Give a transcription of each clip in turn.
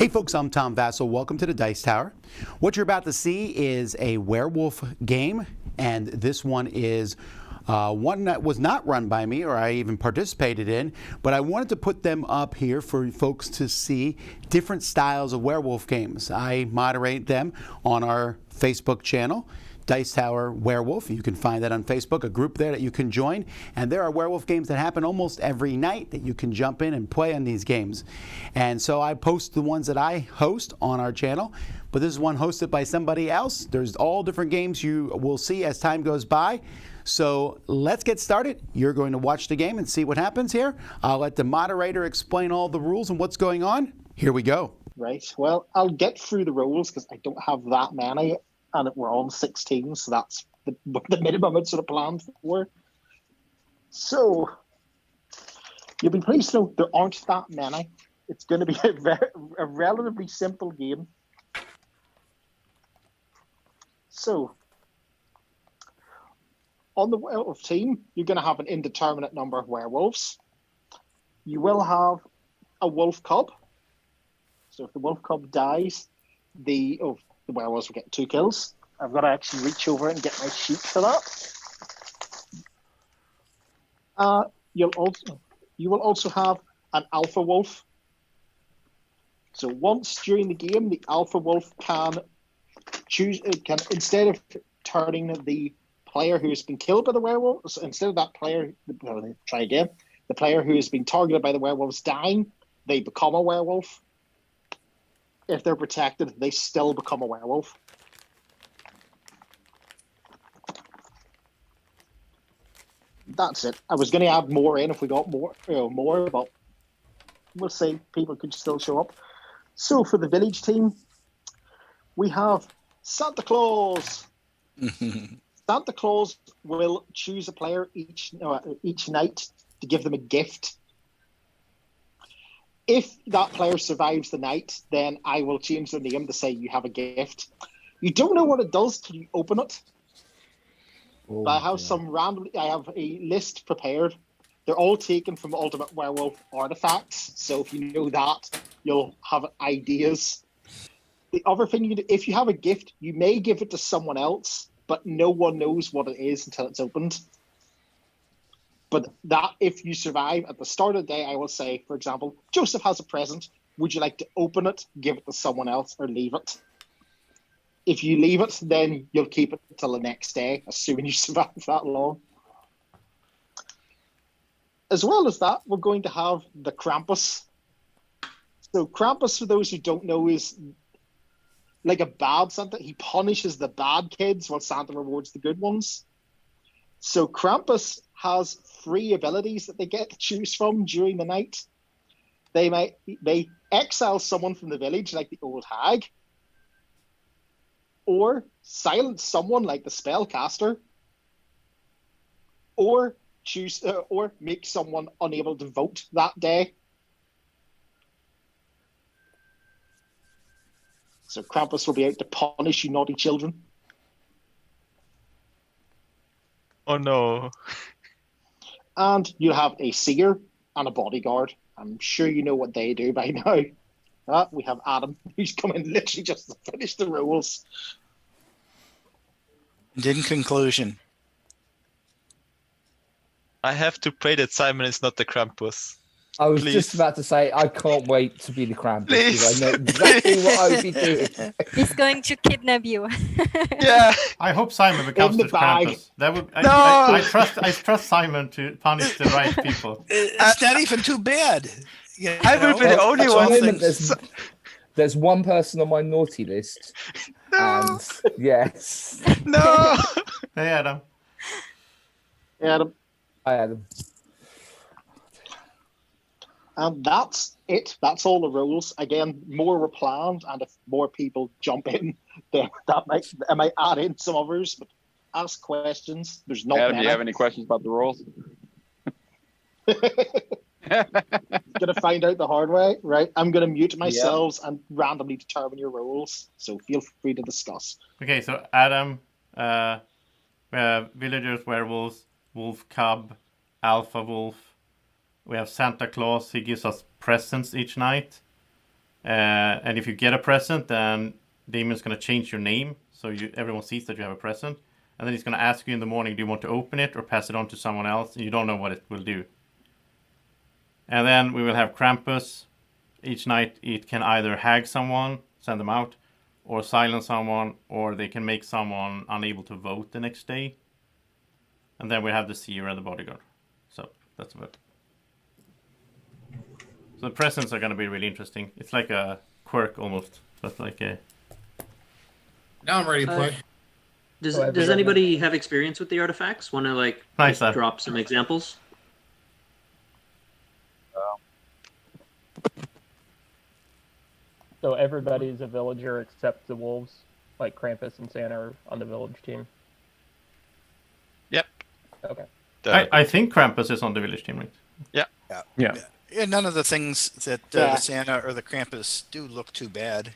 Hey folks, I'm Tom Vassell. Welcome to the Dice Tower. What you're about to see is a werewolf game, and this one is one that was not run by me or I even participated in, but I wanted to put them up here for folks to see different styles of werewolf games. I moderate them on our Facebook channel, Dice Tower Werewolf. You can find that on Facebook, a group there that you can join. And there are werewolf games that happen almost every night that you can jump in and play on these games. And so I post the ones that I host on our channel, but this is one hosted by somebody else. There's all different games you will see as time goes by. So let's get started. You're going to watch the game and see what happens here. I'll let the moderator explain all the rules and what's going on. Here we go. Right. Well, I'll get through the rules because I don't have that many. And we're on 16, so that's the minimum it's sort of planned for. So, you'll be pleased to know there aren't that many. It's going to be a relatively simple game. So, on the werewolf team, you're going to have an indeterminate number of werewolves. You will have a wolf cub. So, if the wolf cub dies, the werewolves will get 2 kills. I've got to actually reach over and get my sheet for that. You will also have an alpha wolf. So once during the game, the alpha wolf can instead of turning the player who has been killed by the werewolves, instead of that player, the player who has been targeted by the werewolves dying, they become a werewolf. If they're protected, they still become a werewolf. That's it. I was going to add more in if we got more, but we'll see. People could still show up. So for the village team, we have Santa Claus. Santa Claus will choose a player each night to give them a gift. If that player survives the night, then I will change their name to say you have a gift. You don't know what it does till you open it. But I have I have a list prepared. They're all taken from Ultimate Werewolf artifacts. So if you know that, you'll have ideas. The other thing you do, if you have a gift, you may give it to someone else, but no one knows what it is until it's opened. But that, if you survive at the start of the day, I will say, for example, Joseph has a present. Would you like to open it, give it to someone else, or leave it? If you leave it, then you'll keep it until the next day, assuming you survive that long. As well as that, we're going to have the Krampus. So Krampus, for those who don't know, is like a bad Santa. He punishes the bad kids while Santa rewards the good ones. So Krampus has 3 abilities that they get to choose from during the night. They exile someone from the village, like the old hag, or silence someone, like the spellcaster, or make someone unable to vote that day. So Krampus will be out to punish you naughty children. Oh no. And you'll have a seer and a bodyguard. I'm sure you know what they do by now. We have Adam, who's coming literally just to finish the rules. And in conclusion, I have to pray that Simon is not the Krampus. I was Please. just about to say, I can't wait to be the Krampus because Please. I know exactly what I would be doing. He's going to kidnap you. Yeah. I hope Simon becomes In the the bag. Krampus. That would. No! I trust Simon to punish the right people. it's not even too bad. You I will know? be the only At the one. moment, there's one person on my naughty list. No. And yes, No. Hey, Adam. Adam. I had him. And that's it. That's all the rules. Again, more were planned, and if more people jump in, then I might add in some others. But ask questions. There's not Adam, many. do you have any questions about the rules? Gonna find out the hard way, right? I'm gonna mute myself and randomly determine your rules. So feel free to discuss. Okay, so Adam, villagers, werewolves, wolf cub, alpha wolf. We have Santa Claus. He gives us presents each night. And if you get a present, then Damien's going to change your name so everyone sees that you have a present. And then he's going to ask you in the morning, do you want to open it or pass it on to someone else? And you don't know what it will do. And then we will have Krampus. Each night it can either hag someone, send them out, or silence someone, or they can make someone unable to vote the next day. And then we have the seer and the bodyguard. So that's about it. So the presents are going to be really interesting. It's like a quirk almost, but like a... Now I'm ready to play. Does anybody have experience with the artifacts? Want to just drop some examples? So everybody's a villager except the wolves, like Krampus and Santa are on the village team. Yep. Okay. I think Krampus is on the village team, right? Yeah. And none of the things that the Santa or the Krampus do look too bad.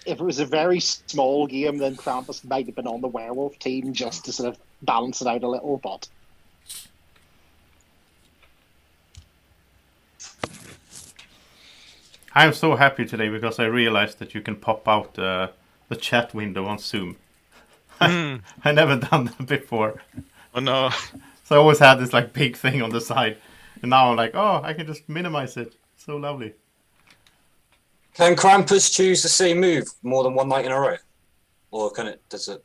If it was a very small game, then Krampus might have been on the werewolf team just to sort of balance it out a little, but... I'm so happy today because I realized that you can pop out the chat window on Zoom. I never done that before. Oh no. So I always had this like big thing on the side. And now I'm like, oh, I can just minimize it. So lovely. Can Krampus choose the same move more than one night in a row? Or does it?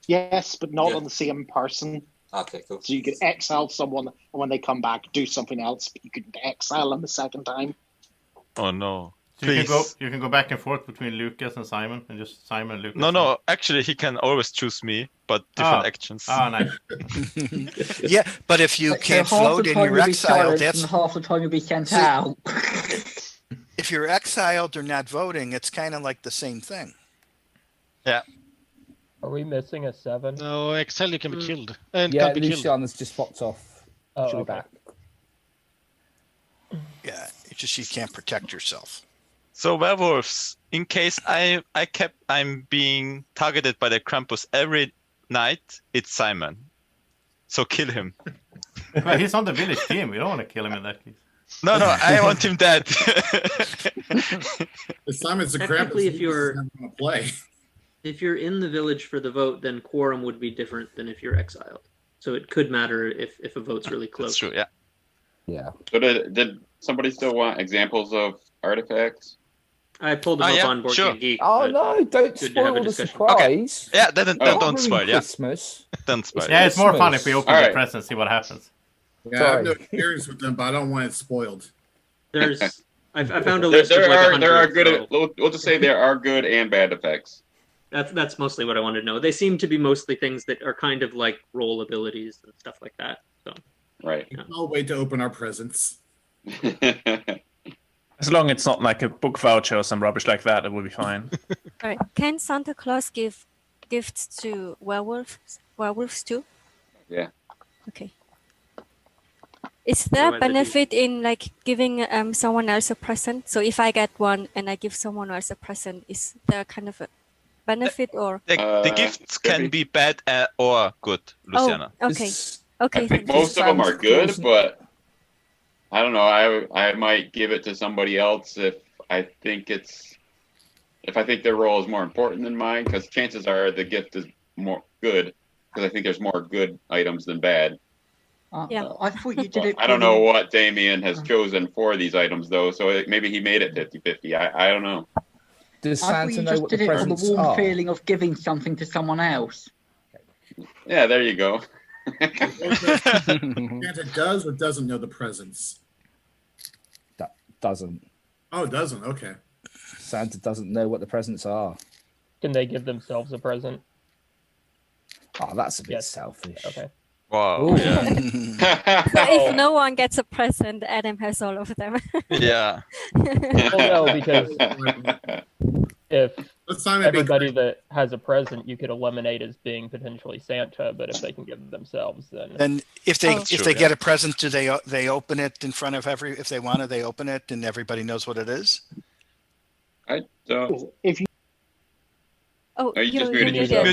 Yes, but not on the same person. Okay, cool. So you could exile someone, and when they come back, do something else, but you could exile them the second time. Oh no. So you can go back and forth between Lucas and Simon, and just Simon and Lucas. No. Actually, he can always choose me, but different actions. Oh, nice. Yeah, but if you can't float and you're exiled, and half the time you'll be sent out. If you're exiled or not voting, it's kind of like the same thing. Yeah. Are we missing a 7? No, exile you can be killed. And Yeah, can be killed. Luciana's just popped off. Oh, She'll be okay. back. Yeah, it's just you can't protect yourself. So werewolves, in case I'm being targeted by the Krampus every night, it's Simon. So kill him. Well, he's on the village team. We don't want to kill him in that case. No, I want him dead. Simon's a Technically, Krampus. if you're in the village for the vote, then quorum would be different than if you're exiled. So it could matter if a vote's really close. That's true, yeah. Yeah. So did somebody still want examples of artifacts? I pulled them up on Board Game Geek. Oh no! Don't good to have spoil a the discussion. surprise. Yeah, don't spoil. Yeah, Christmas. don't spoil. Yeah, it's more fun if we open All the right. presents, see what happens. Yeah, I have no experience with them, but I don't want it spoiled. I found a list of like 100. There are good. So We'll just say there are good and bad effects. that's mostly what I wanted to know. They seem to be mostly things that are kind of like roll abilities and stuff like that. So right. I'll wait to open our presents. As long as it's not like a book voucher or some rubbish like that, it will be fine. All right. Can Santa Claus give gifts to werewolves too? Yeah. Okay. Is there a benefit in like giving someone else a present? So if I get one and I give someone else a present, is there kind of a benefit or? The gifts can be bad or good, Luciana. Oh, okay. Okay. I think most of them are good, but I don't know. I might give it to somebody else if I think their role is more important than mine, because chances are the gift is more good, because I think there's more good items than bad. Yeah, I thought you did it. I don't know what Damien has chosen for these items, though, so maybe he made it 50-50. I don't know. Does I thought Santa you know just what did the it for the presents warm are? feeling of giving something to someone else. Yeah, there you go. Santa does or doesn't know the presents? Doesn't. Oh, it doesn't. Okay. Santa doesn't know what the presents are. Can they give themselves a present? Oh, that's a bit selfish. Okay. Wow. Yeah. So if no one gets a present, Adam has all of them. Yeah. Well, no, because if Simon everybody that has a present you could eliminate as being potentially Santa, but if they can give themselves, then And if they get a present, do they open it in front of if they want to, they open it and everybody knows what it is? I don't. If you you just muted yourself.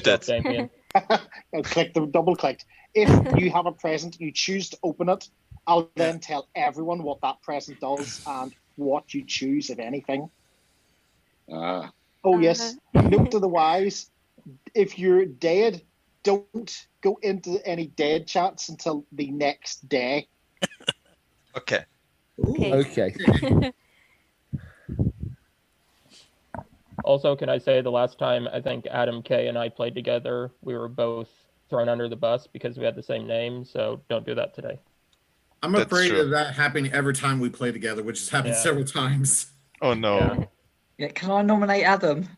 Double clicked. If you have a present, you choose to open it. I'll then tell everyone what that present does and what you choose, if anything. Oh yes. Note to the wise: if you're dead, don't go into any dead chats until the next day. Okay. Okay. Also, can I say the last time I think Adam K and I played together, we were both thrown under the bus because we had the same name. So don't do that today. I'm afraid of that happening every time we play together, which has happened several times. Oh no. Yeah, can I nominate Adam?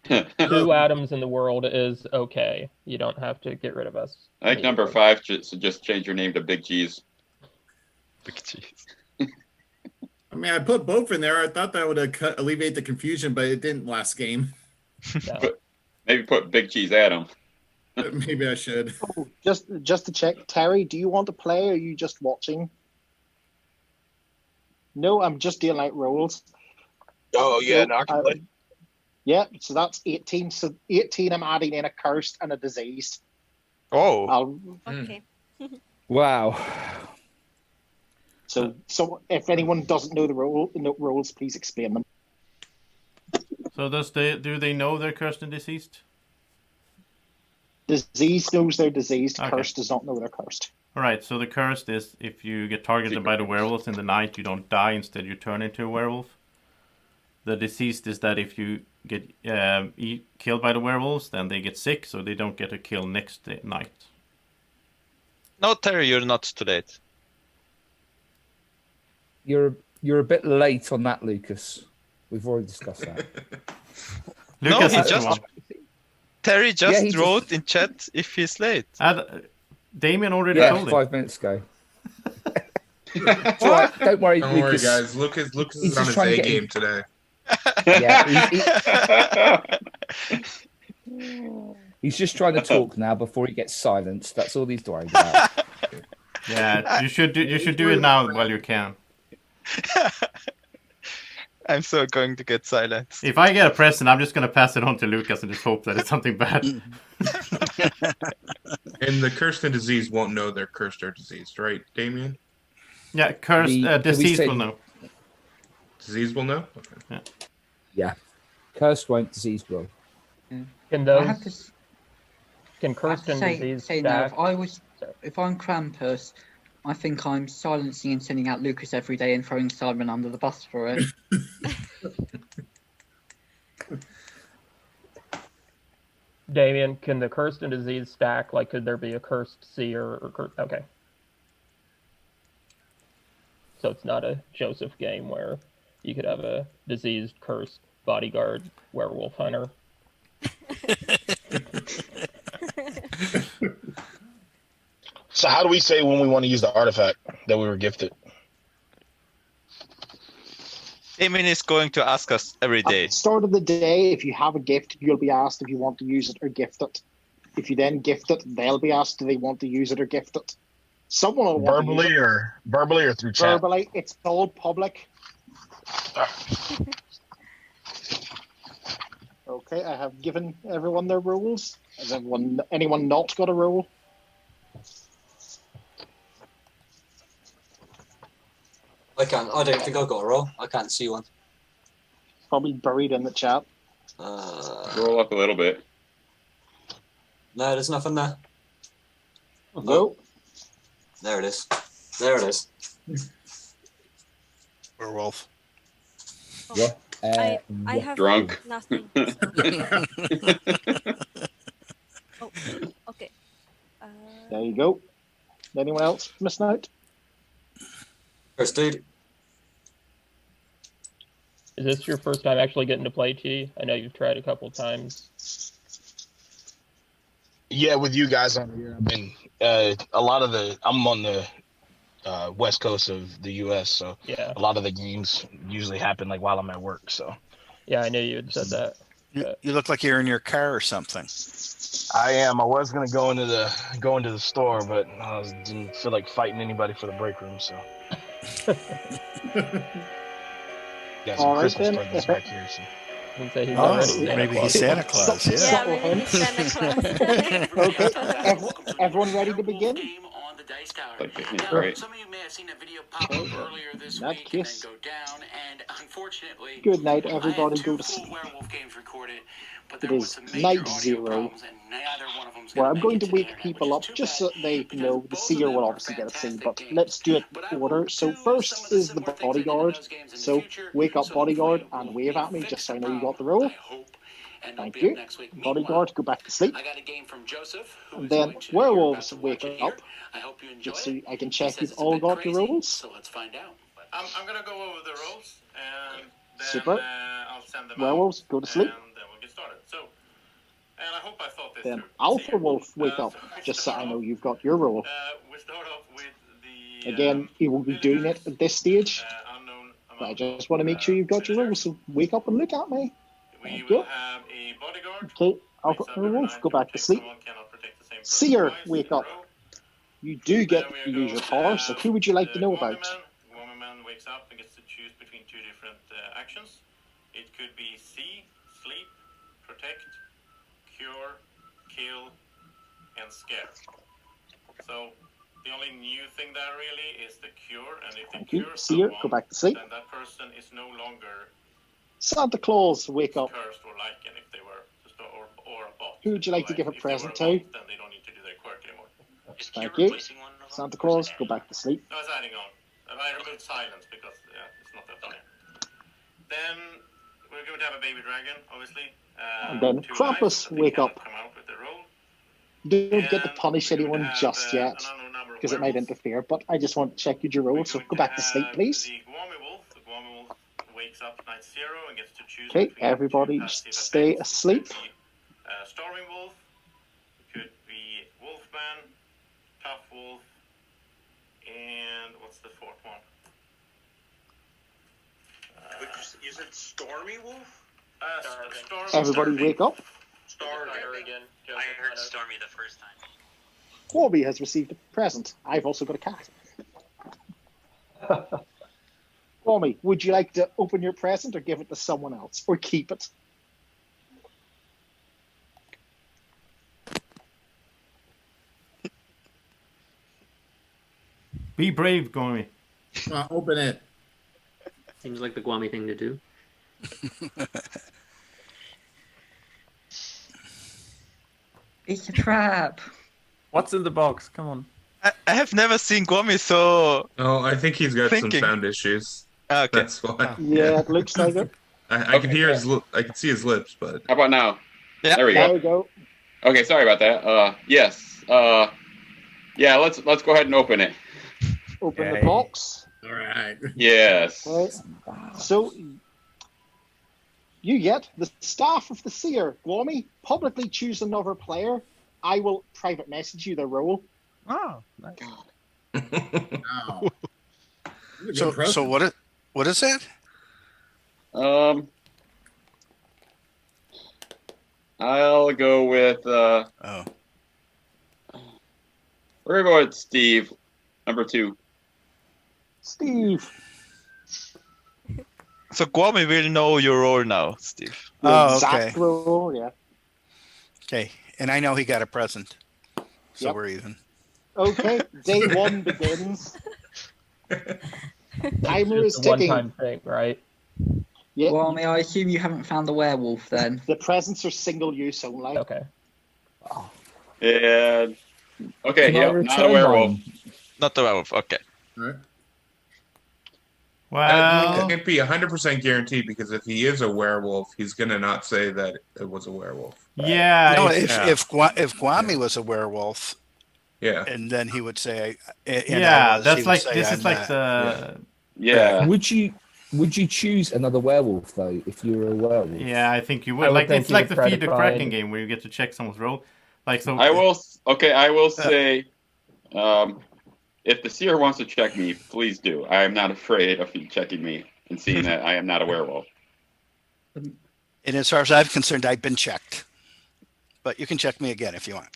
2 Adams in the world is okay. You don't have to get rid of us. I think number 5 should just change your name to Big Cheese. Big Cheese. I mean, I put both in there. I thought that would alleviate the confusion, but it didn't last game. Maybe put Big Cheese Adam. Maybe I should. Oh, just to check, Terry, do you want to play or are you just watching? No, I'm just dealing out rolls. Oh yeah, no, I can play. Yeah, so that's 18. So 18, I'm adding in a cursed and a diseased. Oh. Okay. Wow. So if anyone doesn't know the rules, please explain them. So do they know they're cursed and deceased? Diseased knows they're diseased. Okay. Cursed does not know they're cursed. All right. So the cursed is if you get targeted by the werewolves in the night, you don't die. Instead, you turn into a werewolf. The deceased is that if you get killed by the werewolves, then they get sick, so they don't get a kill next night. No, Terry, you're not too late. You're a bit late on that, Lucas. We've already discussed that. No, Terry just Yeah, wrote in chat if he's late. Damien already Yeah, told him. 5 minutes ago. It's all right. Don't worry, Don't Lucas. worry, guys. Lucas He's is on just his trying to A get game in. today. Yeah, he's just trying to talk now before he gets silenced. That's all he's worried about. Yeah, you should do it now while you can. I'm so going to get silenced. If I get a present, I'm just going to pass it on to Lucas and just hope that it's something bad. And the cursed and diseased won't know they're cursed or diseased, right, Damien? Yeah, cursed, diseased will know. Disease will know? Okay. Yeah. Cursed won't, diseased will. Can those? Can cursed and diseased stack? No, if I'm Krampus, I think I'm silencing and sending out Lucas every day and throwing Simon under the bus for it. Damien, can the cursed and diseased stack? Like, could there be a cursed seer or cursed? Okay. So it's not a Joseph game where you could have a diseased, cursed bodyguard werewolf hunter. So how do we say when we want to use the artifact that we were gifted? Damien is going to ask us every day. At the start of the day, if you have a gift, you'll be asked if you want to use it or gift it. If you then gift it, they'll be asked do they want to use it or gift it. Someone will want to use it. Verbally or through chat? Verbally, it's all public. Okay, I have given everyone their rules. Has anyone not got a rule? I don't think I've got a roll. I can't see one. Probably buried in the chat. Roll up a little bit. No, there's nothing there. No. There it is. There it is. Werewolf. Yeah. I have drunk. Nothing. Oh, okay. There you go. Anyone else missing out? First dude. Is this your first time actually getting to play T? I know you've tried a couple times. Yeah, with you guys on here, I've been I'm on the west coast of the U.S., so yeah, a lot of the games usually happen like while I'm at work. So yeah, I knew you had said that. You look like you're in your car or something. I am. I was gonna go into the store, but I didn't feel like fighting anybody for the break room. So got some Christmas presents back here. So. Maybe he's Santa Claus. Yeah. Okay, everyone ready to begin? like the hint, Sure. right? Some of you may have seen a video pop up earlier this That week and then kiss. go down. And unfortunately, Good night, I everybody. have 2 Go to full sleep. werewolf games recorded, but It there was is some major night audio 0, problems, and neither one of them's where gonna I'm make going it to the wake internet, people which up is too just so bad, they because know the both of seer them will are obviously get a C. fantastic But games. let's do it But I order. will So do some first of the is the similar things I did in bodyguard. those games in the So future, wake up so bodyguard hopefully and we'll wave at me fix just so the I know you got the problem, role. I hope, and it'll Thank be you. up next week. Bodyguard, go back to sleep. I got a game from Joseph, who And is then going to, werewolves you're about wake to watch it up. here. I hope you enjoy Just so it. I can He check says you've it's a all bit got your crazy, roles. so let's find out. I'm gonna go over the roles and then Super. I'll send them Werewolves, go to sleep. and then we'll get started. So, and I hope I thought this Then through. Alpha Wolf, wake up, just so I know you've got your role. We start off with the Again, he won't be doing it at this stage, unknown but I just want to make sure you've got your role, so wake up and look at me. We Thank will you. have a bodyguard. Okay, Alpha Wolf, go back to sleep. Seer, wake up. You do get to use your power, so who would you like to know about? Woman wakes up and gets to choose between 2 different actions. It could be see, sleep, protect, cure, kill, and scare. So the only new thing there really is the cure, and if you Thank you. cure Seer, someone, go back to sleep. then that person is no longer Santa Claus, wake up. cursed or lycan if they were just or a bot. Who would you like to give a If they were present a to? bot, then they don't need to do their quirk anymore. Thank you. Santa Claus, go back to sleep. No, it's adding on. I removed silence because it's not that funny. Then we're going to have a baby dragon, obviously. And then 2 Krampus, lives, but they wake cannot up. come out with their role. Don't get to punish anyone just yet, because it might interfere, but I just want to check your role, so go back to sleep, please. The Gwami Wolf wakes up night 0 and gets to choose Okay, between everybody 2 passive stay effects. asleep. It could be, Storming Wolf, it could be Wolfman, Tough Wolf, and what's the 4th one? You said Stormy Wolf? Stormy. Everybody wake up. Starving. I heard Stormy the first time. Corby has received a present. I've also got a cat. Corby, would you like to open your present or give it to someone else? Or keep it? Be brave, Gwami. Open it. Seems like the Gwami thing to do. It's a trap. What's in the box? Come on. I have never seen Gwami so. Oh, I think he's got Thinking. some sound issues. Okay. That's why. Yeah, it looks like it. I can hear his. I can see his lips, but How about now? Yeah. There we There go. we go. Okay, sorry about that. Yes. Yeah, let's go ahead and open it. Open the Okay. box. all right. Yes. Right. So, you get the staff of the seer. Gwami, publicly choose another player. I will private message you their role. Oh, nice. Wow. So what is that? I'll go with Oh, we're gonna go with Steve, number 2. Steve. So Gwami will know your role now, Steve. Your Oh, exact okay. role, yeah. Okay, and I know he got a present, so Yep. we're even. Okay, day 1 begins. Timer is It's a ticking. one-time thing, right? Yeah, Well, may I assume you haven't found the werewolf then? the presents are single use only. Okay. And okay, Can I yeah, not a return werewolf. mine? Not the werewolf. Okay. All right. Well, can't be 100% guaranteed because if he is a werewolf, he's gonna not say that it was a werewolf. yeah. No, it's- if Gwami was a werewolf, Yeah. and then he would say, and yeah, I was, that's he would like say, this I'm is like not. the Yeah. Would you choose another werewolf though if you were a werewolf? yeah. I think you I would would like think it's you like would the try to feed the find- Kraken game where you get to check someone's role. Like so. I will. Okay, I will say, if the seer wants to check me, please do. I am not afraid of you checking me and seeing that I am not a werewolf. And as far as I'm concerned, I've been checked. But you can check me again if you want.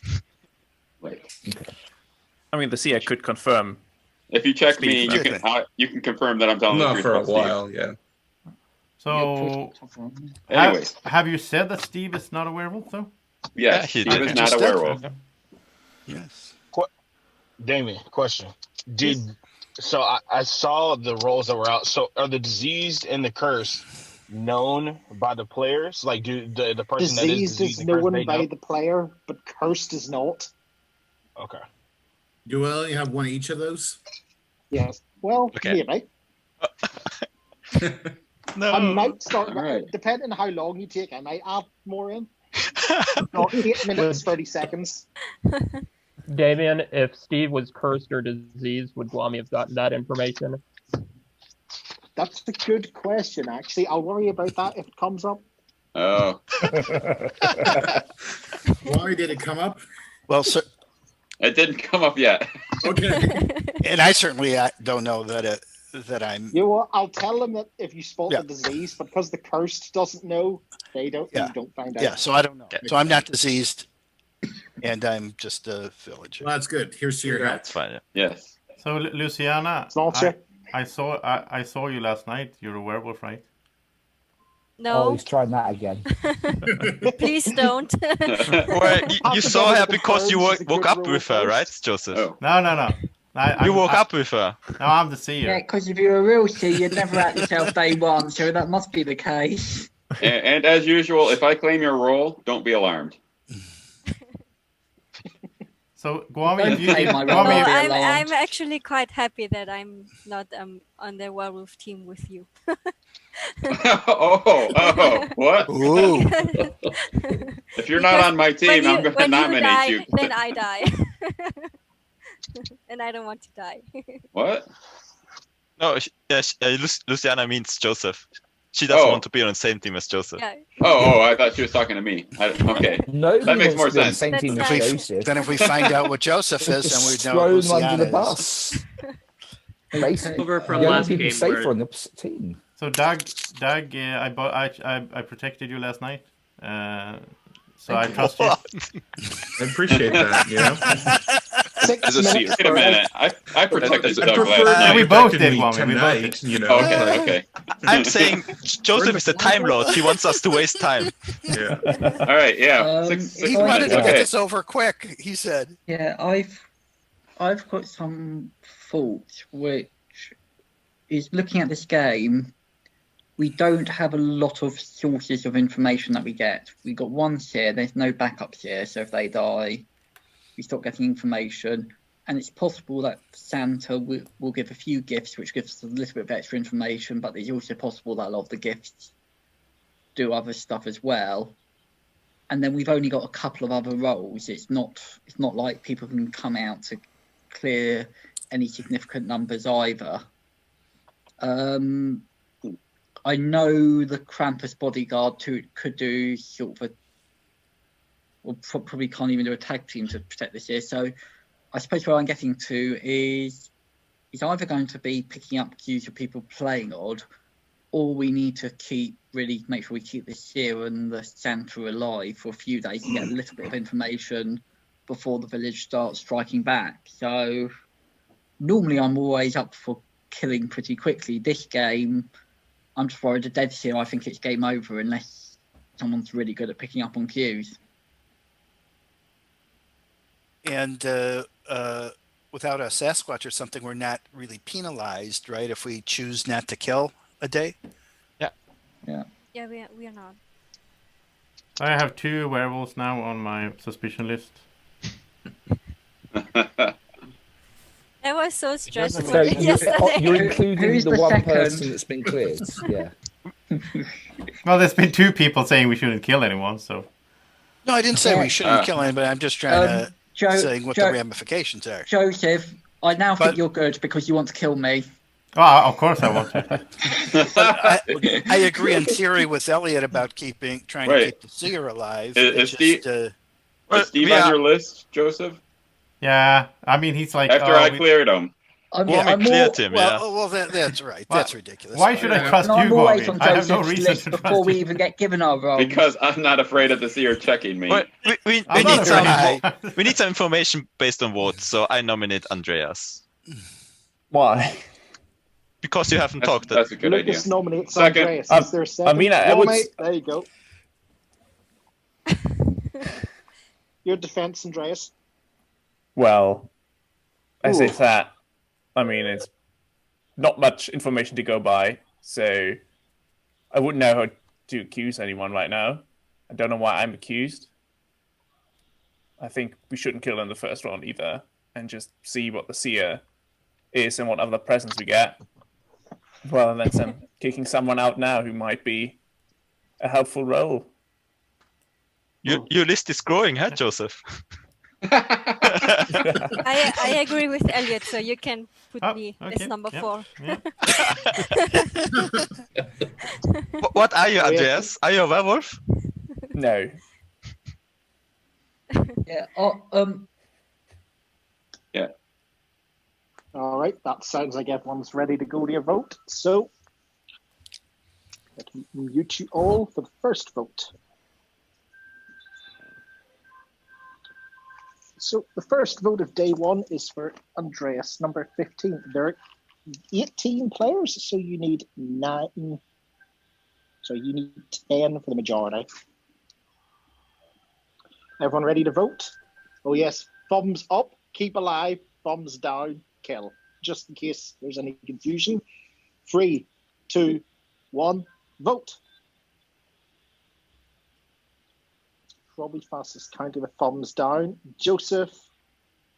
I mean, the seer could confirm. If you check Steve, me, you can confirm that I'm telling the Not truth for a about Steve. while. Yeah. So Anyways, have you said that Steve is not a werewolf though? yes, Yeah, he Steve did. is I not just a did. werewolf. Yes. Damien, question. So I saw the rolls that were out. So are the diseased and the cursed known by the players? Like, do the person that is Diseased diseased is and cursed, known they by know? the player, but cursed is not. Okay. Do we only have one each of those? Yes. Well, maybe. No. I might start, Alright. depending on how long you take, I might add more in. Not 8 minutes, 30 seconds. Damien, if Steve was cursed or diseased, would Guami have gotten that information? That's a good question, actually. I'll worry about that if it comes up. Oh. Why did it come up? Well, sir, It didn't come up yet. Okay. and I certainly don't know that I'm. You know what? I'll tell them that if you spot Yeah. the disease, but because the cursed doesn't know, they don't. Yeah. You don't find out. Yeah, so I don't know. So I'm not diseased, and I'm just a villager. Well, that's good. Here's to your help. That's fine. Yes. So Luciana, not sure. I saw you last night. You're a werewolf, right? Oh, No, he's trying that again. please don't. Well, you saw her because you woke up with her, right, Joseph? Oh. No. You woke up with her. No, I'm the seer. Yeah, because if you're a real seer, you'd never act yourself day one, so that must be the case. And as usual, if I claim your role, don't be alarmed. So Guami, Don't if you, play if, my Guami, role. if- I'm alarmed. actually quite happy that I'm not on the werewolf team with you. oh, what? Ooh. If you're not on my team, I'm going to when nominate die, you. Then I die. And I don't want to die. What? No, Luciana means Joseph. She doesn't Oh. want to be on the same team as Joseph. Yeah. Oh, I thought she was talking to me. Okay. Nobody That makes wants more to be on the sense. same team as That's Joseph. Then if we find out what Joseph is, then we know Thrown Luciana under the is. bus. Basically, Over from the only last people game safe where- are on the opposite team. So Doug, I protected you last night. So I trust you. I appreciate that. You know, 6 As a seer. minutes. Wait a minute. I protected I Doug prefer last Yeah, night. we you both protected did, me Wami, we both tonight. did. You know, Okay, okay. I'm saying Joseph is the Time Lord. He wants us to waste time. yeah. All right, yeah. Six He minutes. wanted to get Okay. this over quick, he said. Yeah, I've got some thoughts, which is looking at this game. We don't have a lot of sources of information that we get. We got one seer, there's no backups here, so if they die, we stop getting information. And it's possible that Santa will give a few gifts, which gives us a little bit of extra information, but it's also possible that a lot of the gifts do other stuff as well. And then we've only got a couple of other roles. It's not like people can come out to clear any significant numbers either. I know the Krampus bodyguard could do sort of probably can't even do a tag team to protect this year. So I suppose where I'm getting to is either going to be picking up cues of people playing odd, or we need to really make sure we keep the seer and the Santa alive for a few days to get a little bit of information before the village starts striking back. So normally I'm always up for killing pretty quickly. This game, I'm just worried the dead seer, I think it's game over unless someone's really good at picking up on cues. And without a Sasquatch or something, we're not really penalized, right? If we choose not to kill a day. Yeah. Yeah, we are not. I have 2 werewolves now on my suspicion list. That was so stressful So yesterday. you're including Who's the the one second? person that's been cleared. Yeah. Well, there's been 2 people saying we shouldn't kill anyone, so. No, I didn't say we Yeah. shouldn't kill anybody. I'm just trying to saying what the ramifications are. Joseph, I now think you're good because you want to kill me. Oh, of course I want to. I agree in theory with Elliot about trying to keep the seer alive. Is Steve on your list, Joseph? Yeah, I mean, he's like... After I cleared him. Well, that's right. That's ridiculous. Why should I trust you, I'm always Bobby? on I have no Joseph's reason list to before trust we you. even get given our roles. Because I'm not afraid of the seer checking me. We I'm need not some afraid. we need some information based on votes, so I nominate Andreas. Why? Because you haven't talked. That's a good idea. Lucas nominates Second. Andreas. Is there a second? I mean, I No, would- mate, there you go. Your defense, Andreas. Well, as if that, I mean, it's not much information to go by, so I wouldn't know how to accuse anyone right now. I don't know why I'm accused. I think we shouldn't kill in the first round either, and just see what the seer is and what other presents we get, rather than kicking someone out now who might be a helpful role. Your list is growing, huh, Joseph? I agree with Elliot, so you can put me as number 4. Yeah. What are you, Andreas? Are you a werewolf? No. Yeah. Yeah. All right, that sounds like everyone's ready to go to your vote. So, let me mute you all for the first vote. So, the first vote of day 1 is for Andreas, number 15. There are 18 players, so you need 9. So, you need 10 for the majority. Everyone ready to vote? Oh, yes. Thumbs up, keep alive, thumbs down, kill. Just in case there's any confusion. 3, 2, 1, vote. Probably fastest count of a thumbs down. Joseph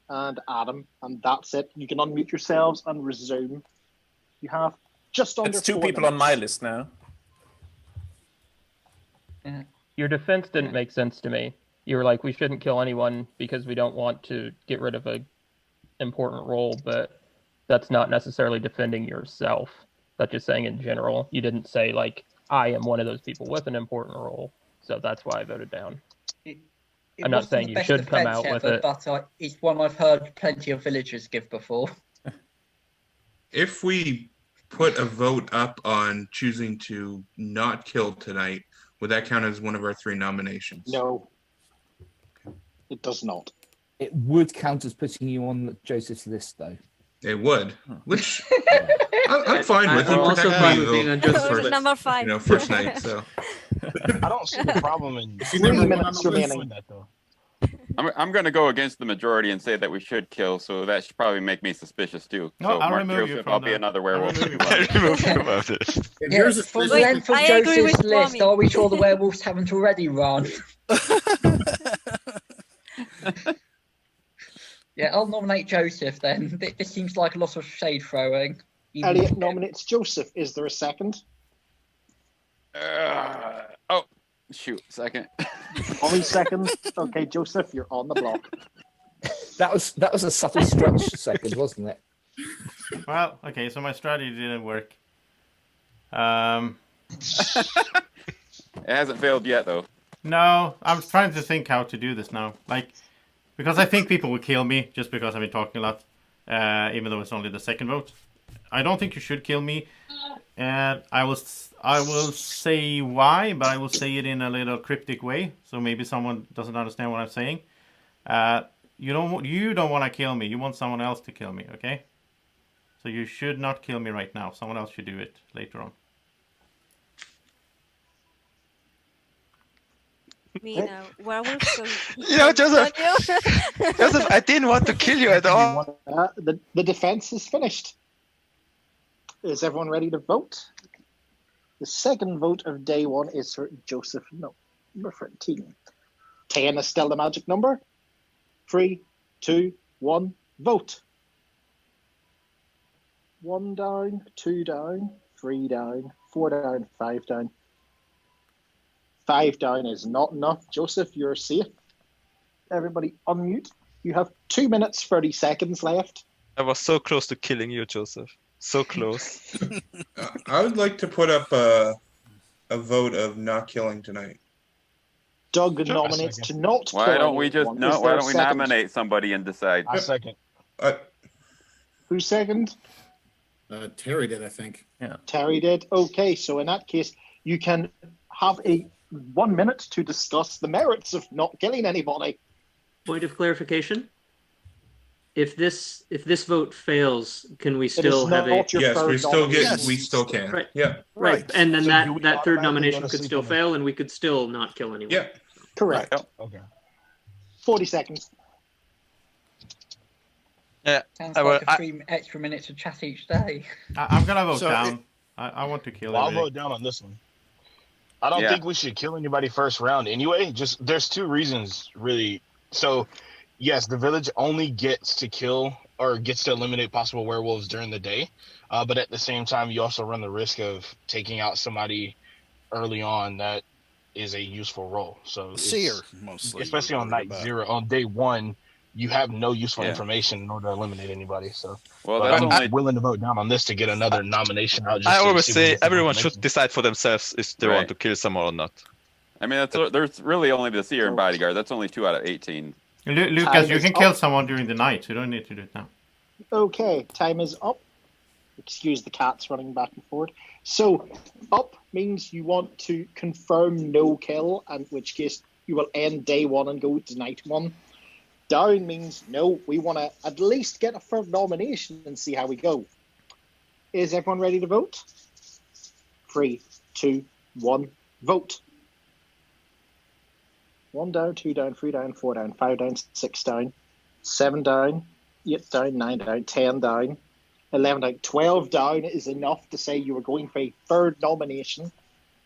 and Adam, and that's it. You can unmute yourselves and resume. You have just under It's 2 4 people minutes. on my list now. Your defense didn't make sense to me. You were like, we shouldn't kill anyone because we don't want to get rid of a important role, but that's not necessarily defending yourself. That's just saying in general. You didn't say, like, I am one of those people with an important role, so that's why I voted down. I'm not wasn't saying the you best should come defense out with ever, it. but it's one I've heard plenty of villagers give before. If we put a vote up on choosing to not kill tonight, would that count as one of our 3 nominations? No, it does not. It would count as putting you on Joseph's list, though. It would, which I'm fine with. I'm also fine with being on Joseph's first, list. Number 5. First night. So I don't see the problem in 3 never minutes went on the list remaining. with that, though. I'm going to go against the majority and say that we should kill, so that should probably make me suspicious too. No, so I'll Mark remove you Joseph, from I'll be the- another I'll werewolf. remove you. Remove him from it. If Yeah, yours is for the suspicious- length of I agree Joseph's with list, Tommy. are we sure the werewolves haven't already run? Yeah, I'll nominate Joseph then. This seems like a lot of shade throwing. Elliot nominates Joseph. Is there a second? Oh, shoot, second. Only second. Okay, Joseph, you're on the block. That was a subtle stretch second, wasn't it? Well, okay, so my strategy didn't work. It hasn't failed yet, though. No, I'm trying to think how to do this now. Like, because I think people will kill me just because I've been talking a lot, even though it's only the second vote. I don't think you should kill me, and I will say why, but I will say it in a little cryptic way, so maybe someone doesn't understand what I'm saying. You don't want to kill me. You want someone else to kill me, okay? So you should not kill me right now. Someone else should do it later on. Me now. Werewolf, so You know, Joseph, Joseph, I didn't want to kill you at all. The defense is finished. Is everyone ready to vote? The second vote of day 1 is for Joseph. No, number 13. 10 is still the magic number. 3, 2, 1, vote. 1 down, 2 down, 3 down, 4 down, 5 down. 5 down is not enough. Joseph, you're safe. Everybody unmute. You have 2 minutes, 30 seconds left. I was so close to killing you, Joseph. So close. I would like to put up a vote of not killing tonight. Doug nominates to not kill Why don't we just anyone. Is why there a don't we second? nominate somebody and decide? I second. Who's second? Terry did, I think. Yeah. Terry did. Okay, so in that case, you can have a 1 minute to discuss the merits of not killing anybody. Point of clarification. If this vote fails, can we still have a Yes, we still can. Right. Yeah. Right. And then So do we that third automatically nomination go to could sleep still on it? fail and we could still not kill anyone. Yeah. Correct. Okay. 40 seconds. Yeah, Sounds I will- like a 3 extra minutes of chat each day. I'm gonna vote So down. I want to kill Well, I'll everything. vote down on this one. I don't Yeah. think we should kill anybody first round anyway. Just there's two reasons really. So, yes, the village only gets to kill or gets to eliminate possible werewolves during the day, but at the same time, you also run the risk of taking out somebody early on that is a useful role. So, it's- Seer, mostly. especially on you're night worried about. 0, on day 1, you have no useful Yeah. information in order to eliminate anybody. So, Well, but that's I'm only willing to vote down on this to get another nomination out. Just I to always see if we say get some everyone information. should decide for themselves if they Right. want to kill someone or not. I mean, there's really only the seer and bodyguard. That's only 2 out of 18. Lucas, Time you is can kill up. someone during the night, so you don't need to do it now. Okay, time is up. Excuse the cats running back and forth. So, up means you want to confirm no kill, in which case you will end day 1 and go to night 1. Down means no, we want to at least get a third nomination and see how we go. Is everyone ready to vote? 3, 2, 1, vote. 1 down, 2 down, 3 down, 4 down, 5 down, 6 down, 7 down, 8 down, 9 down, 10 down, 11 down. 12 down is enough to say you are going for a third nomination.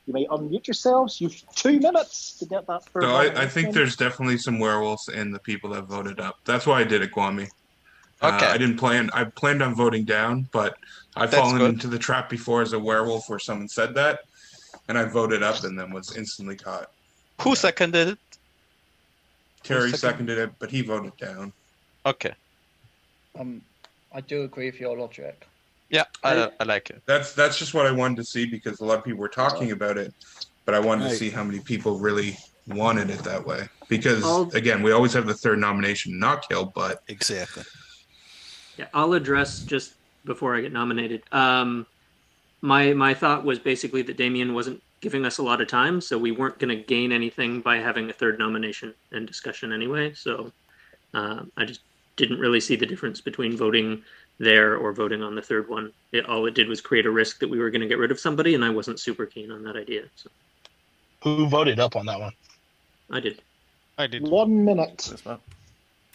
You may unmute yourselves. You've 2 minutes to get that third So nomination. I think there's definitely some werewolves in the people that voted up. That's why I did it, Kwame. Okay. I didn't plan. I planned on voting down, but I've That's fallen good. into the trap before as a werewolf where someone said that, and I voted up and then was instantly caught. Who seconded it? Terry second? seconded it, but he voted down. Okay. I do agree with your logic. Yeah, I like it. That's just what I wanted to see because a lot of people were talking about it, but I wanted to see how many people really wanted it that way. Because again, we always have the third nomination, not kill, but exactly. Yeah, I'll address just before I get nominated. My thought was basically that Damien wasn't giving us a lot of time, so we weren't going to gain anything by having a third nomination and discussion anyway. So I just didn't really see the difference between voting there or voting on the third one. All it did was create a risk that we were going to get rid of somebody, and I wasn't super keen on that idea. So. Who voted up on that one? I did. 1 minute.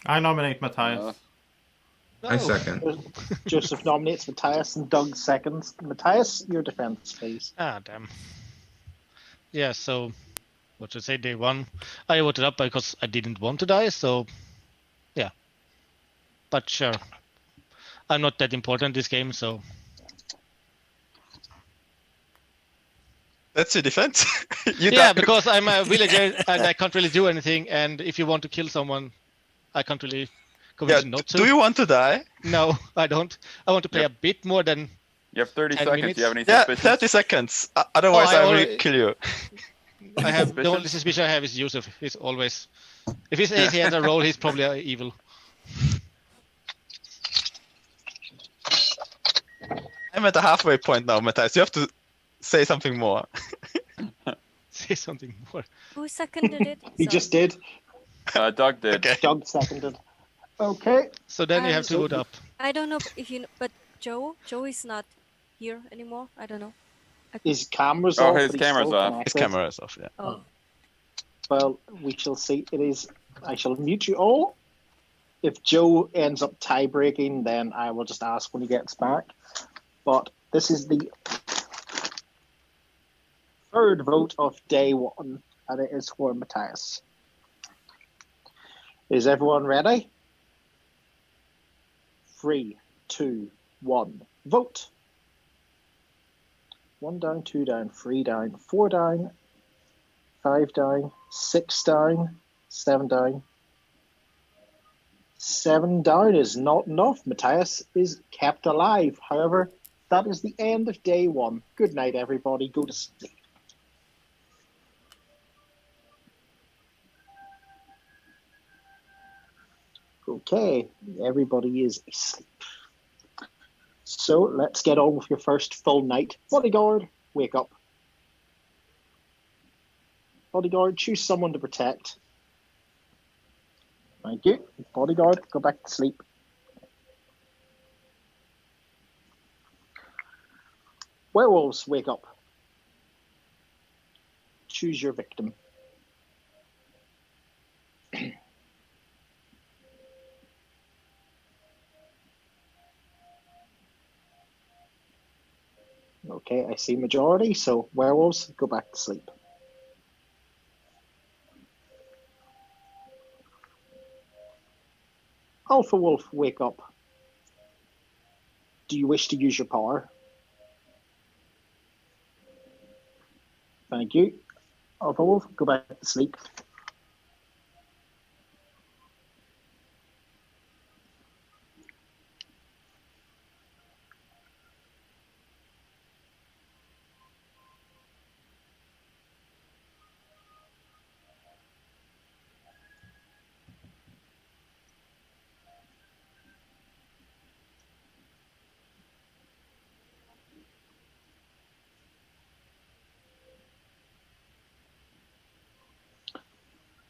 I nominate Matthias. I second. Joseph nominates Matthias and Doug seconds. Matthias, your defense, please. Ah, damn. Yeah, so what should I say? Day 1, I voted up because I didn't want to die. So, yeah. But sure, I'm not that important in this game, so. That's your defense. You Yeah, died. because I'm a villager and I can't really do anything. And if you want to kill someone, I can't really convince you not to. Do you want to die? No, I don't. I want to play a bit more than. You have 30 10 seconds. minutes. Do you have any Yeah, suspicions? 30 seconds. Otherwise, Oh, I I will already- kill you. I have the only suspicion I have is Yusuf. He's always, if he says he has a role, he's probably evil. I'm at the halfway point now, Matthias. You have to say something more. Say something more. Who seconded it? He just did. Doug did. Doug seconded. Okay. So then you have to vote up. I don't know if you know, but Joe is not here anymore. I don't know. His camera's Oh, off. his but he's camera's still off. His connected. camera is off, yeah. Oh. Well, we shall see. It is. I shall mute you all. If Joe ends up tie breaking, then I will just ask when he gets back. But this is the third vote of day 1, and it is for Matthias. Is everyone ready? 3, 2, 1, vote. 1 down, 2 down, 3 down, 4 down, 5 down, 6 down, 7 down. 7 down is not enough. Matthias is kept alive. However, that is the end of day 1. Good night, everybody. Go to sleep. Okay, everybody is asleep. So let's get on with your first full night. Bodyguard, wake up. Bodyguard, choose someone to protect. Thank you. Bodyguard, go back to sleep. Werewolves, wake up. Choose your victim. Okay, I see majority. So werewolves, go back to sleep. Alpha Wolf, wake up. Do you wish to use your power? Thank you. Alpha Wolf, go back to sleep.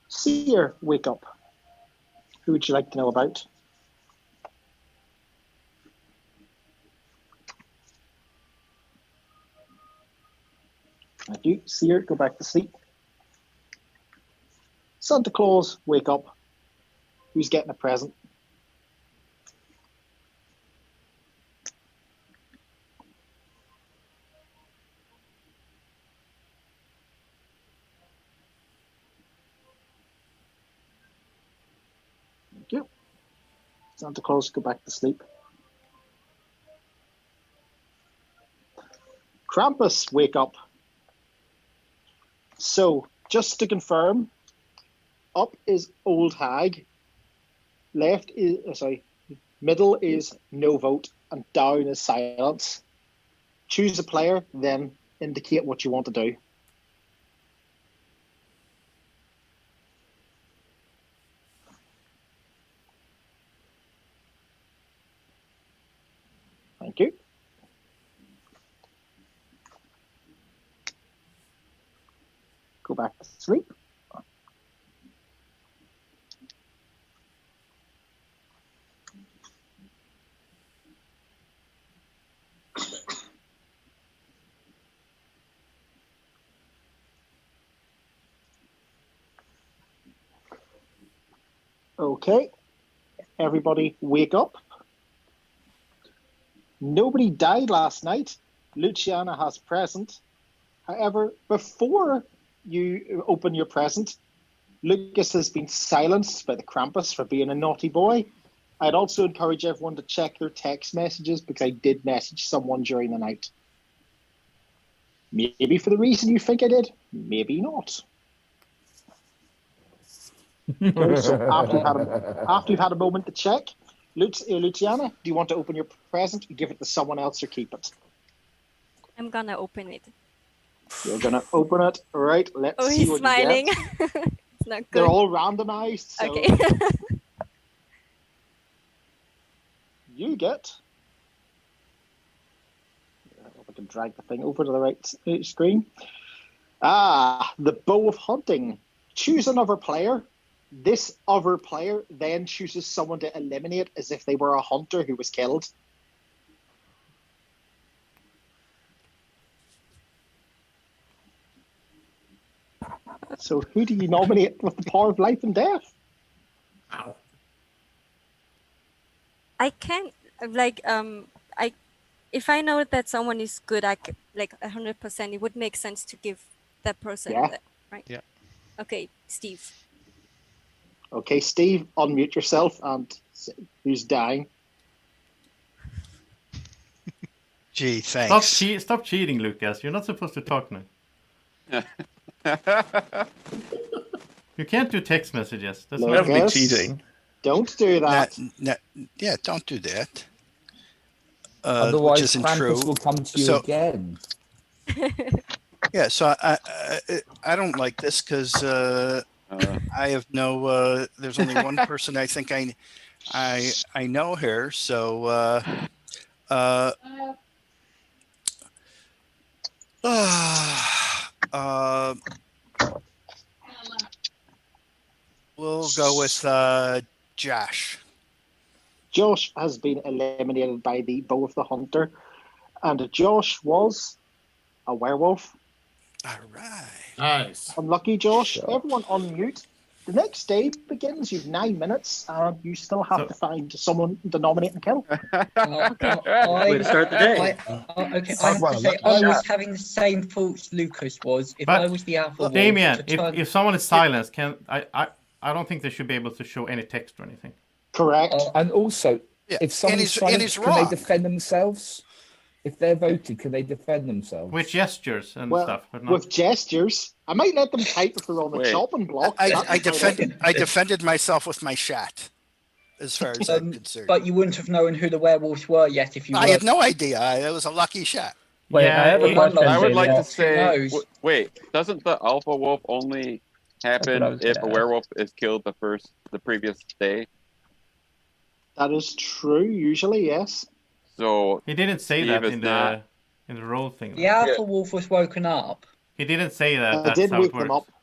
Seer, wake up. Who would you like to know about? Thank you. Seer, go back to sleep. Santa Claus, wake up. Who's getting a present? Thank you. Santa Claus, go back to sleep. Krampus, wake up. So, just to confirm, up is Old Hag, left is, middle is no vote, and down is silence. Choose a player, then indicate what you want to do. Thank you. Go back to sleep. Okay, everybody wake up. Nobody died last night. Luciana has present. However, before you open your present, Lucas has been silenced by the Krampus for being a naughty boy. I'd also encourage everyone to check their text messages because I did message someone during the night. Maybe for the reason you think I did, maybe not. Okay, so after you've had a moment to check, Luciana, do you want to open your present, give it to someone else, or keep it? I'm gonna open it. You're gonna open it, all right? Let's Oh, see he's what smiling. you get. It's not good. They're all randomized. So Okay. you get. If I can drag the thing over to the right screen. The Bow of Hunting. Choose another player. This other player then chooses someone to eliminate as if they were a hunter who was killed. So who do you nominate with the power of life and death? I can't if I know that someone is good, 100%, it would make sense to give that person that, right? Yeah. Okay, Steve. Okay, Steve, unmute yourself and who's dying. Gee, thanks. Stop cheating, Lucas. You're not supposed to talk now. You can't do text messages. That's That would be cheating. Don't do that. Yeah, don't do that. Otherwise, which isn't Krampus true. will come to you again. Yeah, so I don't like this because I have no. There's only one person I think I know here. So we'll go with Josh. Josh has been eliminated by the Bow of the Hunter, and Josh was a werewolf. All right. Nice. Unlucky Josh. Everyone unmute. the next day begins. You've 9 minutes, and you still have to find someone to nominate and kill. Way to start the day. Okay, I have to say, I was having the same thoughts Lucas was. If I was the alpha wolf, Damien, to turn... if someone is silenced, I don't think they should be able to show any text or anything. Correct. And also, if someone is silent, he's can they wrong. defend themselves? If they're voted, can they defend themselves? With gestures and stuff, but not... With gestures. I might let them type if they're on the chopping block. I defended myself with my shat, as far as I'm concerned. But you wouldn't have known who the werewolves were yet if you. I had no idea. It was a lucky shot. Wait, I have a question. I would like to Damien. say, wait, doesn't the alpha wolf only happen if a werewolf is killed the previous day? That is true. Usually, yes. So he didn't say Steve that is in not- the role thing. The alpha wolf was woken up. He didn't say that. I That's did how wake it them works. up.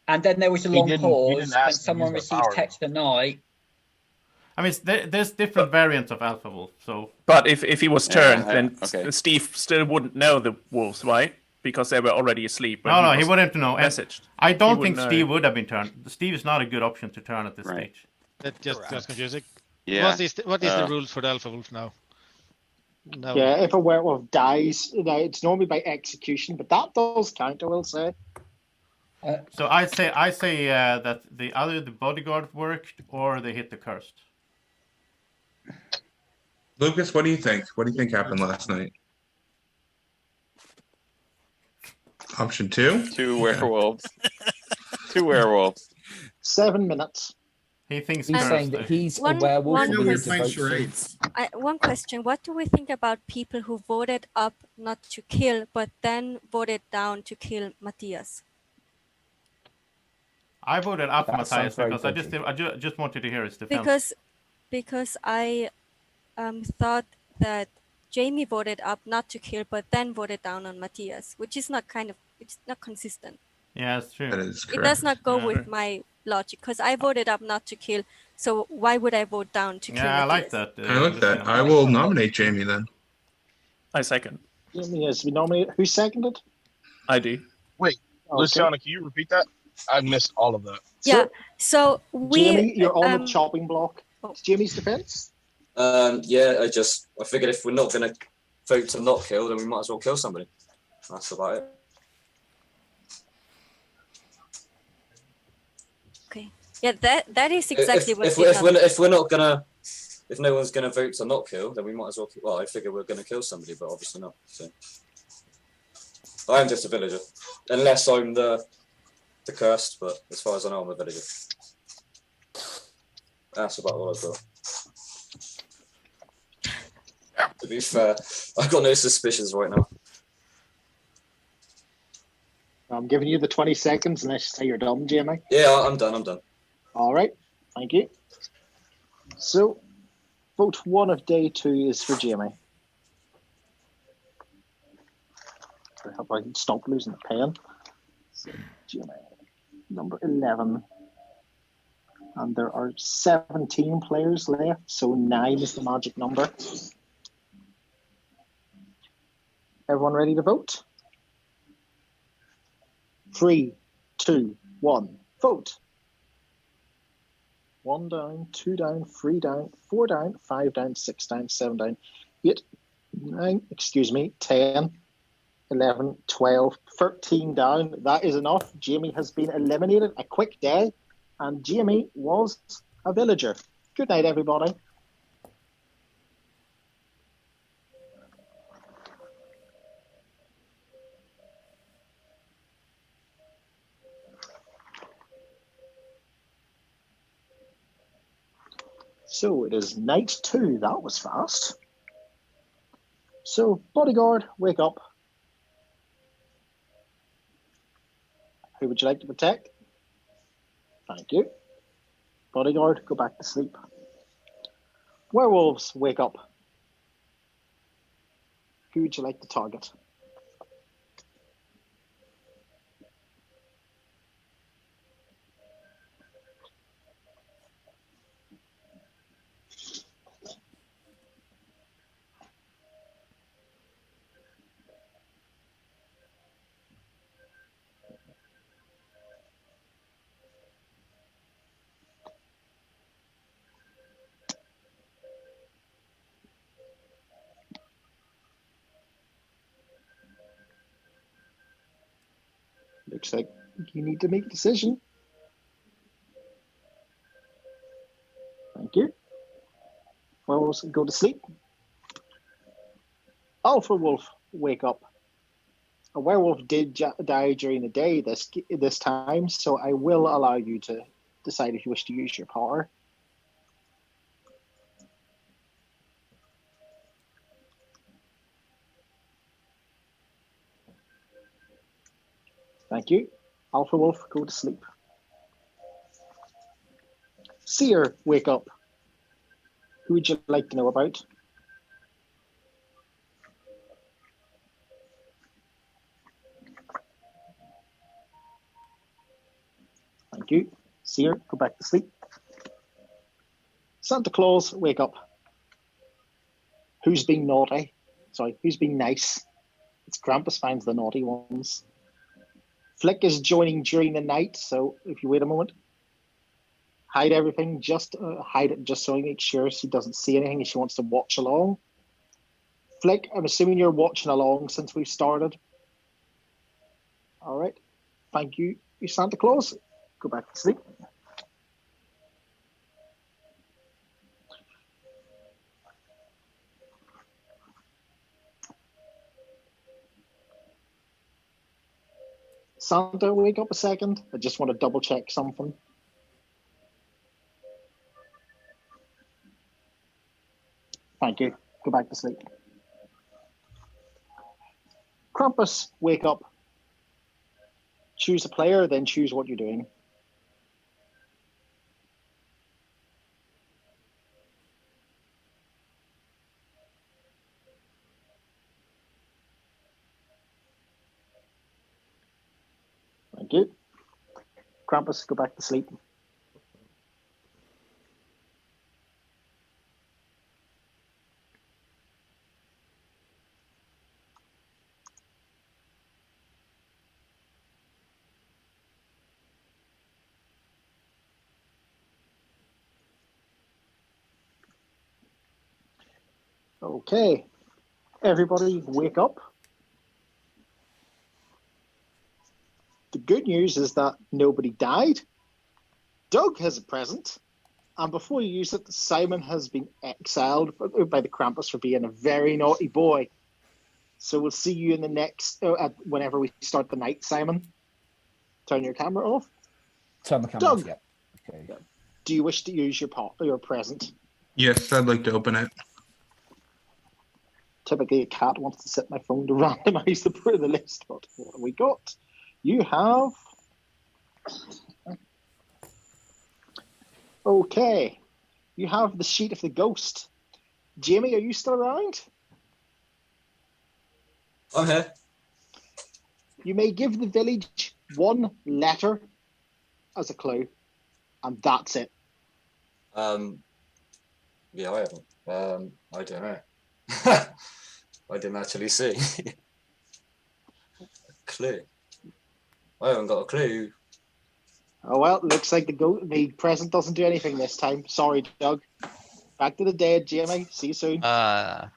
And then there was a He long didn't pause, ask and to someone use the received power. text at night. I mean, there's different variants of alpha wolf. So, But if he was turned, Yeah, then okay. Steve still wouldn't know the wolves, right? Because they were already asleep. when he was wouldn't know. And Messaged. I don't He think wouldn't Steve know. would have been turned. Steve is not a good option to turn at this Right. stage. That just confusing. Yeah. What is the rules for the alpha wolf now? No. Yeah, if a werewolf dies, it's normally by execution, but that does count, I will say. So I say that either the bodyguard worked or they hit the cursed. Lucas, what do you think? What do you think happened last night? Option 2? Two werewolves. Two werewolves. 7 minutes. He thinks He's cursed. saying that he's One- a werewolf. one and No, he we're needs to playing vote for- charades. One question. What do we think about people who voted up not to kill, but then voted down to kill Matthias? I voted up That Matthias sounds very because I dodgy. just wanted to hear his defense. Because I thought that Jamie voted up not to kill, but then voted down on Matthias, which is not it's not consistent. Yeah, it's true. That is It correct. does not go Yeah. with my logic because I voted up not to kill. So why would I vote down to kill? Yeah, I like Matthias? that. I like that. I will nominate Jamie then. I second. Jamie has been nominated. Who seconded? I do. Okay. Luciana, can you repeat that? I missed all of that. Yeah. So we. Jamie, you're on the chopping block. It's Jamie's defense. Yeah, I figured if we're not going to vote to not kill, then we might as well kill somebody. That's about it. Okay. Yeah, that is exactly what. If no one's gonna vote to not kill, then we might as well. Well, I figure we're gonna kill somebody, but obviously not. So I'm just a villager, unless I'm the cursed. But as far as I know, I'm a villager. That's about all I've got. To be fair, I've got no suspicions right now. I'm giving you the 20 seconds, and I say you're done, Jamie. Yeah, I'm done. All right. Thank you. So, vote 1 of day 2 is for Jamie. I hope I can stop losing the pen. So, Jamie, number 11. And there are 17 players left, so 9 is the magic number. Everyone ready to vote? 3, 2, 1, vote. 1 down, 2 down, 3 down, 4 down, 5 down, 6 down, 7 down, 8, 9, 10, 11, 12, 13 down. That is enough. Jamie has been eliminated. A quick day. And Jamie was a villager. Good night, everybody. So it is night 2. That was fast. So, bodyguard, wake up. Who would you like to protect? Thank you. Bodyguard, go back to sleep. Werewolves, wake up. Who would you like to target? Looks like you need to make a decision. Thank you. Werewolves go to sleep. Alpha Wolf, wake up. A werewolf did die during the day this time, so I will allow you to decide if you wish to use your power. Thank you. Alpha Wolf, go to sleep. Seer, wake up. Who would you like to know about? Thank you. Seer, go back to sleep. Santa Claus, wake up. Who's being naughty? Sorry, who's being nice? It's Krampus finds the naughty ones. Flick is joining during the night, so if you wait a moment, hide everything. Just hide it just so he makes sure she doesn't see anything if she wants to watch along. Flick, I'm assuming you're watching along since we've started. All right. Thank you, Santa Claus. Go back to sleep. Santa, wake up a second. I just want to double check something. Thank you. Go back to sleep. Krampus, wake up. Choose a player, then choose what you're doing. Thank you. Krampus, go back to sleep. Okay, everybody wake up. The good news is that nobody died. Doug has a present, and before you use it, Simon has been exiled by the Krampus for being a very naughty boy. So we'll see you in the next, whenever we start the night, Simon. Turn your camera off. Turn the camera Doug, off, yeah. Okay. do you wish to use your present? Yes, I'd like to open it. Typically, a cat wants to sit my phone to randomize the list. But what have we got? You have. Okay. You have the sheet of the ghost. Jamie, are you still around? I'm here. You may give the village one letter as a clue, and that's it. Yeah, I haven't. I don't know. I didn't actually see. A clue. I haven't got a clue. Oh well, looks like the present doesn't do anything this time. Sorry, Doug. Back to the dead, Jamie. See you soon. I'm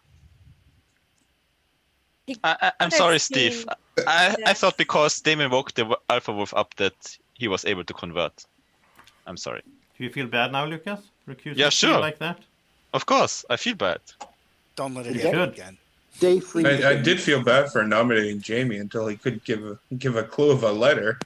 sorry, Steve. I thought because Damien woke the Alpha Wolf up that he was able to convert. I'm sorry. Do you feel bad now, Lucas? Yeah, sure. Like that? Of course, I feel bad. Don't let it You happen should. again. Day free. I did feel bad for nominating Jamie until he could give a clue of a letter.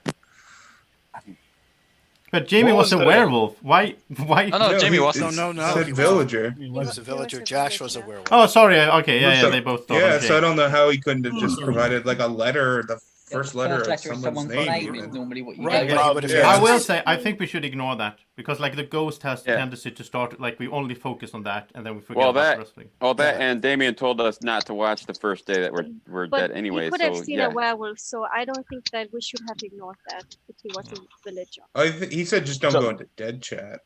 But Jamie was a werewolf. Why? No, Jamie wasn't. No. Said villager. He was a villager. Josh was a werewolf. Oh, sorry. Okay, yeah, they both thought. Yeah, of so I Jamie. don't know how he couldn't have just provided like a letter, the first letter of First letter of someone's someone's name. name is normally what you Right, get. but he would have I will say, I think we should ignore that because, like, the ghost has tendency to start like we only focus on that and then we forget about wrestling. And Damien told us not to watch the first day that we're But dead anyway. he could So have seen a werewolf, so I don't think that we should have ignored that if he was a villager. He said just don't go into dead chat.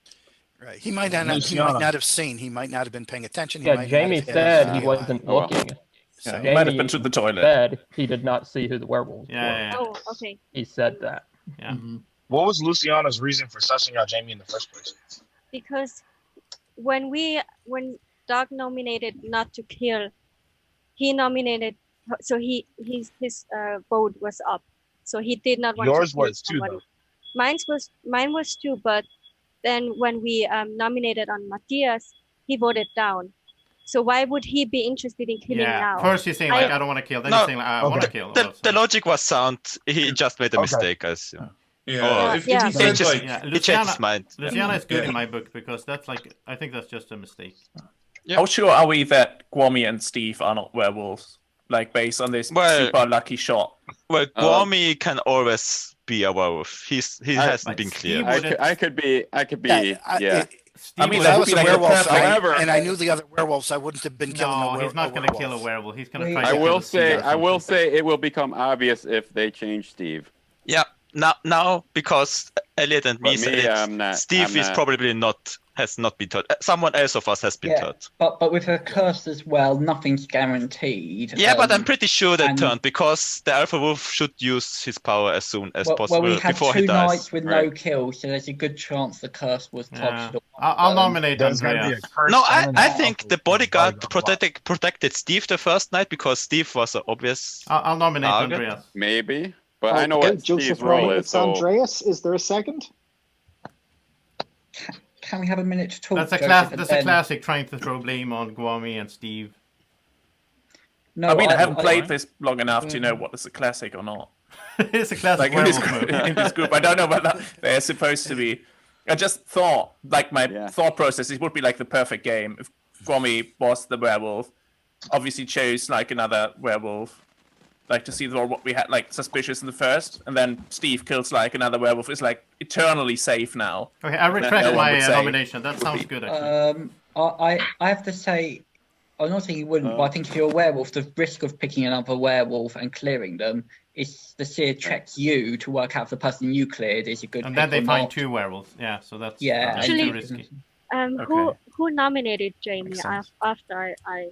Right. He might not have seen. He might not have been paying attention. He Yeah, might Jamie not have said had he wasn't Oh, well. looking. Yeah, Jamie he might have been to the toilet. said he did not see who the werewolves were. Yeah. Oh, okay. He said that. Yeah. What was Luciana's reason for sussing out Jamie in the first place? Because when Doug nominated not to kill, he nominated, so his vote was up. So he did not want Yours to kill was too, somebody. though. Mine was too, but then when we nominated on Matthias, he voted down. So why would he be interested in killing now? First he's saying like I don't want to kill, then he's saying like I want to kill. The logic was sound. He just made a mistake, I assume. Yeah, Or if he said like, he changed his mind. Luciana is good in my book because that's like I think that's just a mistake. How sure are we that Gwami and Steve are not werewolves? Like based on this super lucky shot. Well, Gwami can always be a werewolf. He hasn't been clear. I could be. I mean, I was a werewolf, and I knew the other werewolves. I wouldn't have been killing a werewolf. He's not going to kill a werewolf. He's going to try. I will say it will become obvious if they change Steve. Yeah, now because Elliot and me said it, Steve is probably has not been taught. Someone else of us has been taught. But with a curse as well, nothing's guaranteed. Yeah, but I'm pretty sure they turned because the Alpha Wolf should use his power as soon as possible we had before 2 he dies. nights with no kills, so there's a good chance the curse was touched. I'll nominate Andreas. No, I think the bodyguard protected Steve the first night because Steve was an obvious. I'll nominate target. Andreas. Maybe, but I know what Steve's role is. So Andreas, is there a second? Can we have a minute to talk? That's a classic trying to throw blame on Gwami and Steve. No, I mean, I haven't played this long enough to know what is a classic or not. It's a classic in this group. I don't know whether they're supposed to be. I just thought, like my thought process, it would be like the perfect game if Gwami was the werewolf. Obviously, chose like another werewolf. Like to see what we had like suspicious in the first, and then Steve kills like another werewolf. It's like eternally safe now. Okay, I retract my nomination. That sounds good. Actually. I have to say, I'm not saying you wouldn't, but I think if you're a werewolf, the risk of picking another werewolf and clearing them is the seer checks you to work out if the person you cleared is a good. And then they find 2 werewolves. Yeah, so that's too risky. Who nominated Jamie after I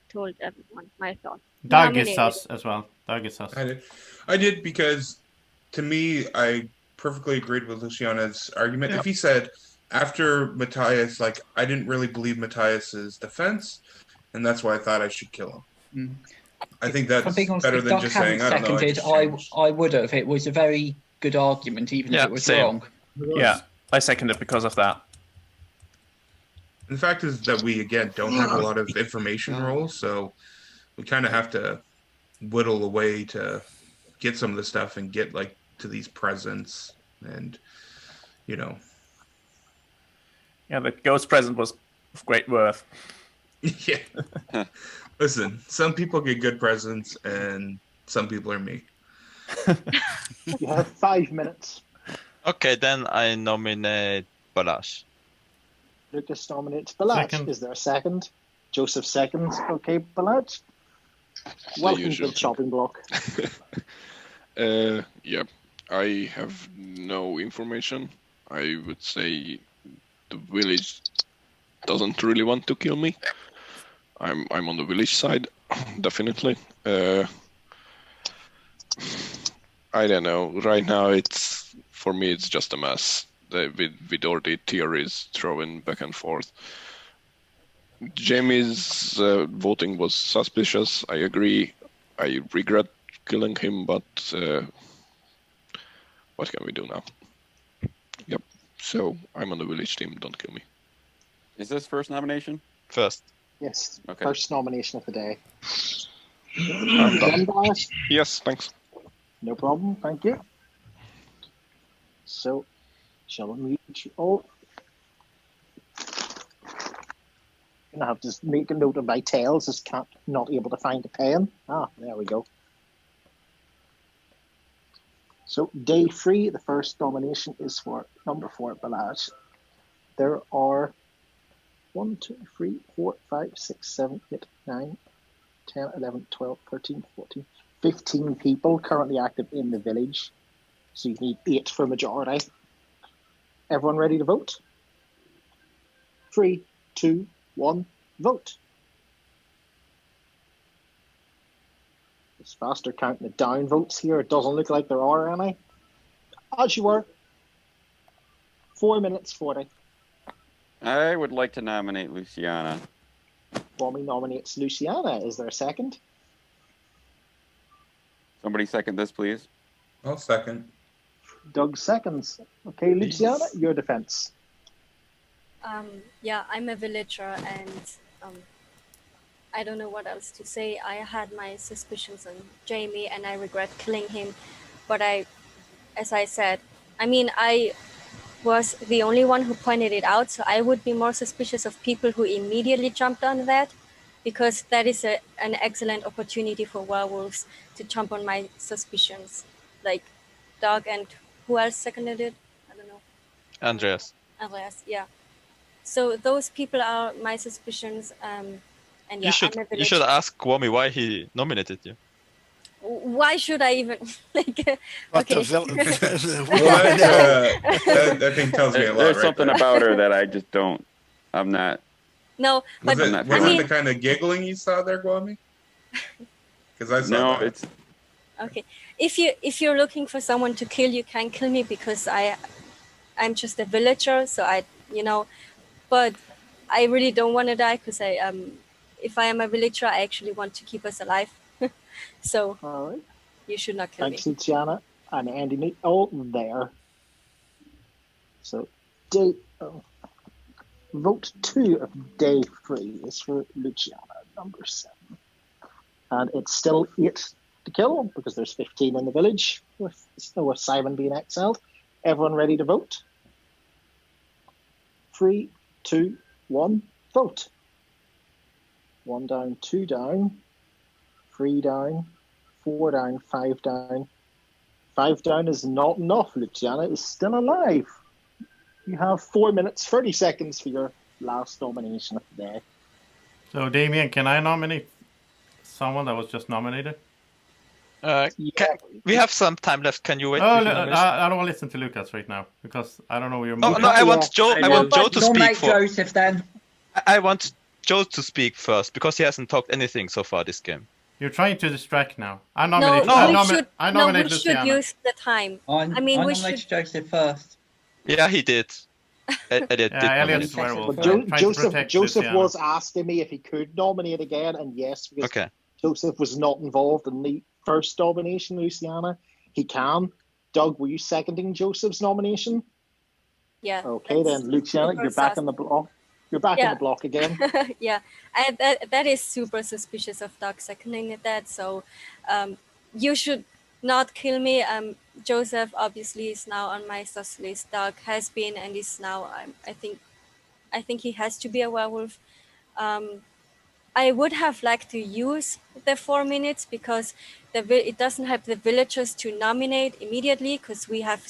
told everyone my thoughts? Doug is sus as well. Doug is sus. I did because, to me, I perfectly agreed with Luciana's argument. If he said after Matthias, like I didn't really believe Matthias's defense, and that's why I thought I should kill him. I think that's better than just saying I don't know. Seconded, I would have. It was a very good argument, even if it was wrong. Yeah, I seconded because of that. And the fact is that we again don't have a lot of information rolls, so we kind of have to whittle away to get some of the stuff and get like to these presents and Yeah, the ghost present was of great worth. Yeah. Listen, some people get good presents and some people are me. You have 5 minutes. Okay, then I nominate Balazs. Lucas nominates Balazs. Second. Is there a second? Joseph seconds. Okay, Balazs. Welcome to the chopping block. Yeah, I have no information. I would say the village doesn't really want to kill me. I'm on the village side, definitely. I don't know. Right now, for me, it's just a mess. With all the theories thrown back and forth. Jamie's voting was suspicious. I agree. I regret killing him, but what can we do now? Yep. So I'm on the village team. Don't kill me. Is this first nomination? First. Yes. Okay. First nomination of the day. I'm done. Yes, thanks. No problem. Thank you. So, shall I mute you all? I have to make a note of my tails as not able to find a pen. There we go. So day 3, the first nomination is for number 4, Balazs. There are 1, 2, 3, 4, 5, 6, 7, 8, 9, 10, 11, 12, 13, 14, 15 people currently active in the village. So you need 8 for majority. Everyone ready to vote? 3, 2, 1, vote. It's faster counting the down votes here. It doesn't look like there are any. As you were. 4 minutes 40. I would like to nominate Luciana. Bommy nominates Luciana. Is there a second? Somebody second this, please. I'll second. Doug seconds. Okay, Luciana, your defense. Yeah, I'm a villager, and I don't know what else to say. I had my suspicions on Jamie, and I regret killing him. But as I said, I mean, I was the only one who pointed it out, so I would be more suspicious of people who immediately jumped on that, because that is an excellent opportunity for werewolves to jump on my suspicions. Like Doug and who else seconded it? I don't know. Andreas. Andreas, yeah. So those people are my suspicions. And yeah, You should I'm a you should villager. ask Kwame why he nominated you. Why should I even like? But Okay. That thing tells me a lot. There's right something there. about her that I just don't. I'm not. No, but Was I'm not it feeling. the kind of giggling you saw there, Kwame? Because I saw No, that. it's Okay, if you're looking for someone to kill, you can kill me because I'm just a villager. So but I really don't want to die because if I am a villager, I actually want to keep us alive. So All right. you should not kill Thanks, me. Luciana and Andy. There. So vote 2 of day 3 is for Luciana, number 7, and it's still 8 to kill because there's 15 in the village with Simon being exiled. Everyone ready to vote? 3, 2, 1, vote. 1 down, 2 down, 3 down, 4 down, 5 down. 5 down is not enough. Luciana is still alive. You have 4 minutes, 30 seconds for your last nomination of the day. So, Damien, can I nominate someone that was just nominated? We have some time left. Can you wait? Oh, with your nomination? I don't want to listen to Lucas right now because I don't know where you're No, moving. no, I want Joe. I want Joe to speak Nominate for. Joseph then. I want Joe to speak first because he hasn't talked anything so far this game. You're trying to distract now. I No, nominate. I nominate we should Luciana. use the time. I mean, we nominated should. Joseph first. Yeah, he did. Elliot did Elliot's nominate. werewolf. But Joseph Luciana. was asking me if he could nominate again, and yes, because Okay. Joseph was not involved in the first nomination, Luciana. He can. Doug, were you seconding Joseph's nomination? Yeah. Okay, then, Luciana, you're back on the block. You're back on the block again. Yeah, that is super suspicious of Doug seconding that. So you should not kill me. Joseph obviously is now on my sus list. Doug has been and is now. I think he has to be a werewolf. I would have liked to use the 4 minutes because it doesn't have the villagers to nominate immediately because we have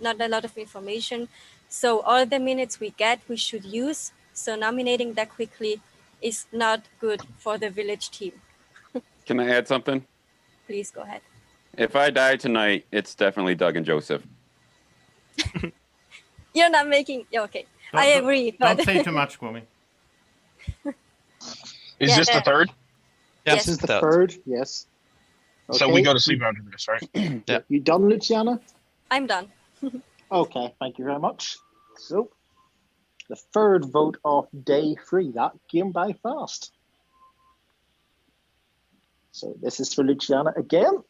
not a lot of information. So all the minutes we get, we should use. So nominating that quickly is not good for the village team. Can I add something? Please go ahead. If I die tonight, it's definitely Doug and Joseph. You're not making. Yeah, okay, I agree. Don't say too much, Kwame. Is this the third? This is the third, yes. So we go to sleep after this, right? Yeah. You done, Luciana? I'm done. Okay, thank you very much. So, the third vote of day 3. That came by fast. So this is for Luciana again.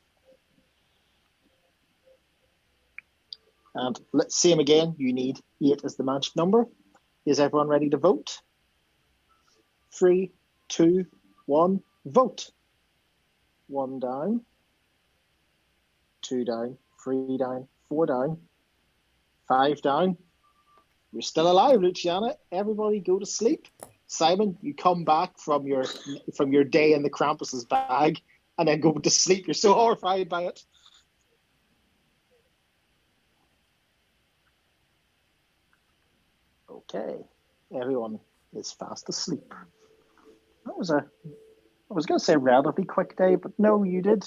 And let's see him again. You need 8 as the magic number. Is everyone ready to vote? 3, 2, 1, vote. 1 down, 2 down, 3 down, 4 down, 5 down. You're still alive, Luciana. Everybody go to sleep. Simon, you come back from your day in the Krampus's bag and then go to sleep. You're so horrified by it. Okay, everyone is fast asleep. That was I was going to say relatively quick day, but no, you did.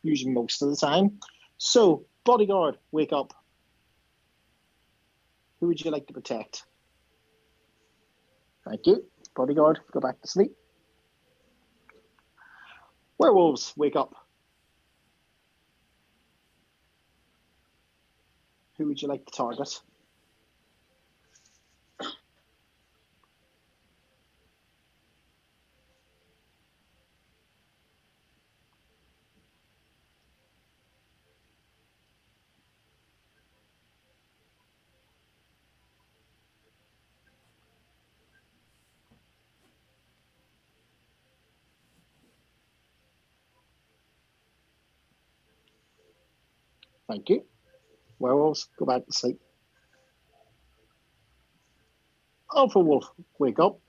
Usually most of the time. So, bodyguard, wake up. Who would you like to protect? Thank you. Bodyguard, go back to sleep. Werewolves, wake up. Who would you like to target? Thank you. Werewolves, go back to sleep. Alpha Wolf, wake up.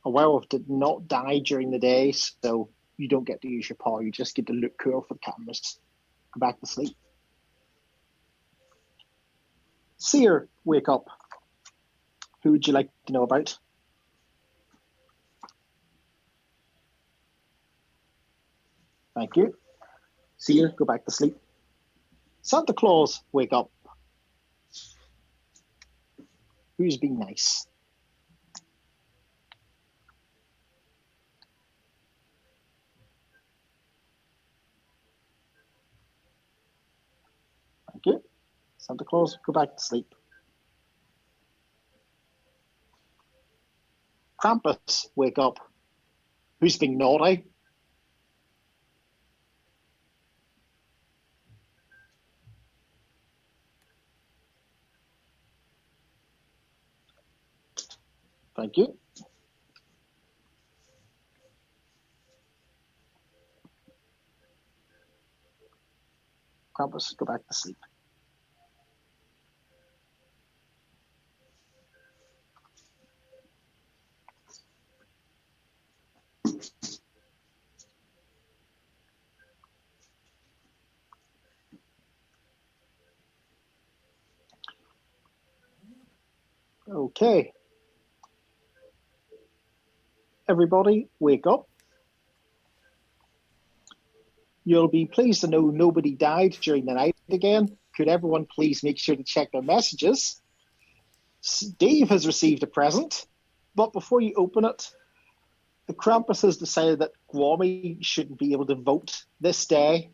A werewolf did not die during the day, so you don't get to use your power. You just get to look cool for the cameras. Go back to sleep. Seer, wake up. Who would you like to know about? Thank you. Seer, go back to sleep. Santa Claus, wake up. Who's being nice? Thank you. Santa Claus, go back to sleep. Krampus, wake up. Who's being naughty? Thank you. Krampus, go back to sleep. Okay. Everybody, wake up. You'll be pleased to know nobody died during the night again. Could everyone please make sure to check their messages? Dave has received a present, but before you open it, the Krampus has decided that Gwami shouldn't be able to vote this day.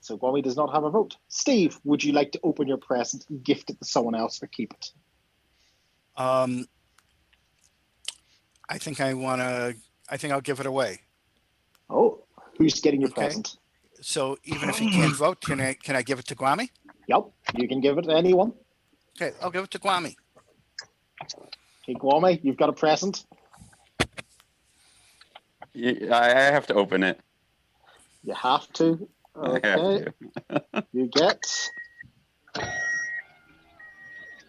So Gwami does not have a vote. Steve, would you like to open your present and gift it to someone else or keep it? I think I'll give it away. Oh, who's getting your present? So even if he can't vote, can I give it to Gwami? Yep, you can give it to anyone. Okay, I'll give it to Gwami. Okay, Gwami, you've got a present. I have to open it. You have to. Okay. I have to. You get.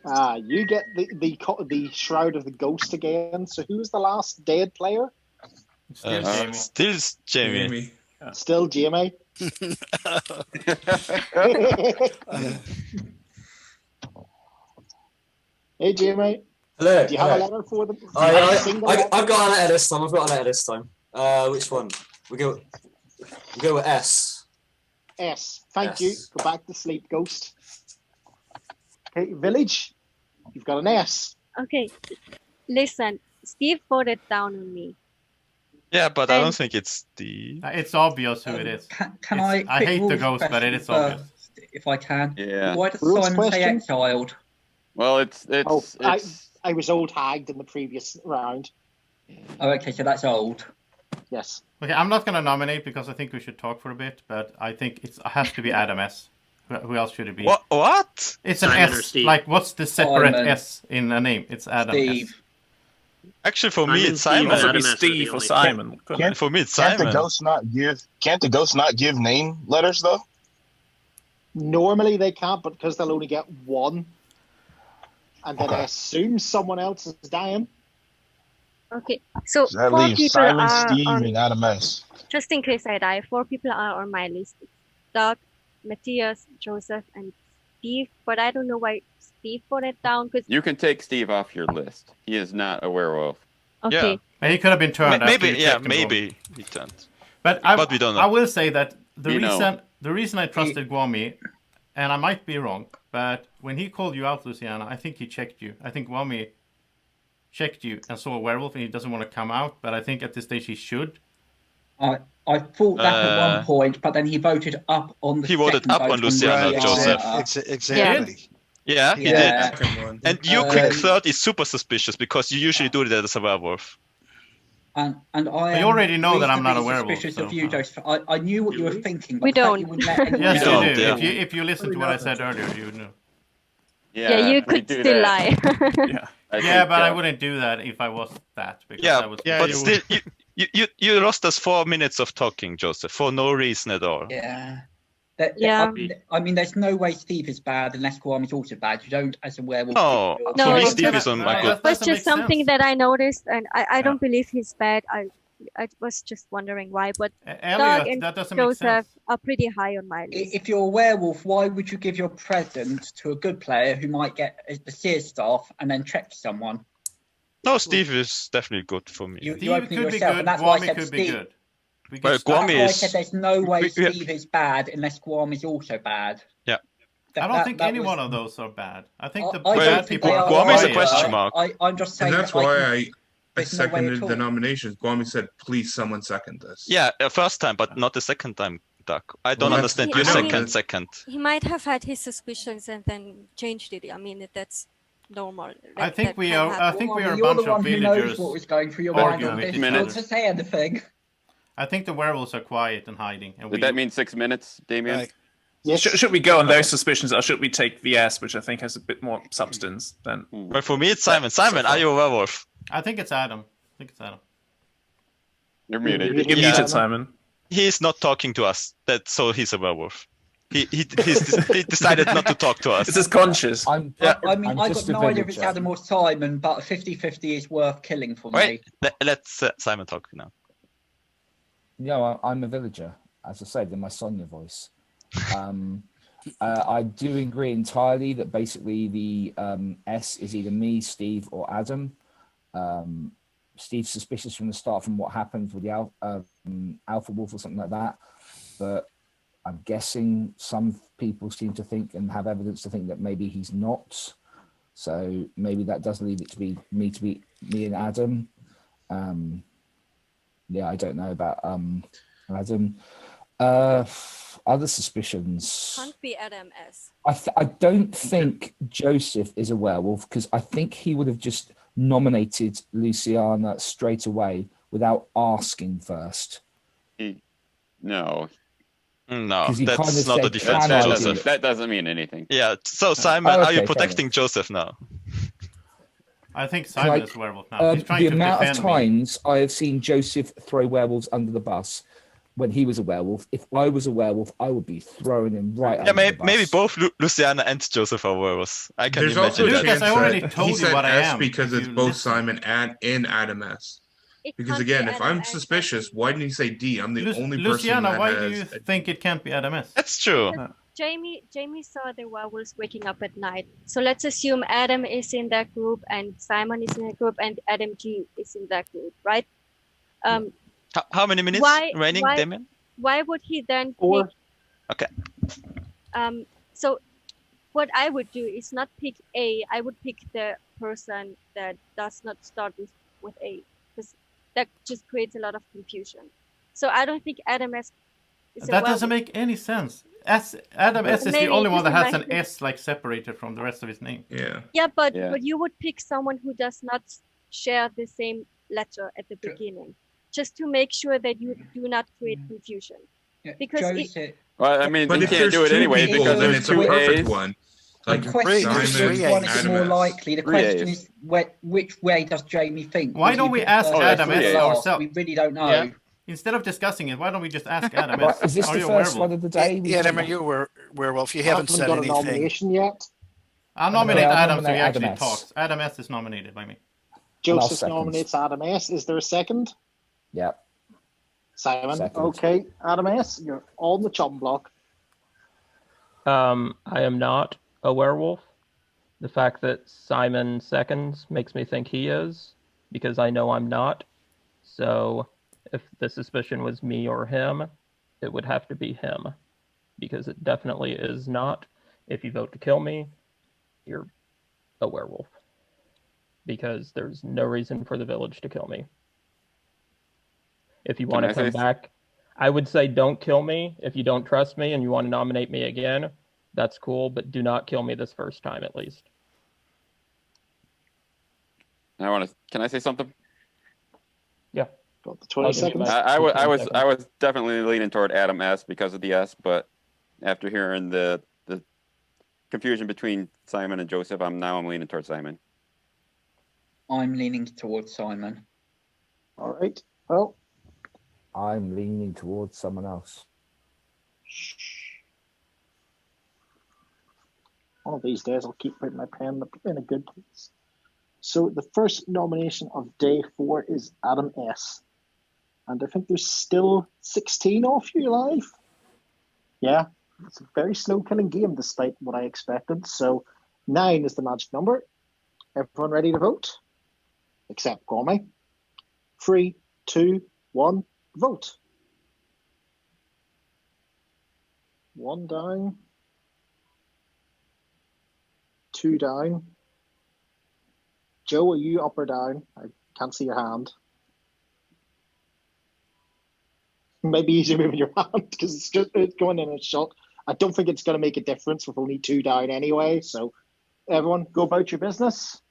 You get the Shroud of the Ghost again. So who's the last dead player? Still Jamie. Still Jamie. Hey, Jamie. Hello. Do you have a letter for them? I've got a letter this time. Which one? We go with S. S. Thank you. S. Go back to sleep, Ghost. Okay, Village. You've got an S. Okay, listen. Steve voted down on me. Yeah, but I don't think it's Steve. It's obvious who it is. Can I hate the rules ghost, but it is question obvious. if I can? Yeah. Why does Rules Simon say question? exiled? Well, it's I was old hagged in the previous round. Oh, okay, so that's old. Yes. Okay, I'm not going to nominate because I think we should talk for a bit, but I think it has to be Adam S. Who else should it be? What? It's an Simon or S. Steve? Like, what's the separate Simon. S in a name? It's Adam Steve. S. Actually, for me, it's Steve, Simon. Adam Be S are the Steve or only two. Simon. For me, it's Can't the Simon. ghost not give? Can't the ghost not give name letters though? Normally they can't, but because they'll only get one. And then I assume someone else is dying. Okay, so So that 4 leaves people Simon, are Steve, on. and Adam S. Just in case I die, 4 people are on my list. Doug, Matthias, Joseph, and Steve. But I don't know why Steve put it down. Cause You can take Steve off your list. He is not a werewolf. okay, Yeah. And he could have been turned. Maybe, after you yeah, checked him wrong. maybe he turned. But we don't know. I will say that We know. the reason I trusted Gwami, and I might be wrong, but when he called you out, Luciana, I think he checked you. I think Gwami checked you and saw a werewolf, and he doesn't want to come out. But I think at this stage he should. I thought that at one point, but then he voted up on the. He voted second up vote on when Luciana, we Joseph. Exactly. Yeah, he Yeah. did. And you click third is super suspicious because you usually do that as a werewolf. And I You already know that I'm not a reasonably werewolf, suspicious so- of you, Joseph. I knew what you were thinking. But We the fact don't. You wouldn't let anyone Yes, know. you do. Yeah. If you listen to what I said earlier, you would know. yeah, you we could do still that. lie. I Yeah, think, but I wouldn't do that if I was that. Because I Yeah, was but still, you lost us 4 minutes of talking, Joseph, for no reason at all. Yeah. I mean, there's no way Steve is bad unless Guam is also bad. You don't, as a werewolf. No, No, for me, no, Steve is on my good. It was just something that I noticed, and I don't believe he's bad. I was just wondering why, but Doug and that doesn't make Joseph sense. are pretty high on my list. If you're a werewolf, why would you give your present to a good player who might get the seer staff and then trek someone? No, Steve is definitely good for me. You open it yourself, and that's why I said Steve. Well, Guam That's why I is. said there's no way Steve is bad unless Guam is also bad. Yeah. I don't think any one of those are bad. I think the I bad don't think people they are. Guam is a quiet. question mark. I'm just saying. And that's that why I there's no way seconded at all. the nominations. Guami said, please someone second this. Yeah, first time, but not the second time, Doug. I don't Well, understand that's- your I know. second. He might have had his suspicions and then changed it. I mean, that's normal. I think that we can are. I happen. think we are a You're bunch the of one who knows villagers. what was going through your mind arguing on with this. each Not other. to say anything. I think the werewolves are quiet and hiding. And Would that mean 6 minutes, Damien? Right. Yes. Should we go on those suspicions, or should we take VS, which I think has a bit more substance than? Well, for me, it's Simon. Simon, are you a werewolf? I think it's Adam. You're muted. You're muted, Simon. He's not talking to us. So he's a werewolf. He decided not to talk to us. This is conscious. I mean, I got no idea if it's Adam or Simon, but 50-50 is worth killing for me. Wait, let's Simon talk now. Yeah, I'm a villager, as I said in my Sonia voice. I do agree entirely that basically the S is either me, Steve, or Adam. Steve's suspicious from the start from what happened with the Alpha Wolf or something like that, but I'm guessing some people seem to think and have evidence to think that maybe he's not. So maybe that does leave it to be me and Adam. Yeah, I don't know about Adam. Other suspicions. Can't be Adam S. I don't think Joseph is a werewolf because I think he would have just nominated Luciana straight away without asking first. No, that's he kind of not said, a defense "Can of I do Joseph. it?" that doesn't mean anything. Yeah, so Simon, Oh, are you okay, fair protecting Joseph now? I think Simon is a werewolf now. He's trying the to amount of defend me. times I have seen Joseph throw werewolves under the bus when he was a werewolf. If I was a werewolf, I would be throwing him right under the bus. Maybe both Luciana and Joseph are werewolves. I can There's also imagine a chance that. I already that told he you said what I S am, because if it's you both listen. Simon and Adam S. It Because can't again, be if Adam I'm S. suspicious, why didn't he say D? I'm the only person Luciana, that why has. do you think it can't be Adam S? That's true. Jamie saw the werewolves waking up at night. So let's assume Adam is in that group and Simon is in that group and Adam G is in that group, right? How many minutes remaining, Damien? Why would he then 4. pick? Okay. So what I would do is not pick A. I would pick the person that does not start with A, because that just creates a lot of confusion. So I don't think Adam S. is a That doesn't werewolf. make any sense. Adam S is the Maybe only one that just has an imagine- S like separated from the rest of his name. Yeah. Yeah, but you would pick someone who does not share the same letter at the beginning, just to make sure that you do not create confusion. Because Well, I mean, But you if can't there's do it two anyway people, because then there's it's a two perfect A's. one. The Like question is Simon which one and is Adam more S. likely. The Three question A's. is which way does Jamie think? Why Was don't he we pick ask first Adam or S last? ourselves? We really don't know. Yeah. Instead of discussing it, why don't we just ask Adam Right, S? is this Are the you a first werewolf? one of the day? We Adam, don't are you a werewolf? You I haven't haven't said got a anything. nomination yet. I'll nominate I'll Adam so nominate he Adam actually S. talks. Adam S is nominated by me. Joseph second. nominates Adam S. Is there a second? Yeah. Simon. Second. Okay, Adam S. You're on the chop block. I am not a werewolf. The fact that Simon seconds makes me think he is, because I know I'm not. So if the suspicion was me or him, it would have to be him, because it definitely is not. If you vote to kill me, you're a werewolf, because there's no reason for the village to kill me. If you want to come back, I would say don't kill me. If you don't trust me and you want to nominate me again, that's cool, but do not kill me this first time at least. Can I say something? Yeah. Got the 20 seconds. I was definitely leaning toward Adam S because of the S, but after hearing the confusion between Simon and Joseph, I'm leaning toward Simon. I'm leaning towards Simon. All right. Well, I'm leaning towards someone else. One of these days I'll keep putting my pen in a good place. So the first nomination of day 4 is Adam S. And I think there's still 16 of you alive. Yeah, it's a very slow killing game despite what I expected. So 9 is the magic number. Everyone ready to vote? Except Gormy. 3, 2, 1, vote. 1 down. 2 down. Joe, are you up or down? I can't see your hand. Maybe easier moving your hand because it's going in a shot. I don't think it's going to make a difference with only 2 down anyway. So everyone, go about your business.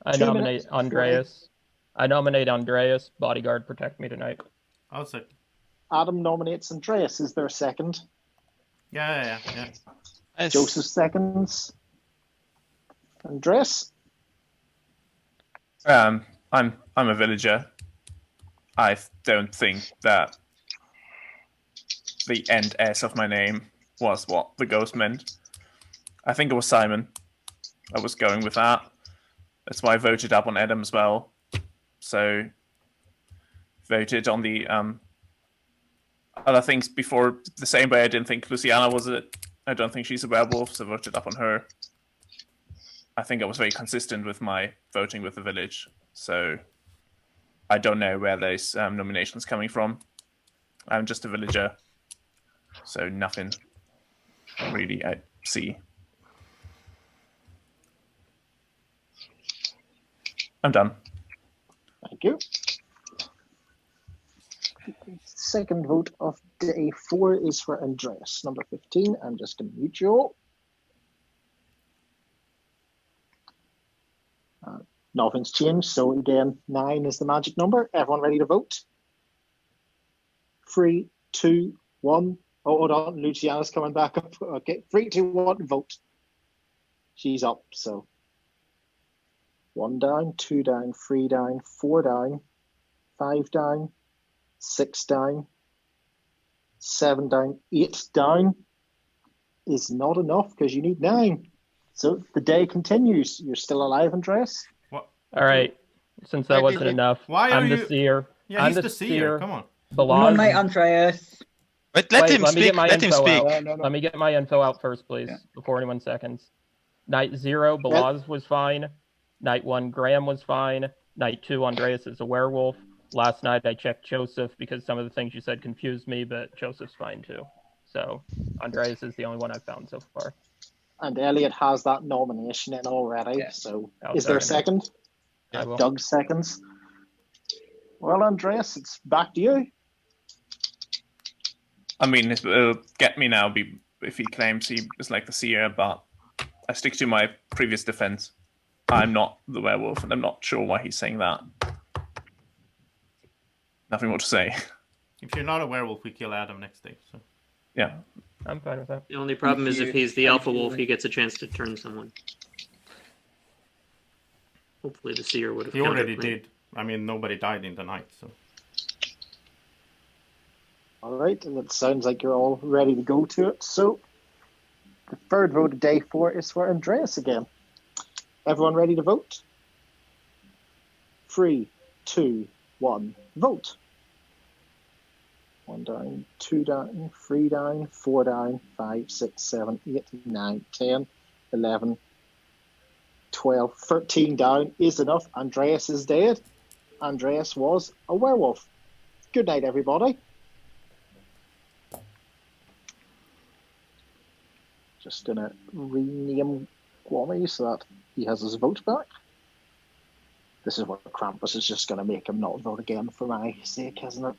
I nominate Andreas. I nominate Andreas. Bodyguard, protect me tonight. I'll say. Adam nominates Andreas. Is there a second? Yeah. Joseph seconds. Andreas? I'm a villager. I don't think that the end S of my name was what the ghost meant. I think it was Simon. I was going with that. That's why I voted up on Adam as well. So voted on the other things before the same way I didn't think Luciana was it. I don't think she's a werewolf, so voted up on her. I think I was very consistent with my voting with the village. So I don't know where those nominations coming from. I'm just a villager. So nothing really I see. I'm done. Thank you. Second vote of day 4 is for Andreas, number 15. I'm just going to mute you all. Nothing's changed, so again, 9 is the magic number. Everyone ready to vote? 3, 2, 1. Oh, hold on, Luciana's coming back up. Okay, 3, 2, 1, vote. She's up, so 1 down, 2 down, 3 down, 4 down, 5 down, 6 down, 7 down, 8 down is not enough because you need 9. So the day continues. You're still alive, Andreas? All right. Since that wasn't enough, I'm the seer. Yeah, I'm he's the seer. Come on. Balaz. Nominate Andreas. But let him speak. Let him speak. Let me get my info out first, please, before anyone seconds. Night 0, Balaz was fine. Night 1, Graham was fine. Night 2, Andreas is a werewolf. Last night I checked Joseph because some of the things you said confused me, but Joseph's fine too. So Andreas is the only one I've found so far. And Elliot has that nomination in already. So is there a second? I will. Doug seconds. Well, Andreas, it's back to you. I mean, it'll get me now if he claims he is like the seer, but I stick to my previous defense. I'm not the werewolf, and I'm not sure why he's saying that. Nothing more to say. If you're not a werewolf, we kill Adam next day. So yeah, I'm fine with that. The only problem is if he's the alpha wolf, he gets a chance to turn someone. Hopefully the seer would have. He already did. I mean, nobody died in the night, so. All right, and it sounds like you're all ready to go to it. So the third vote of day 4 is for Andreas again. Everyone ready to vote? 3, 2, 1, vote. 1 down, 2 down, 3 down, 4 down, 5, 6, 7, 8, 9, 10, 11, 12, 13 down is enough. Andreas is dead. Andreas was a werewolf. Good night, everybody. Just gonna rename Gwami so that he has his vote back. This is what Krampus is just gonna make him not vote again for my sake, isn't it?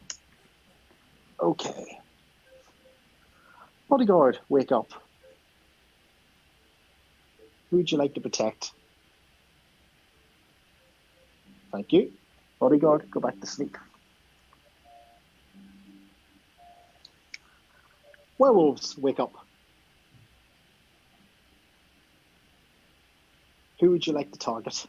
Okay. Bodyguard, wake up. Who would you like to protect? Thank you. Bodyguard, go back to sleep. Werewolves, wake up. Who would you like to target?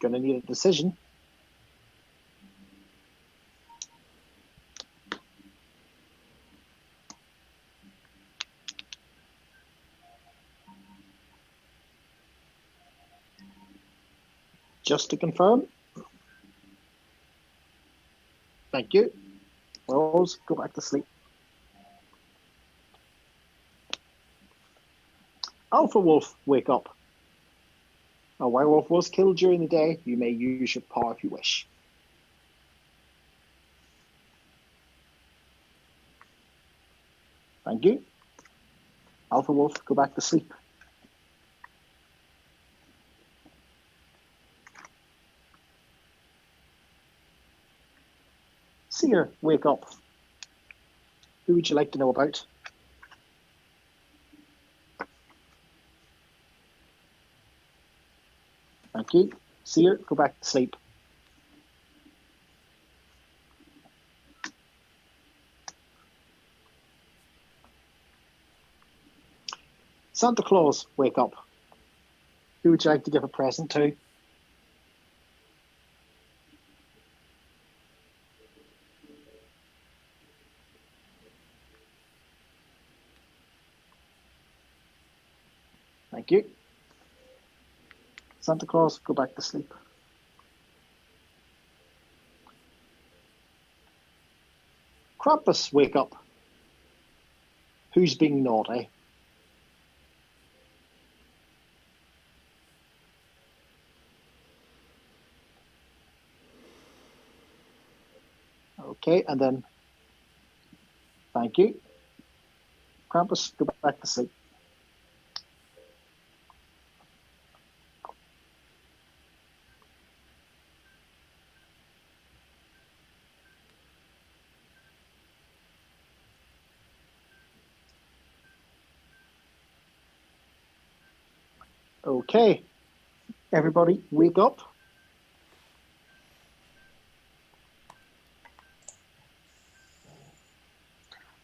Gonna need a decision. Just to confirm. Thank you. Werewolves, go back to sleep. Alpha Wolf, wake up. A werewolf was killed during the day. You may use your power if you wish. Thank you. Alpha Wolf, go back to sleep. Seer, wake up. Who would you like to know about? Thank you. Seer, go back to sleep. Santa Claus, wake up. Who would you like to give a present to? Thank you. Santa Claus, go back to sleep. Krampus, wake up. Who's being naughty? Okay, and then thank you. Krampus, go back to sleep. Okay, everybody wake up.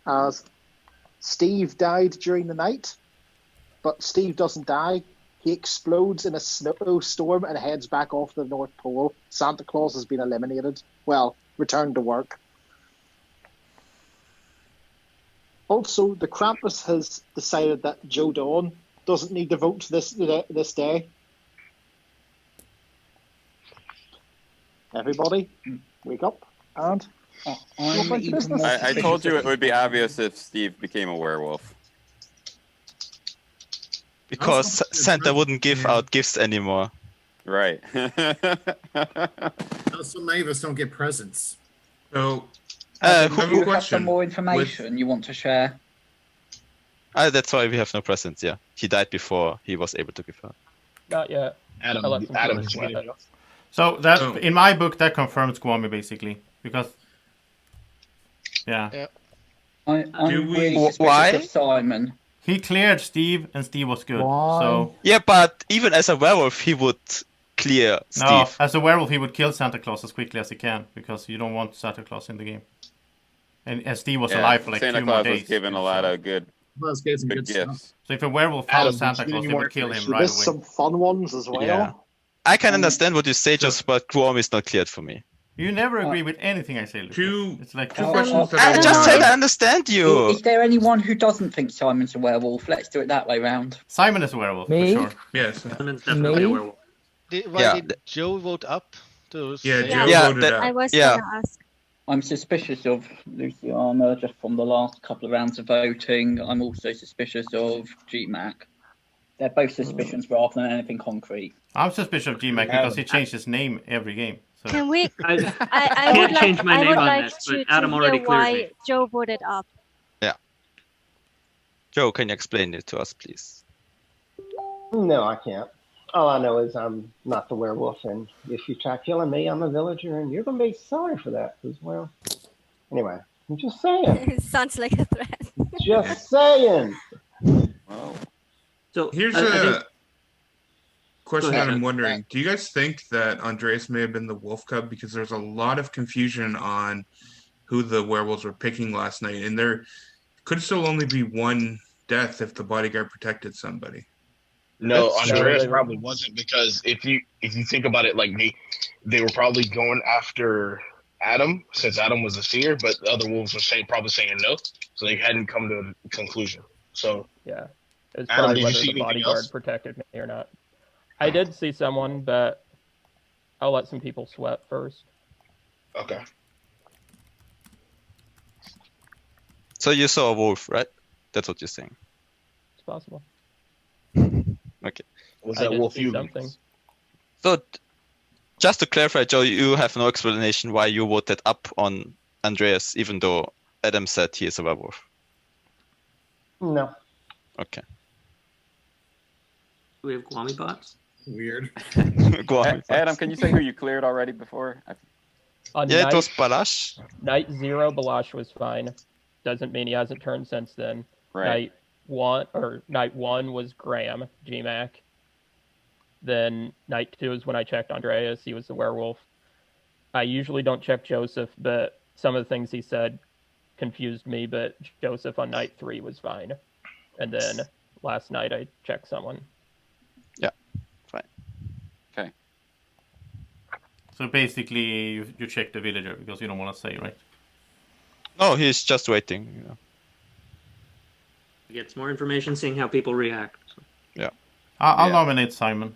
As Steve died during the night, but Steve doesn't die. He explodes in a snowstorm and heads back off the North Pole. Santa Claus has been eliminated. Well, returned to work. Also, the Krampus has decided that Joe Dawn doesn't need to vote this day. Everybody, wake up and I told you it would be obvious if Steve became a werewolf. Because Santa wouldn't give out gifts anymore. Right. So many of us don't get presents. So, you have some more information you want to share? That's why we have no presents, yeah. He died before he was able to give out. Not yet. Adam So that in my book that confirms Kwame basically because I'm really suspicious of Simon. He cleared Steve and Steve was good. Why? So yeah, but even as a werewolf he would clear Steve. No, as a werewolf he would kill Santa Claus as quickly as he can because you don't want Santa Claus in the game. And Steve was alive for like Santa 2 Claus more days. was given a lot of good gifts. So if a werewolf found Santa Claus, they would kill him right There's away. some fun ones as well. Yeah. I can understand what you say, just but Guam is not cleared for me. You never agree with anything I say, Lucas. It's like two questions. I just said I understand you. Is there anyone who doesn't think Simon's a werewolf? Let's do it that way round. Simon is a werewolf, Me? for sure. Yes. Simon's definitely a werewolf. Did Joe vote up? Joe voted up. I was gonna ask. I'm suspicious of Luciana just from the last couple of rounds of voting. I'm also suspicious of GMAC. They're both suspicions rather than anything concrete. I'm suspicious of GMAC because he changed his name every game. So. Can we? I I can't would change like, my I name would on like this, to, but Adam to already hear cleared why me. Joe voted up. Yeah. Joe, can you explain it to us, please? No, I can't. All I know is I'm not the werewolf, and if you try killing me, I'm a villager, and you're going to be sorry for that, because, well, anyway, I'm just saying. Sounds like a threat. Just saying. So here's a question that I'm wondering. Do you guys think that Andreas may have been the wolf cub? Because there's a lot of confusion on who the werewolves were picking last night, and there could still only be one death if the bodyguard protected somebody. No, That's true. Andreas They were- probably wasn't, because if you think about it, like they were probably going after Adam, since Adam was the seer, but the other wolves were probably saying no, so they hadn't come to a conclusion. So Yeah, it's Adam, probably did you whether see the anything bodyguard else? protected me or not. I did see someone, but I'll let some people sweat first. Okay. So you saw a wolf, right? That's what you're saying. It's possible. Okay. Was I that did wolf see you? something. So, just to clarify, Joe, you have no explanation why you voted up on Andreas, even though Adam said he is a werewolf. No. Okay. Do we have Guami bots? Weird. Go on. Adam, can you say who you cleared already before? On Yeah, night, it was Balash. Night 0, Balash was fine. Doesn't mean he hasn't turned since then. Right. Night 1 was Graham, GMAC. Then night 2 is when I checked Andreas. He was the werewolf. I usually don't check Joseph, but some of the things he said confused me. But Joseph on night 3 was fine. And then last night I checked someone. Yeah, fine. Okay. So basically, you check the villager because you don't want to say, right? No, he's just waiting. You know. Get some more information, seeing how people react. So. Yeah. I'll nominate Simon.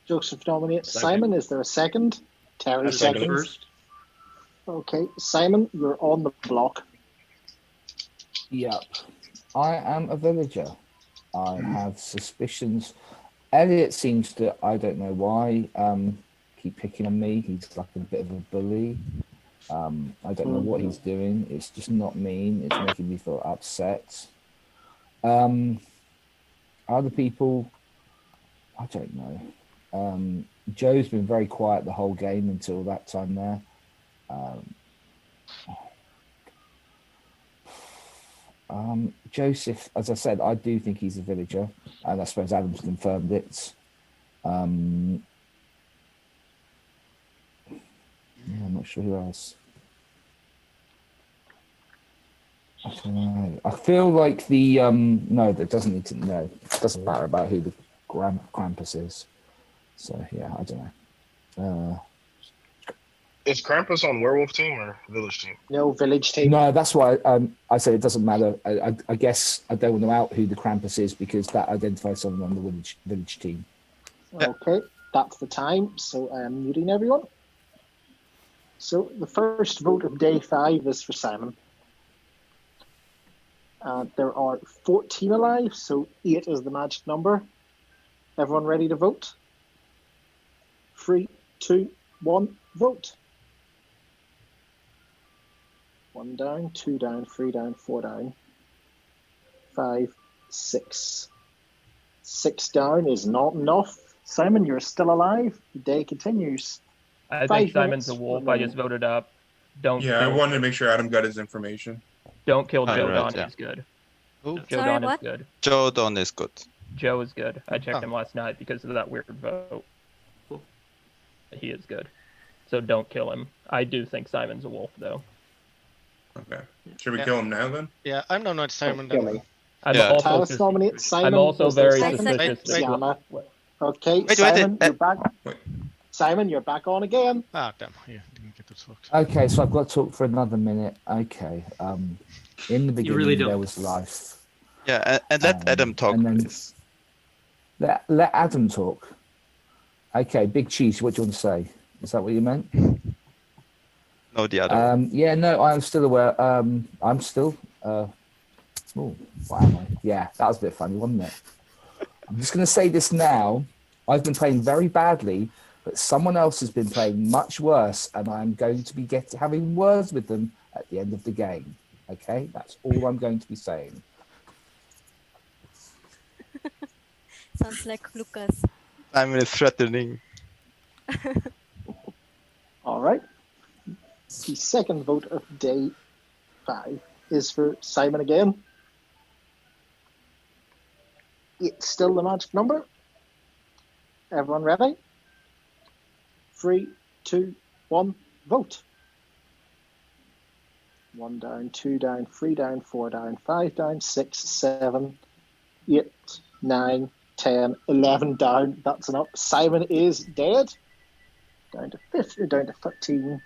Joseph nominates Second. Simon. Is there a second? Terry A second. seconds. First. Okay, Simon, you're on the block. Yep. I am a villager. I have suspicions. Elliot seems to, I don't know why, keep picking on me. He's like a bit of a bully. I don't know what he's doing. It's just not mean. It's making me feel upset. Other people, I don't know. Joe's been very quiet the whole game until that time there. Joseph, as I said, I do think he's a villager, and I suppose Adam's confirmed it. Yeah, I'm not sure who else. I don't know. I feel like the no, that doesn't need to know. It doesn't matter about who the Krampus is. So yeah, I don't know. Is Krampus on werewolf team or village team? No, village team. No, that's why I said it doesn't matter. I guess I don't know out who the Krampus is because that identifies someone on the village team. Okay, that's the time. So I am muting everyone. So the first vote of day 5 is for Simon. There are 14 alive, so 8 is the magic number. Everyone ready to vote? 3, 2, 1, vote. 1 down, 2 down, 3 down, 4 down, 5, 6. 6 down is not enough. Simon, you're still alive. The day continues. I 5 think Simon's a minutes wolf. I just voted up. Don't. Yeah, I kill- wanted to make sure Adam got his information. Don't kill Joe right, Don. yeah. He's good. Who? Joe Sorry, Don is what? good. Joe Don is good. Joe is good. I checked Oh. him last night because of that weird vote. Cool. He is good. So don't kill him. I do think Simon's a wolf, though. Okay. Should we Yeah. kill him now then? Yeah, I'm not Simon. Kill then. me. I'm Yeah. also Talis nominates Simon. I'm also Is there a very second? suspicious. Wait, that- Diana. Okay, Wait, Simon, wait, you're back. wait. Simon, you're back on again. Ah, damn. Yeah, didn't get to talk. Okay, so I've got to talk for another minute. Okay. In the beginning really there don't. was life. Yeah, and let Adam talk, and then- please. Let Adam talk. Okay, Big Cheese, what do you want to say? Is that what you meant? No, the other. Yeah, no, I'm still aware. I'm still. Oh, why am I? Yeah, that was a bit funny, wasn't it? I'm just going to say this now. I've been playing very badly, but someone else has been playing much worse, and I'm going to be having words with them at the end of the game. Okay, that's all I'm going to be saying. Sounds like Lucas. I'm threatening. All right. The second vote of day 5 is for Simon again. It's still the magic number. Everyone ready? 3, 2, 1, vote. 1 down, 2 down, 3 down, 4 down, 5 down, 6, 7, 8, 9, 10, 11 down. That's enough. Simon is dead. Down to 15, down to 13.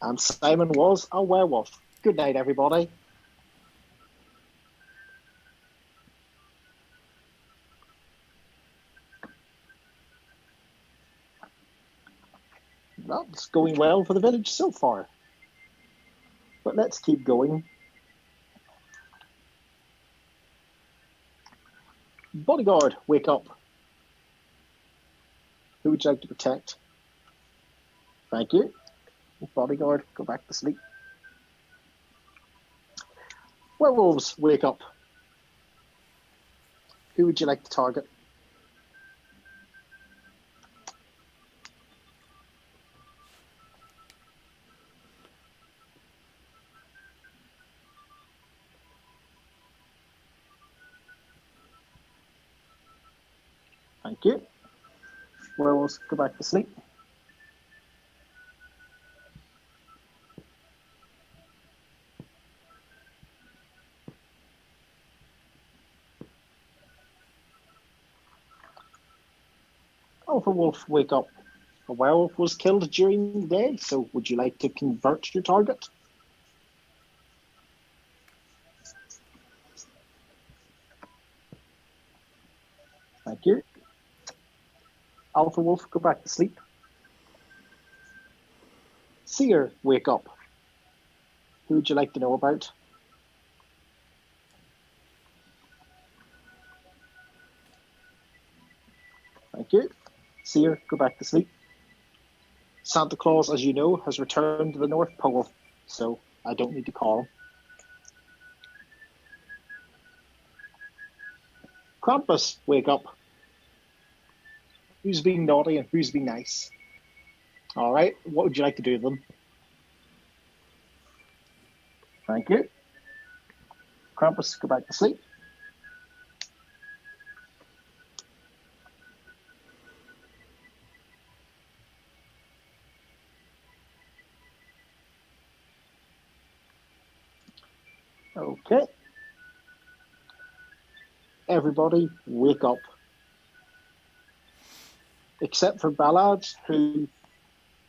And Simon was a werewolf. Good night, everybody. That's going well for the village so far. But let's keep going. Bodyguard, wake up. Who would you like to protect? Thank you. Bodyguard, go back to sleep. Werewolves, wake up. Who would you like to target? Thank you. Werewolves, go back to sleep. Alpha Wolf, wake up. A werewolf was killed during the day, so would you like to convert your target? Thank you. Alpha Wolf, go back to sleep. Seer, wake up. Who would you like to know about? Thank you. Seer, go back to sleep. Santa Claus, as you know, has returned to the North Pole, so I don't need to call him. Krampus, wake up. Who's being naughty and who's being nice? All right, what would you like to do with them? Thank you. Krampus, go back to sleep. Okay. Everybody, wake up. Except for Ballard, who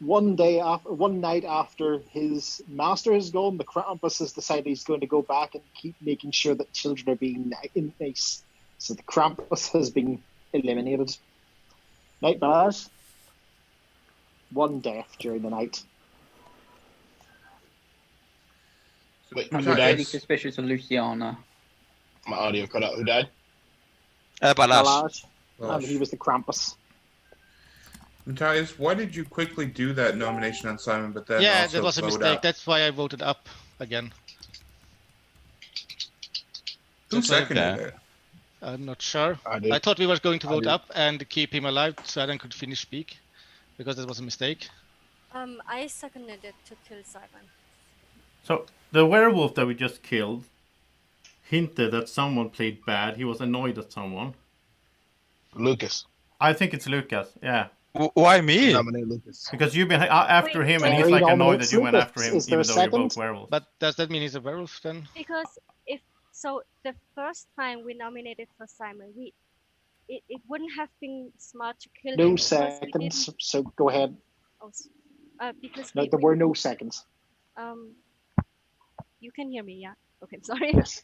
one night after his master has gone, the Krampus has decided he's going to go back and keep making sure that children are being nice. So the Krampus has been eliminated. Night, Ballard. One death during the night. Wait, I'm who really died? suspicious of Luciana. My audio cut out. Who died? Ballard. And he was the Krampus. Matthias, why did you quickly do that nomination on Simon, but then Yeah, also that was a vote mistake. out? That's why I voted up again. Who That's why- seconded it? I'm not sure. I did. I thought we were going to I vote did. up and keep him alive so Adam could finish speak, because that was a mistake. I seconded it to kill Simon. So the werewolf that we just killed hinted that someone played bad. He was annoyed at someone. Lucas. I think it's Lucas. Yeah. Why me? Nominate Lucas. Because you've been after him, and he's Terry like annoyed nominates that you went Lucas. after him, Is there even a though you're both second? werewolves. But does that mean he's a werewolf then? Because the first time we nominated for Simon, it wouldn't have been smart to kill him. No because we seconds, didn't- so go ahead. Because No, there were no seconds. you can hear me, yeah? Okay, I'm sorry. Yes.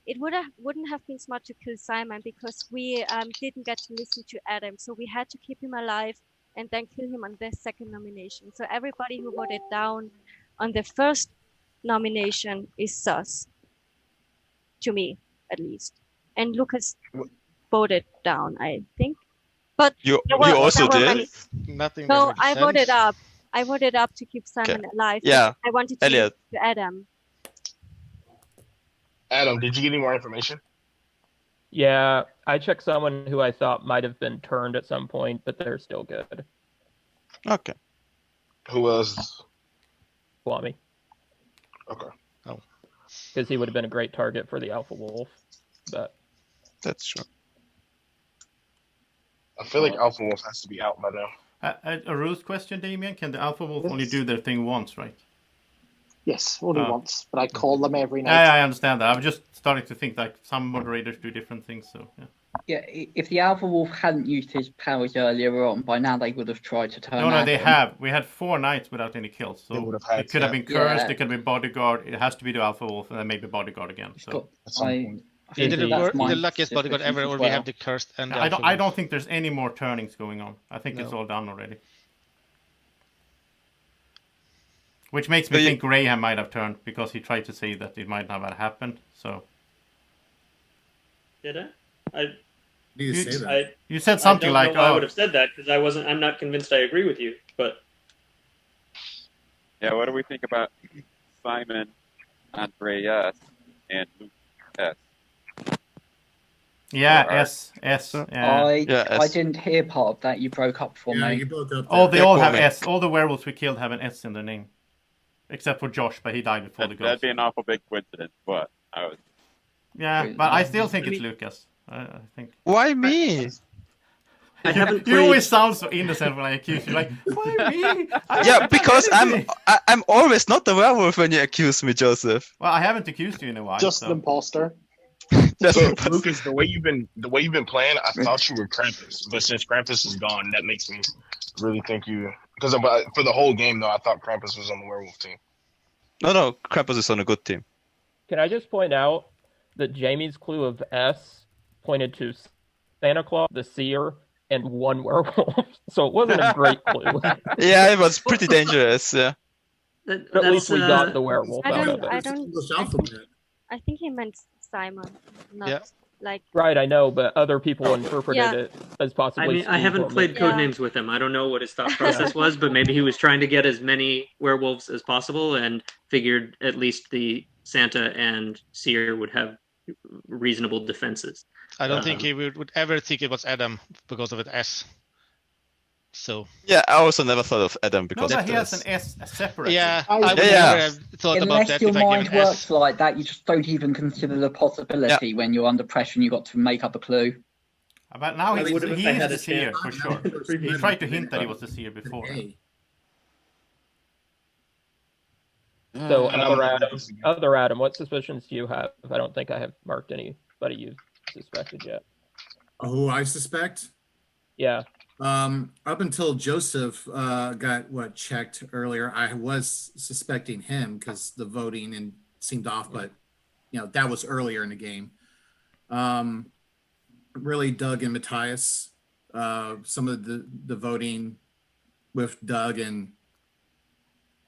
It wouldn't have been smart to kill Simon because we didn't get to listen to Adam, so we had to keep him alive and then kill him on the second nomination. So everybody who voted down on the first nomination is sus, to me at least. And Lucas voted down, I think. But You there were- also there were did? many- Nothing. No, makes I sense. voted up. I voted up to keep Simon alive. Yeah, I wanted to Elliot. listen to Adam. Adam, did you get any more information? Yeah, I checked someone who I thought might have been turned at some point, but they're still good. Okay. Who was? Kwame. Okay. Oh. Because he would have been a great target for the Alpha Wolf. But That's true. I feel like Alpha Wolf has to be out by now. A ruse question, Damien. Can the Alpha Wolf only do their thing once, right? Yes, only once, but I call them every night. Yeah, I understand that. I'm just starting to think like some moderators do different things. So yeah. Yeah, if the Alpha Wolf hadn't used his powers earlier on, by now they would have tried to turn. No, they have. We had 4 nights without any kills, so it could have been cursed. Yeah. It could have been bodyguard. It has to be the Alpha Wolf, and then maybe bodyguard again. So Either the luckiest bodyguard ever, or we have the cursed and the Alpha I Wolf. don't think there's any more turnings going on. I think it's all done already. Which makes me think Graham might have turned because he tried to say that it might not have happened. So. Did I? You said something like, I would have said that because I'm not convinced I agree with you. But yeah, what do we think about Simon, Andreas, and Luke S? Yeah, S. Yeah. I didn't hear part of that. You broke up for me. You broke up. Oh, they all have S. All the werewolves we killed have an S in their name, except for Josh, but he died before the ghost. That'd be an awful big coincidence, but I was. Yeah, but I still think it's Lucas. I think. Why me? I haven't You always sound so innocent when I accuse you. Like, why me? Yeah, because I'm always not the werewolf when you accuse me, Joseph. Well, I haven't accused you in a while. Just an imposter. So, Lucas, the way you've been playing, I thought you were Krampus, but since Krampus is gone, that makes me really think you. Because for the whole game, though, I thought Krampus was on the werewolf team. No, Krampus is on a good team. Can I just point out that Jamie's clue of S pointed to Santa Claus, the seer, and 1 werewolf, so it wasn't a great clue. Yeah, it was pretty dangerous. Yeah. But at least we got the werewolf out of it. I think he meant Simon, not like. Right, I know, but other people interpreted it as possibly. I mean, I haven't played Codenames with him. I don't know what his thought process was, but maybe he was trying to get as many werewolves as possible and figured at least the Santa and Seer would have reasonable defenses. I don't think he would ever think it was Adam because of an S. So. Yeah, I also never thought of Adam because no, of but he has an S separate. Yeah, I would never have thought about that Unless your if I mind gave an works S. like that, you just don't even consider the possibility when you're under pressure and you've got to make up a clue. But now he is had the a seer, chance. for sure. He tried to hint that he was the seer before. So, other Adam, what suspicions do you have? I don't think I have marked anybody you've suspected yet. Who I suspect? Yeah. Up until Joseph got checked earlier, I was suspecting him because the voting and seemed off, but that was earlier in the game. Really, Doug and Matthias. Some of the voting with Doug and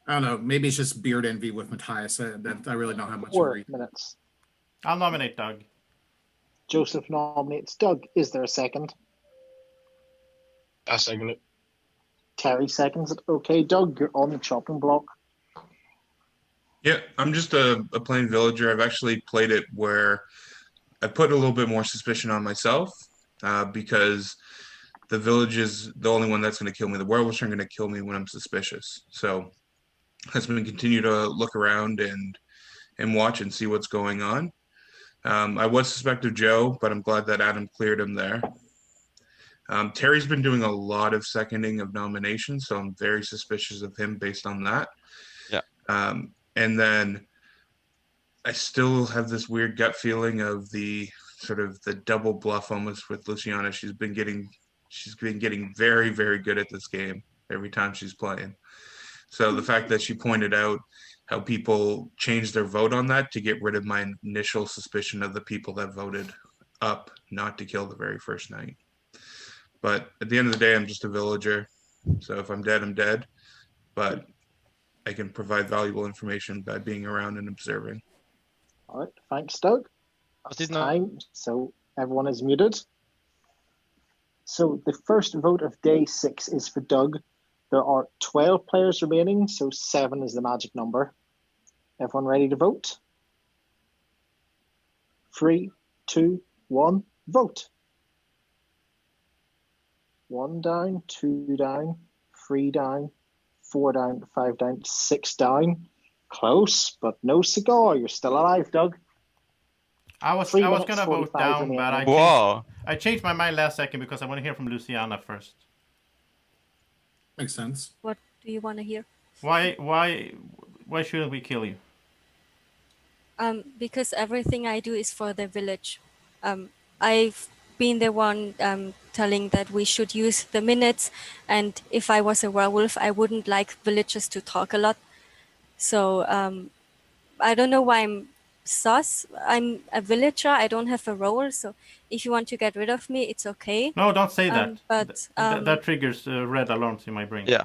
I don't know. Maybe it's just beard envy with Matthias. I really don't have much. 4 minutes. I'll nominate Doug. Joseph nominates Doug. Is there a second? I second it. Terry seconds it. Okay, Doug, you're on the chopping block. Yeah, I'm just a plain villager. I've actually played it where I put a little bit more suspicion on myself because the village is the only one that's going to kill me. The werewolves are going to kill me when I'm suspicious. So I'm going to continue to look around and watch and see what's going on. I was suspect of Joe, but I'm glad that Adam cleared him there. Terry's been doing a lot of seconding of nominations, so I'm very suspicious of him based on that. Yeah. And then I still have this weird gut feeling of the sort of the double bluff almost with Luciana. She's been getting very, very good at this game every time she's playing. So the fact that she pointed out how people changed their vote on that to get rid of my initial suspicion of the people that voted up not to kill the very first night. But at the end of the day, I'm just a villager. So if I'm dead, I'm dead. But I can provide valuable information by being around and observing. All right, thanks, Doug. It's time, so everyone is muted. So the first vote of day 6 is for Doug. There are 12 players remaining, so 7 is the magic number. Everyone ready to vote? 3, 2, 1, vote. 1 down, 2 down, 3 down, 4 down, 5 down, 6 down. Close, but no cigar. You're still alive, Doug. I was going to vote down, but I changed my mind last second because I want to hear from Luciana first. Makes sense. What do you want to hear? Why Why shouldn't we kill you? Because everything I do is for the village. I've been the one telling that we should use the minutes, and if I was a werewolf, I wouldn't like villagers to talk a lot. So I don't know why I'm sus. I'm a villager. I don't have a role. So if you want to get rid of me, it's okay. No, don't say that. But that triggers red alarms in my brain. Yeah.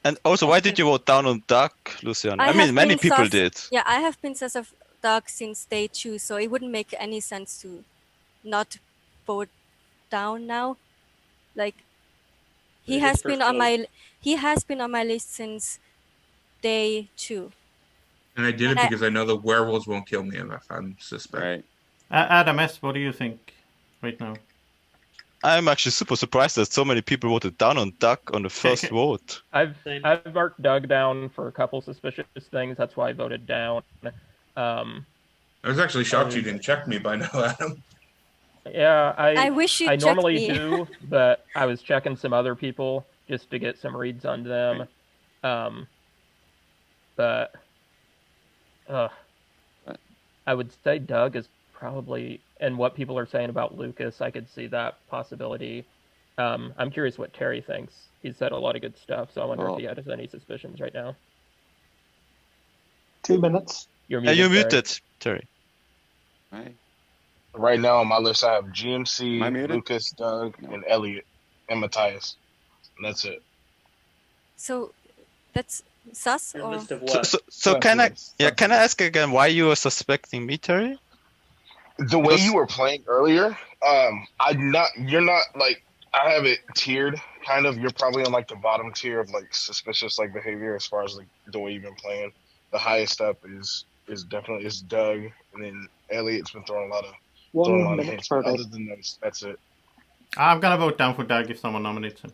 And also, why did you vote down on Duck, Luciana? I mean, many people did. Yeah, I have been sus of Doug since day 2, so it wouldn't make any sense to not vote down now. Like he has been on my list since day 2. And I did it because I know the werewolves won't kill me if I'm suspect. Right. Adam S., what do you think right now? I'm actually super surprised that so many people voted down on Duck on the first vote. I've marked Doug down for a couple suspicious things. That's why I voted down. I was actually shocked you didn't check me by now, Adam. Yeah, I wish you I checked normally me. do, but I was checking some other people just to get some reads on them. But I would say Doug is probably, and what people are saying about Lucas, I could see that possibility. I'm curious what Terry thinks. He's said a lot of good stuff, so I wonder if he has any suspicions right now. 2 minutes. You're muted, Terry. Right now on my list, I have GMC, Lucas, Doug, and Elliot, and Matthias. And that's it. So that's sus or So can I ask again why you were suspecting me, Terry? The way you were playing earlier, you're not like, I have it tiered kind of. You're probably on like the bottom tier of like suspicious like behavior as far as like the way you've been playing. The highest up is definitely Doug, and then Elliot's been throwing a lot of 1 minute hints. per day. Other than those, that's it. I'm gonna vote down for Doug if someone nominates him.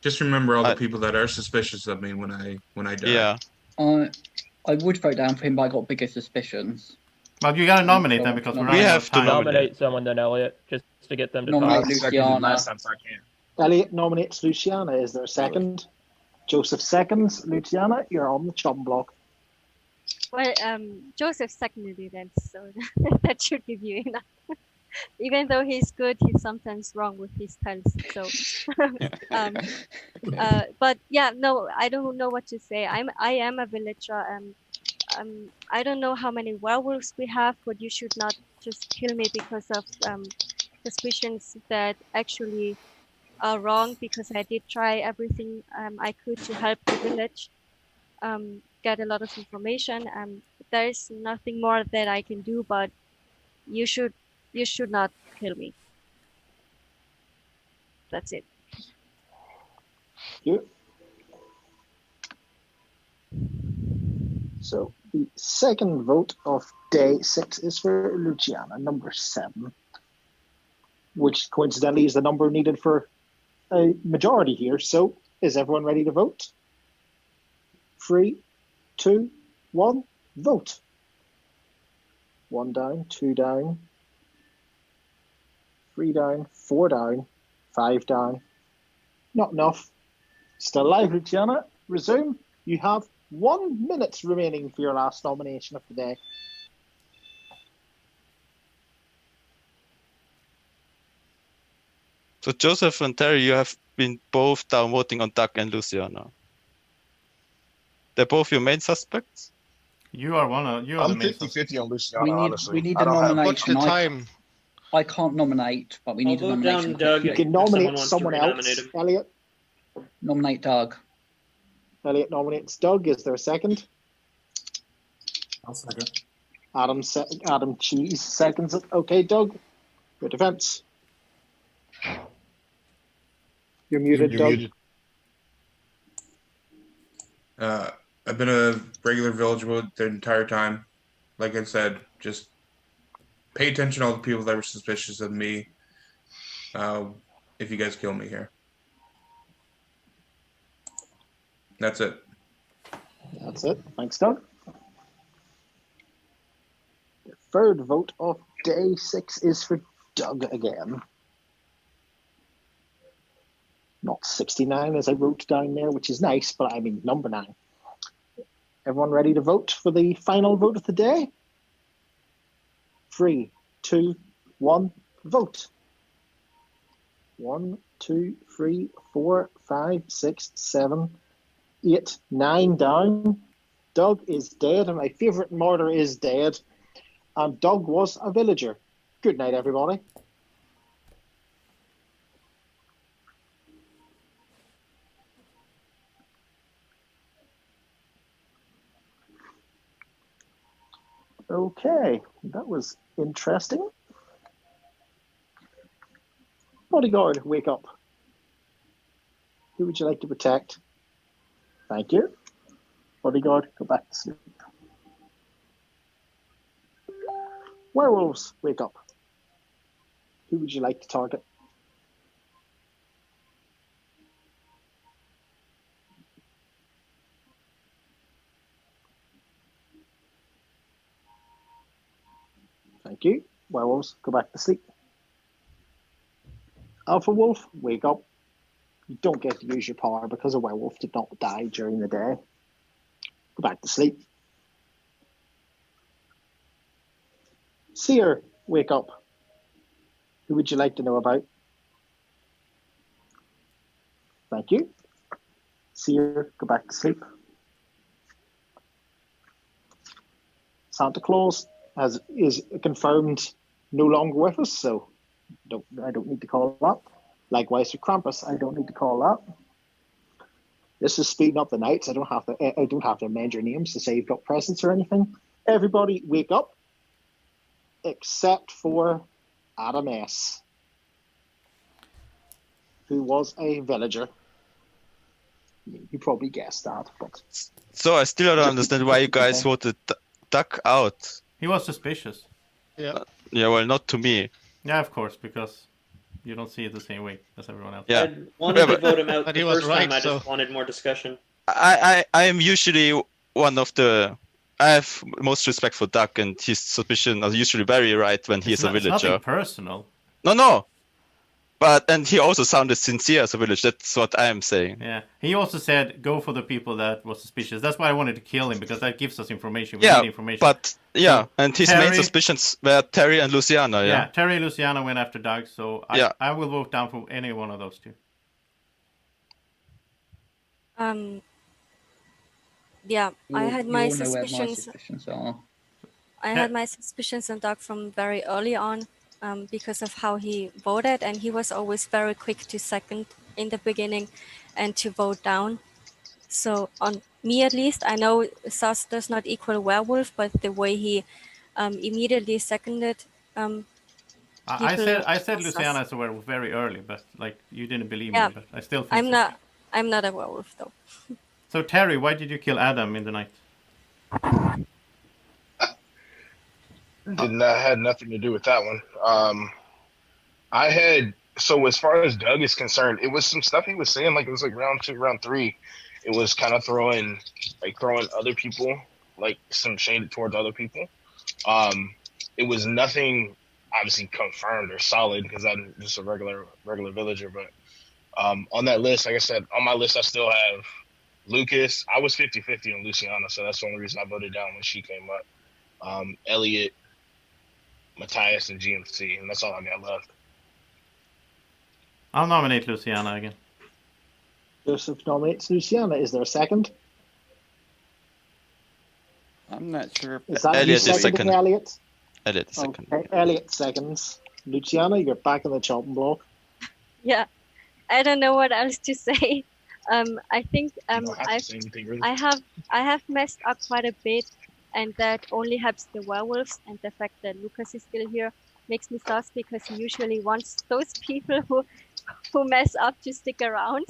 Just remember all the people that are suspicious of me when I die. Yeah. I would vote down for him, but I got bigger suspicions. Well, you gotta nominate them because we have to nominate someone then, Elliot, just to get them to Nominate talk. Luciana. So I can. Elliot nominates Luciana. Is there a second? Joseph seconds. Luciana, you're on the chum block. Well, Joseph seconded it, then, so that should give you enough. Even though he's good, he's sometimes wrong with his tells. So, but yeah, no, I don't know what to say. I am a villager. I don't know how many werewolves we have, but you should not just kill me because of suspicions that actually are wrong. Because I did try everything I could to help the village. Get a lot of information. There's nothing more that I can do, but you should not kill me. That's it. You. So the second vote of day 6 is for Luciana, number 7, which coincidentally is the number needed for a majority here. So is everyone ready to vote? 3, 2, 1, vote. 1 down, 2 down, 3 down, 4 down, 5 down. Not enough. Still alive, Luciana. Resume. You have 1 minute remaining for your last nomination of the day. So Joseph and Terry, you have been both down voting on Duck and Luciana. They're both your main suspects? You are one of I'm 50-50 on Luciana, honestly. We need I a don't have- nomination. What's the time? I can't nominate, but we need a vote nomination. down Doug You if can nominate someone someone wants to else. renominate him. Elliot. Nominate Doug. Elliot nominates Doug. Is there a second? I'll second. Adam Cheese seconds it. Okay, Doug. Your defense. You're muted, You're Doug. muted. I've been a regular villager the entire time. Like I said, just pay attention to all the people that were suspicious of me. If you guys kill me here. That's it. That's it. Thanks, Doug. The third vote of day 6 is for Doug again. Not 69 as I wrote down there, which is nice, but I mean number 9. Everyone ready to vote for the final vote of the day? 3, 2, 1, vote. 1, 2, 3, 4, 5, 6, 7, 8, 9 down. Doug is dead, and my favourite martyr is dead. And Doug was a villager. Good night, everybody. Okay, that was interesting. Bodyguard, wake up. Who would you like to protect? Thank you. Bodyguard, go back to sleep. Werewolves, wake up. Who would you like to target? Thank you. Werewolves, go back to sleep. Alpha Wolf, wake up. You don't get to use your power because a werewolf did not die during the day. Go back to sleep. Seer, wake up. Who would you like to know about? Thank you. Seer, go back to sleep. Santa Claus is confirmed no longer with us, so I don't need to call that. Likewise for Krampus, I don't need to call that. This is speeding up the nights. I don't have to amend your names to say you've got presents or anything. Everybody wake up, except for Adam S., who was a villager. You probably guessed that, but So I still don't understand why you guys voted Duck out. He was suspicious. Yeah. Yeah, well, not to me. Yeah, of course, because you don't see it the same way as everyone else. Yeah. I wanted to vote him out But the he was first right, time. I so- just wanted more discussion. I am usually one of the. I have most respect for Duck, and his suspicion are usually very right when he's a It's villager. nothing personal. No. And he also sounded sincere as a villager. That's what I am saying. Yeah. He also said, go for the people that were suspicious. That's why I wanted to kill him, because that gives us information. We Yeah, need information. but So, and his main Terry- suspicions were Terry and Luciana. Yeah, Yeah. Terry and Luciana went after Doug, so Yeah. I will vote down for any one of those two. Yeah, I had You my all know where my suspicions. suspicions are. I had my suspicions on Doug from very early on, because of how he voted, and he was always very quick to second in the beginning, and to vote down. So on me at least, I know sus does not equal werewolf, but the way he immediately seconded. I people said sus. Luciana as a werewolf very early, but like you didn't believe Yeah, me. But I still think I'm not a werewolf though. So Terry, why did you kill Adam in the night? Had nothing to do with that one. So as far as Doug is concerned, it was some stuff he was saying, like it was like round 2, round 3. It was kind of throwing other people, like some shade towards other people. It was nothing obviously confirmed or solid because I'm just a regular villager. But on that list, like I said, on my list I still have Lucas. I was 50-50 on Luciana, so that's the only reason I voted down when she came up. Elliot, Matthias, and GMC, and that's all I got left. I'll nominate Luciana again. Joseph nominates Luciana. Is there a second? I'm not sure. Is that Elliot you is seconding second. Elliot? Elliot is second. Okay, Elliot seconds. Luciana, you're back on the chopping block. Yeah, I don't know what else to say. I think don't have to say anything, really. I have messed up quite a bit, and that only helps the werewolves. And the fact that Lucas is still here makes me sus because he usually wants those people who mess up to stick around.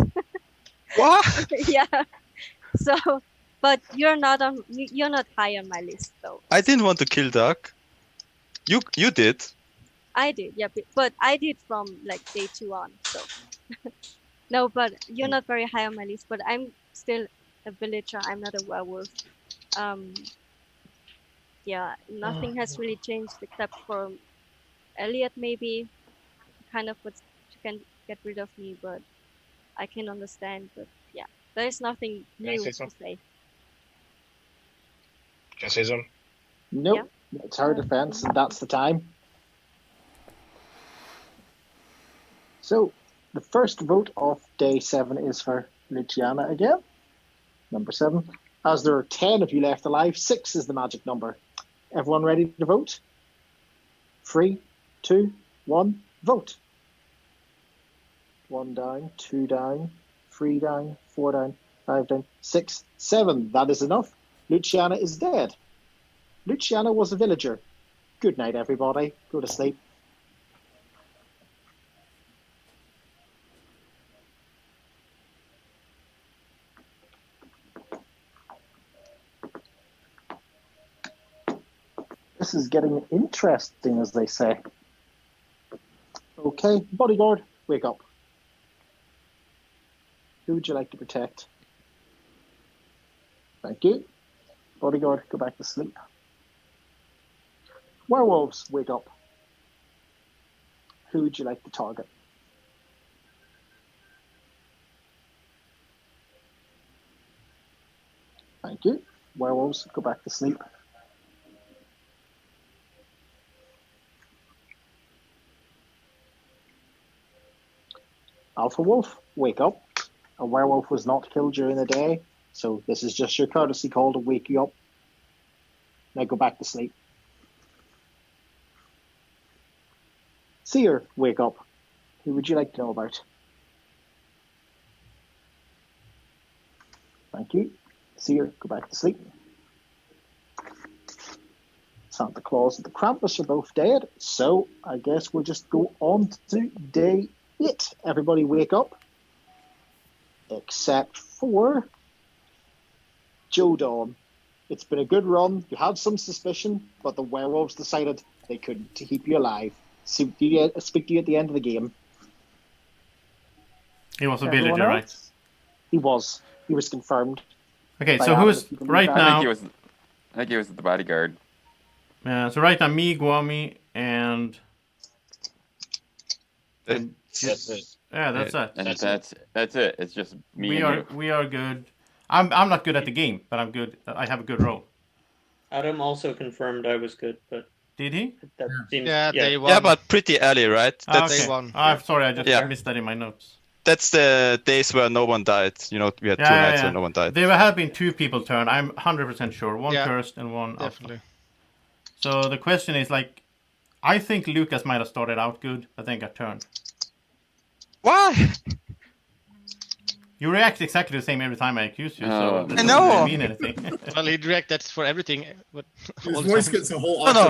What? Yeah. So, but you're not high on my list though. I didn't want to kill Duck. You did. I did, yeah, but I did from like day 2 on. So no, but you're not very high on my list. But I'm still a villager. I'm not a werewolf. Yeah, nothing has really changed except for Elliot maybe kind of wants to get rid of me, but I can understand. But yeah, there is nothing Can I new say to something? say. I say something? Nope. It's her defense, and that's the time. So, the first vote of day 7 is for Luciana again. Number 7. As there are 10 of you left alive, 6 is the magic number. Everyone ready to vote? 3, 2, 1, vote. 1 down, 2 down, 3 down, 4 down, 5 down, 6, 7. That is enough. Luciana is dead. Luciana was a villager. Good night, everybody. Go to sleep. This is getting interesting, as they say. Okay, bodyguard, wake up. Who would you like to protect? Thank you. Bodyguard, go back to sleep. Werewolves, wake up. Who would you like to target? Thank you. Werewolves, go back to sleep. Alpha Wolf, wake up. A werewolf was not killed during the day, so this is just your courtesy call to wake you up. Now go back to sleep. Seer, wake up. Who would you like to know about? Thank you. Seer, go back to sleep. Santa Claus and the Krampus are both dead, so I guess we'll just go on to day 8. Everybody wake up. Except for Joe Dawn. It's been a good run. You had some suspicion, but the werewolves decided they couldn't keep you alive. Speak to you at the end of the game. He was a Everyone villager, right? else? He was. He was confirmed. Okay, by so Adam, who's if you believe right that. now? I think he was the bodyguard. So right now, me, Guami, and That's it. yeah, that's it. And that's it. It's just me We and you. are good. I'm not good at the game, but I'm good. I have a good role. Adam also confirmed I was good, but did he? That seems Yeah, but pretty early, right? That's Okay. I'm sorry, I just missed that in my notes. That's the days where no one died. You know, we had 2 nights where no one died. There have been 2 people turn. I'm 100% sure. One cursed and one definitely. Alpha. So the question is like, I think Lucas might have started out good, but then got turned. Why? You react exactly the same every time I accuse you, so that I doesn't know. really mean anything. Well, he'd react that's for everything. But His all the voice time. gets a whole No.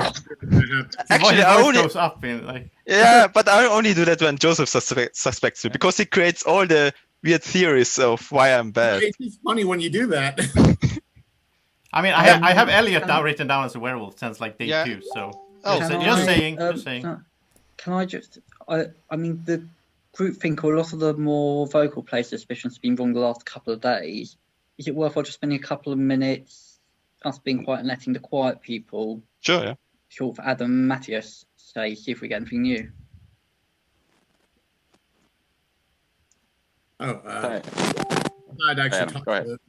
Actually, I voice only goes up in like. Yeah, but I only do that when Joseph suspects me because he creates all the weird theories of why I'm bad. It's just funny when you do that. I mean, I have Elliot now written down as a werewolf since like day 2, so. Just saying. Can I just? I mean, the group think a lot of the more vocal play suspicions have been wrong the last couple of days. Is it worthwhile just spending a couple of minutes, us being quiet and letting the quiet people, Sure, yeah. short for Adam and Matthias, say, see if we get anything new? I'd actually talk to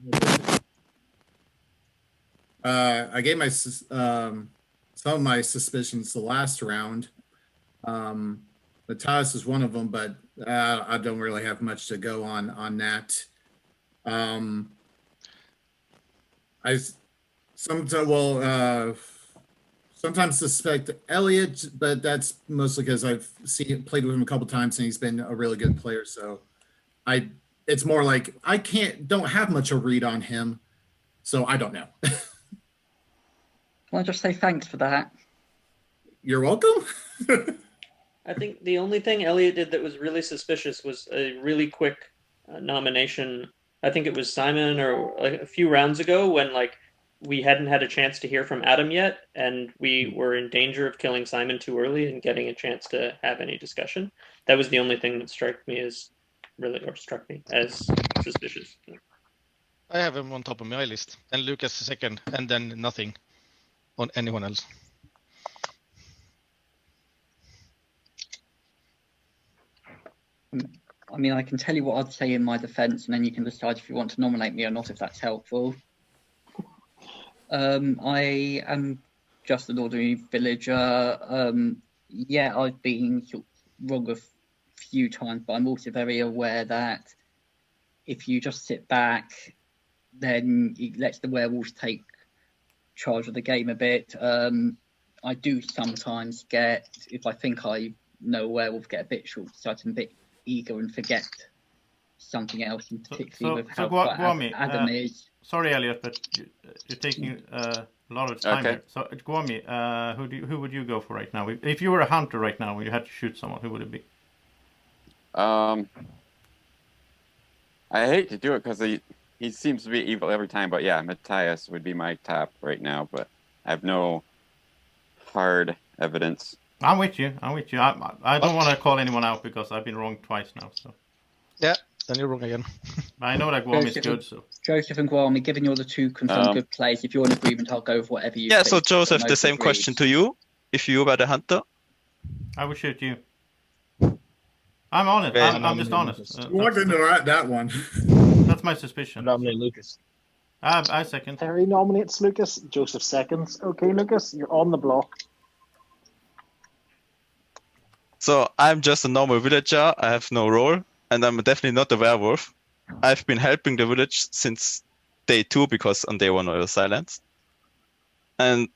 I gave my some of my suspicions the last round. Matthias is one of them, but I don't really have much to go on that. I sometimes suspect Elliot, but that's mostly because I've played with him a couple times and he's been a really good player. So it's more like I don't have much of a read on him, so I don't know. Can I just say thanks for that? You're welcome. I think the only thing Elliot did that was really suspicious was a really quick nomination. I think it was Simon or a few rounds ago when we hadn't had a chance to hear from Adam yet, and we were in danger of killing Simon too early and getting a chance to have any discussion. That was the only thing that struck me as suspicious. I have him on top of my list, and Lucas second, and then nothing on anyone else. I mean, I can tell you what I'd say in my defense, and then you can decide if you want to nominate me or not, if that's helpful. I am just an ordinary villager. Yeah, I've been sort of wrong a few times, but I'm also very aware that if you just sit back, then it lets the werewolves take charge of the game a bit. I do sometimes get, if I think I know a werewolf, get a bit short-sighted and a bit eager and forget something else, and particularly with how Guami, Adam is. Sorry, Elliot, but you're taking a lot of time here. So, Guami, who would you go for right now? If you were a hunter right now, you had to shoot someone, who would it be? I hate to do it because he seems to be evil every time, but yeah, Matthias would be my top right now, but I have no hard evidence. I'm with you. I don't want to call anyone out because I've been wrong twice now. So yeah, then you're wrong again. I know that Guami is good. So Joseph and Guami, given you're the two confirmed good plays, if you're in agreement, I'll go with whatever you. Yeah. think. So Joseph, the Most same agreed. question to you. If you were the hunter, I would shoot you. I'm honest. Okay. I'm just honest. Walked into that one. That's my suspicion. Nominate Lucas. I second. Terry nominates Lucas. Joseph seconds. Okay, Lucas, you're on the block. so I'm just a normal villager. I have no role, and I'm definitely not a werewolf. I've been helping the village since day 2 because on day 1 I was silenced, and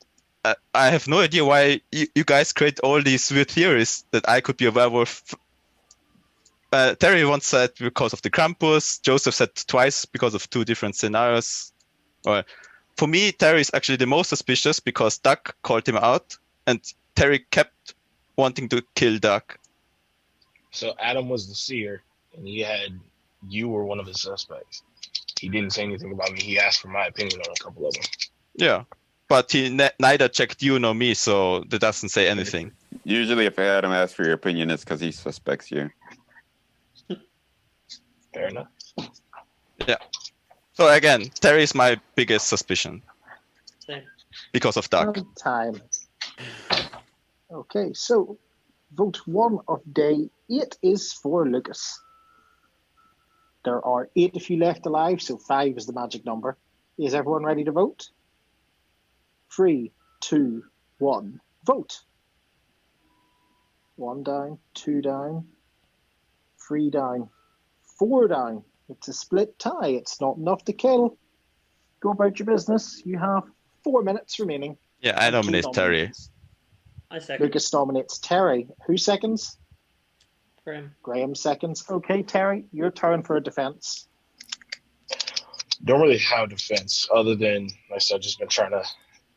I have no idea why you guys create all these weird theories that I could be a werewolf. Terry once said because of the Krampus. Joseph said twice because of 2 different scenarios. For me, Terry is actually the most suspicious because Doug called him out, and Terry kept wanting to kill Doug. So Adam was the seer, and you were one of his suspects. He didn't say anything about me. He asked for my opinion on a couple of them. Yeah, but he neither checked you nor me, so that doesn't say anything. Usually if Adam asks for your opinion, it's because he suspects you. Fair enough. Yeah. So again, Terry is my biggest suspicion. Same. Because of Doug. Time. Okay, so vote 1 of day 8 is for Lucas. There are 8 if you left alive, so 5 is the magic number. Is everyone ready to vote? 3, 2, 1, vote. 1 down, 2 down, 3 down, 4 down. It's a split tie. It's not enough to kill. Go about your business. You have 4 minutes remaining. Yeah, I nominate Terry. I second. Lucas nominates Terry. Who seconds? Graham. Graham seconds. Okay, Terry, your turn for a defense. Don't really have defense other than, like I said, I've just been trying to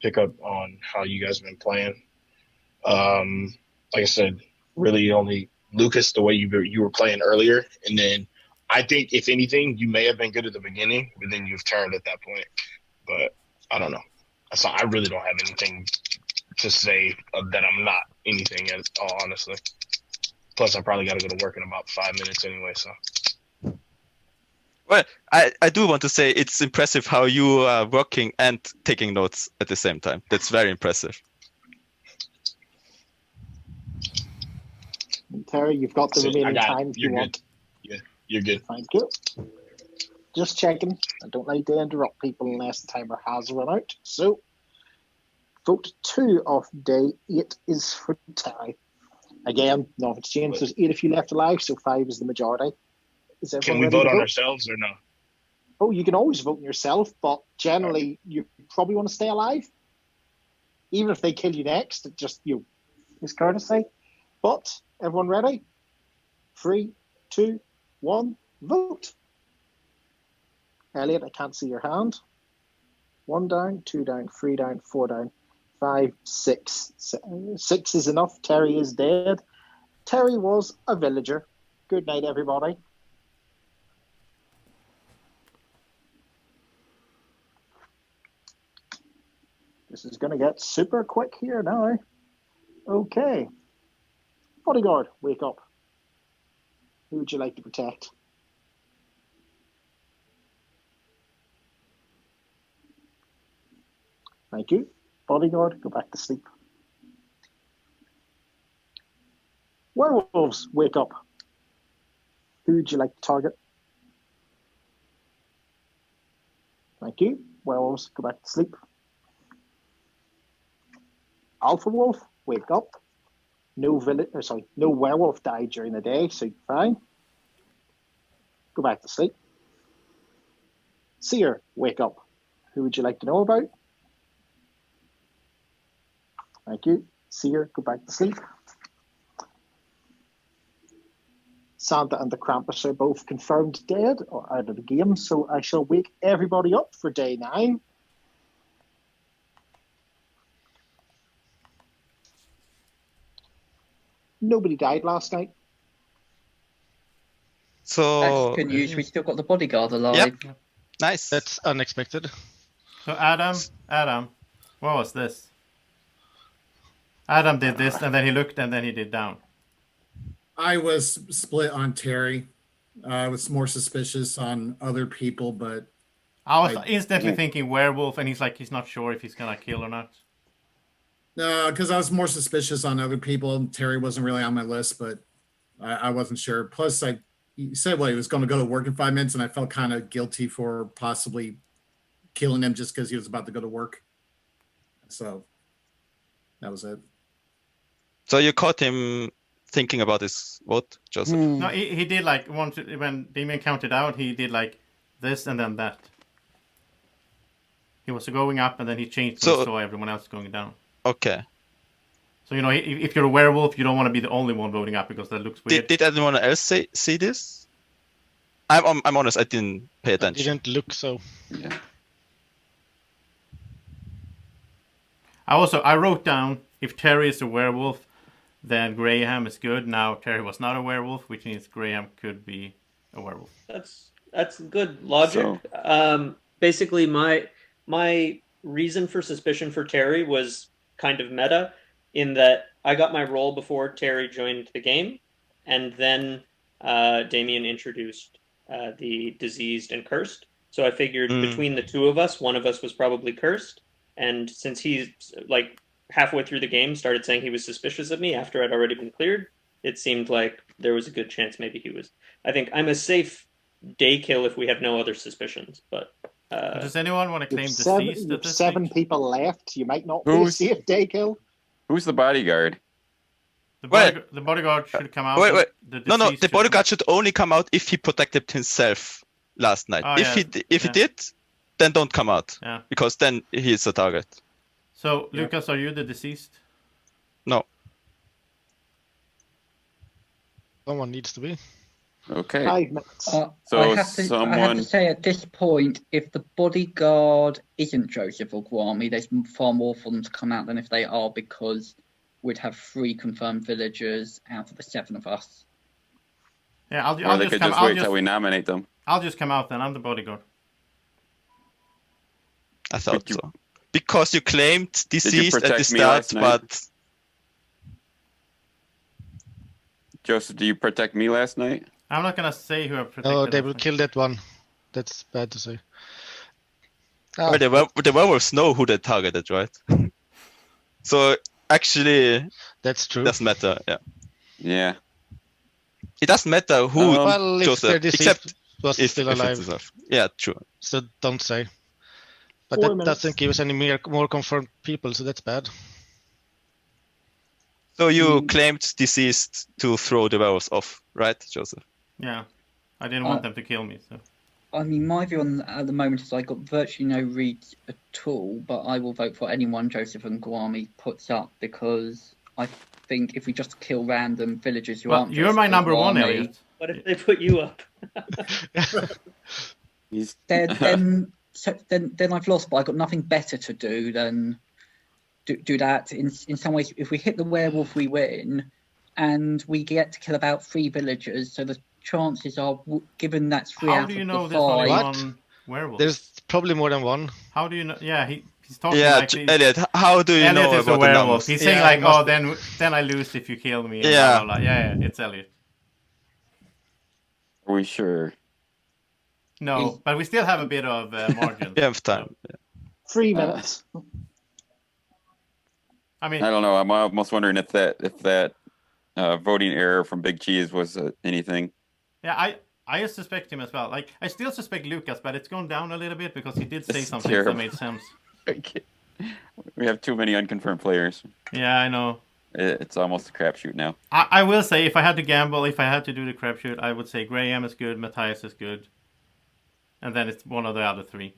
pick up on how you guys have been playing. Like I said, really only Lucas, the way you were playing earlier, and then I think if anything, you may have been good at the beginning, but then you've turned at that point. But I don't know. So I really don't have anything to say that I'm not anything at all, honestly. Plus, I probably got to go to work in about 5 minutes anyway. So. Well, I do want to say it's impressive how you are working and taking notes at the same time. That's very impressive. Terry, you've got the remaining time if you want. Yeah, you're good. Thank you. Just checking. I don't like to interrupt people unless the timer has run out. So, vote 2 of day 8 is for Terry. Again, no, if it's changed, there's 8 if you left alive, so 5 is the majority. Can we vote on ourselves or no? Oh, you can always vote on yourself, but generally you probably want to stay alive. Even if they kill you next, it just is courtesy. But everyone ready? 3, 2, 1, vote. Elliot, I can't see your hand. 1 down, 2 down, 3 down, 4 down, 5, 6. 6 is enough. Terry is dead. Terry was a villager. Good night, everybody. This is going to get super quick here now. Okay. Bodyguard, wake up. Who would you like to protect? Thank you. Bodyguard, go back to sleep. Werewolves, wake up. Who would you like to target? Thank you. Werewolves, go back to sleep. Alpha Wolf, wake up. No werewolf died during the day, so you're fine. Go back to sleep. Seer, wake up. Who would you like to know about? Thank you. Seer, go back to sleep. Santa and the Krampus are both confirmed dead or out of the game, so I shall wake everybody up for day 9. Nobody died last night. So That's good news. We still got the bodyguard alive. Yep. Nice. That's unexpected. So Adam, what was this? Adam did this, and then he looked, and then he did down. I was split on Terry. I was more suspicious on other people, but I was instantly thinking werewolf, and he's not sure if he's gonna kill or not. no, because I was more suspicious on other people. Terry wasn't really on my list, but I wasn't sure. Plus, he said he was going to go to work in 5 minutes, and I felt kind of guilty for possibly killing him just because he was about to go to work. So that was it. So you caught him thinking about his vote, Joseph? No, he did like when Damien counted out, he did like this and then that. He was going up and then he changed when he saw everyone else going down. Okay. So if you're a werewolf, you don't want to be the only one voting up because that looks weird. Did anyone else see this? I'm honest, I didn't pay attention. I didn't look so. Yeah. I wrote down if Terry is a werewolf, then Graham is good. Now Terry was not a werewolf, which means Graham could be a werewolf. That's good logic. Basically, my reason for suspicion for Terry was kind of meta, in that I got my role before Terry joined the game, and then Damien introduced the diseased and cursed. So I figured between the two of us, one of us was probably cursed. And since he's like halfway through the game started saying he was suspicious of me after I'd already been cleared, it seemed like there was a good chance maybe he was. I think I'm a safe day kill if we have no other suspicions. But does anyone want to claim deceased? There's 7 people left. You might not be a safe day kill. Who's the bodyguard? The bodyguard should come out. Wait. No. The bodyguard should only come out if he protected himself last night. If he did, then don't come out. Yeah. Because then he is a target. So, Lucas, are you the deceased? No. Someone needs to be. Okay. 5 minutes. So I have to say at this point, if the bodyguard isn't Joseph or Guami, there's far more for them to come out than if they are, because we'd have 3 confirmed villagers out of the 7 of us. Yeah, I'll Or they could just wait till we nominate them. I'll just come out then. I'm the bodyguard. I thought so. Because you claimed deceased at the protect me start, last night? but Joseph, do you protect me last night? I'm not gonna say who I protected. Oh, they will kill that one. That's bad to say. Well, the werewolves know who they targeted, right? So actually, that's true. Doesn't matter. Yeah. Yeah. It doesn't matter who well, if Joseph, they're deceased, except was if still it's alive. himself. Yeah, true. So don't say. But 4 that minutes. doesn't give us any more confirmed people, so that's bad. So you claimed deceased to throw the werewolves off, right, Joseph? Yeah, I didn't want them to kill me. So I mean, my view on at the moment is I got virtually no reads at all, but I will vote for anyone Joseph and Guami puts up, because I think if we just kill random villagers who aren't you're Joseph my and number one, Guami, Elliot. What if they put you up? then I've lost, but I've got nothing better to do than do that. In some ways, if we hit the werewolf, we win, and we get to kill about 3 villagers. So the chances are, given that's 3 how out do you of know the there's only 5. one werewolf? There's probably more than one. How do you know? Yeah, he's talking Yeah, like Elliot, how do you Elliot know is a about the werewolf. numbers? He's saying like, oh, then I lose if you kill me. And Yeah. blah, blah, blah. Yeah, it's Elliot. Are we sure? No, but we still have a bit of margin. We have time. 3 minutes. I mean, I don't know. I'm almost wondering if that voting error from Big Cheese was anything. yeah, I suspect him as well. Like, I still suspect Lucas, but it's gone down a little bit because he did say This is something terrible. that made sense. Okay. We have too many unconfirmed players. Yeah, I know. It's almost a crapshoot now. I will say, if I had to gamble, if I had to do the crapshoot, I would say Graham is good, Matthias is good, and then it's one of the other three.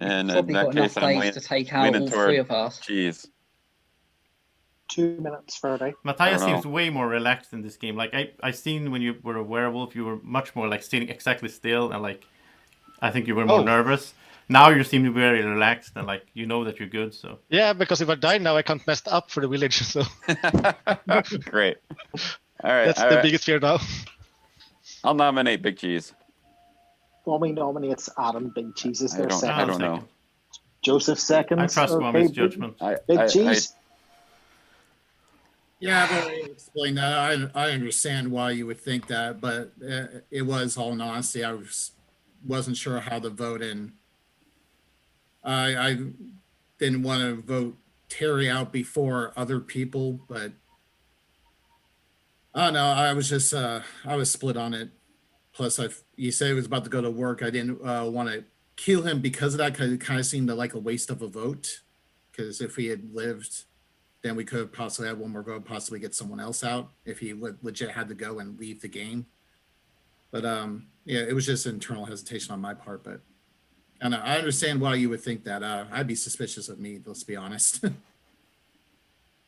And in Probably that got enough case, I'm plays to take out leaning all toward three of us. cheese. 2 minutes further. Matthias I don't seems way more relaxed in this game. Like I seen when you were a werewolf, you were much more like sitting exactly still, and like I think you were more nervous. Now you seem to be very relaxed, and like you know that you're good. So Yeah, because if I die now, I can't mess up for the village. So Great. All right. that's the biggest fear now. I'll nominate Big Cheese. Gwami nominates Adam. Big Cheese is I their don't, second. I don't know. Joseph seconds. I trust Gwami's judgment. Big Cheese. Yeah, I've already explained that. I understand why you would think that, but it was all in honesty. I wasn't sure how to vote in. I didn't want to vote Terry out before other people, but I don't know. I was just I was split on it. Plus, you said he was about to go to work. I didn't want to kill him because of that, because it kind of seemed like a waste of a vote. Because if he had lived, then we could have possibly had one more vote, possibly get someone else out if he legit had to go and leave the game. But yeah, it was just internal hesitation on my part. But I know, I understand why you would think that. I'd be suspicious of me. Let's be honest.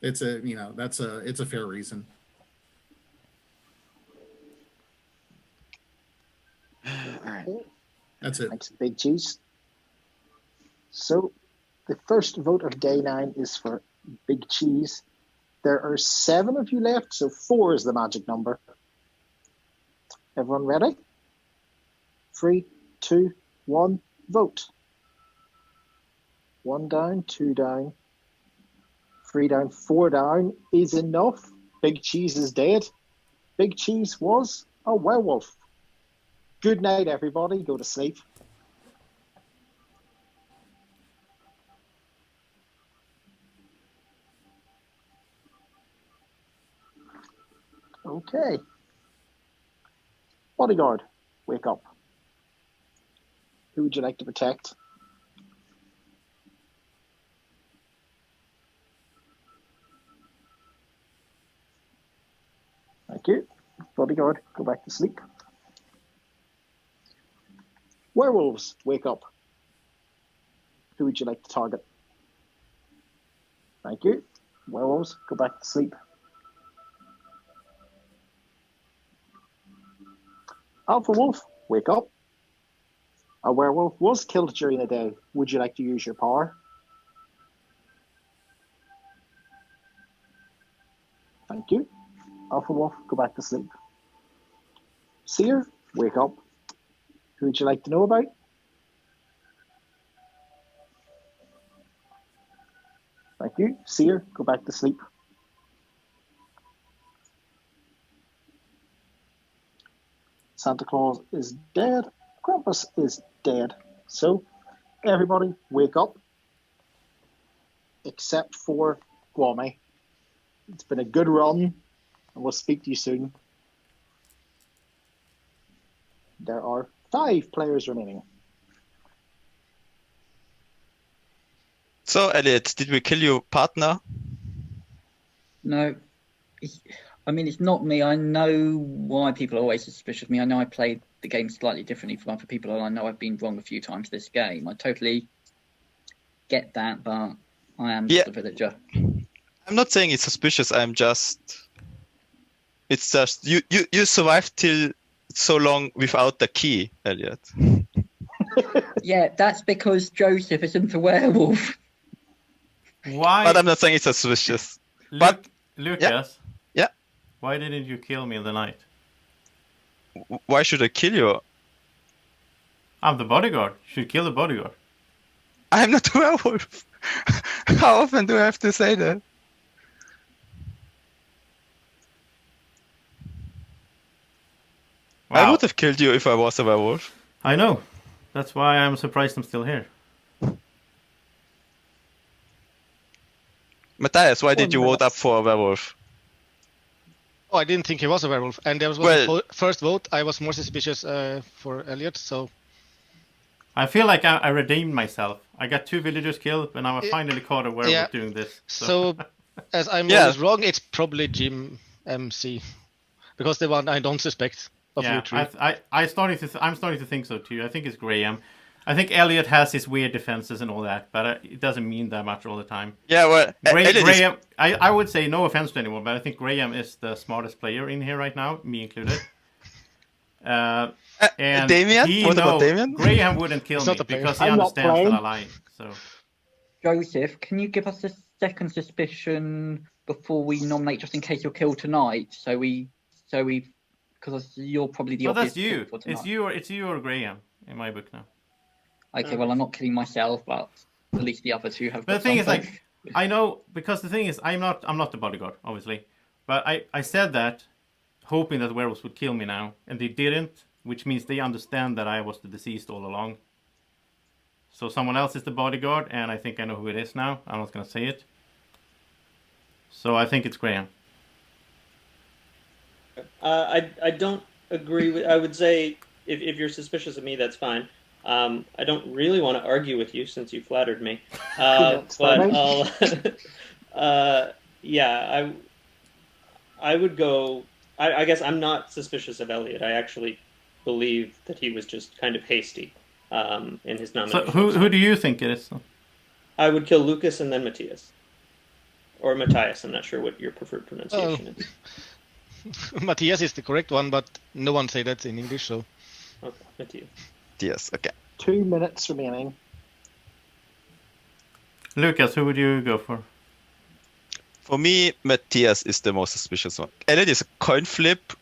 It's a fair reason. All right. That's it. Thanks, Big Cheese. So, the first vote of day 9 is for Big Cheese. There are 7 of you left, so 4 is the magic number. Everyone ready? 3, 2, 1, vote. 1 down, 2 down, 3 down, 4 down is enough. Big Cheese is dead. Big Cheese was a werewolf. Good night, everybody. Go to sleep. Okay. Bodyguard, wake up. Who would you like to protect? Thank you. Bodyguard, go back to sleep. Werewolves, wake up. Who would you like to target? Thank you. Werewolves, go back to sleep. Alpha Wolf, wake up. A werewolf was killed during the day. Would you like to use your power? Thank you. Alpha Wolf, go back to sleep. Seer, wake up. Who would you like to know about? Thank you. Seer, go back to sleep. Santa Claus is dead. Krampus is dead. So, everybody, wake up. Except for Gwami. It's been a good run, and we'll speak to you soon. There are 5 players remaining. So, Elliot, did we kill your partner? No. It's not me. I know why people are always suspicious of me. I know I played the game slightly differently from other people, and I know I've been wrong a few times this game. I totally get that, but I am just a villager. I'm not saying it's suspicious. It's just you survived till so long without the key, Elliot. Yeah, that's because Joseph isn't a werewolf. Why? But I'm not saying it's suspicious. But Lucas. Yeah. Why didn't you kill me in the night? Why should I kill you? I'm the bodyguard. You should kill the bodyguard. I'm not a werewolf. How often do I have to say that? Wow. I would have killed you if I was a werewolf. I know. That's why I'm surprised I'm still here. Matthias, why did you vote up for a werewolf? Oh, I didn't think he was a werewolf. And there was the first vote. I was more suspicious for Elliot, so I feel like I redeemed myself. I got 2 villagers killed, but now I finally caught a werewolf doing this. So, as I'm always wrong, it's probably Jim MC, because the one I don't suspect of you three. I'm starting to think so too. I think it's Graham. I think Elliot has his weird defenses and all that, but it doesn't mean that much all the time. Yeah, well, Graham. I would say no offense to anyone, but I think Graham is the smartest player in here right now, me included. And Damien? What about Damien? Graham wouldn't kill me because he understands that I'm lying. So, Joseph, can you give us a second suspicion before we nominate, just in case you're killed tonight? So we, because you're probably the obvious. That's you. It's you or Graham in my book now. Okay, well, I'm not killing myself, but at least the other two have. But the thing is, like, I know, because the thing is, I'm not the bodyguard, obviously, but I said that hoping that the werewolves would kill me now, and they didn't, which means they understand that I was the deceased all along. So someone else is the bodyguard, and I think I know who it is now. I'm not going to say it. So I think it's Graham. I don't agree with. I would say if you're suspicious of me, that's fine. I don't really want to argue with you since you flattered me. But I'll. Yeah, I would go. I guess I'm not suspicious of Elliot. I actually believe that he was just kind of hasty in his nomination. So who do you think it is? I would kill Lucas and then Matthias. Or Matthias, I'm not sure what your preferred pronunciation is. Matthias is the correct one, but no one say that in English, so... Okay, Matthias. Yes, okay. 2 minutes remaining. Lucas, who would you go for? For me, Matthias is the most suspicious one. Elliot is a coin flip.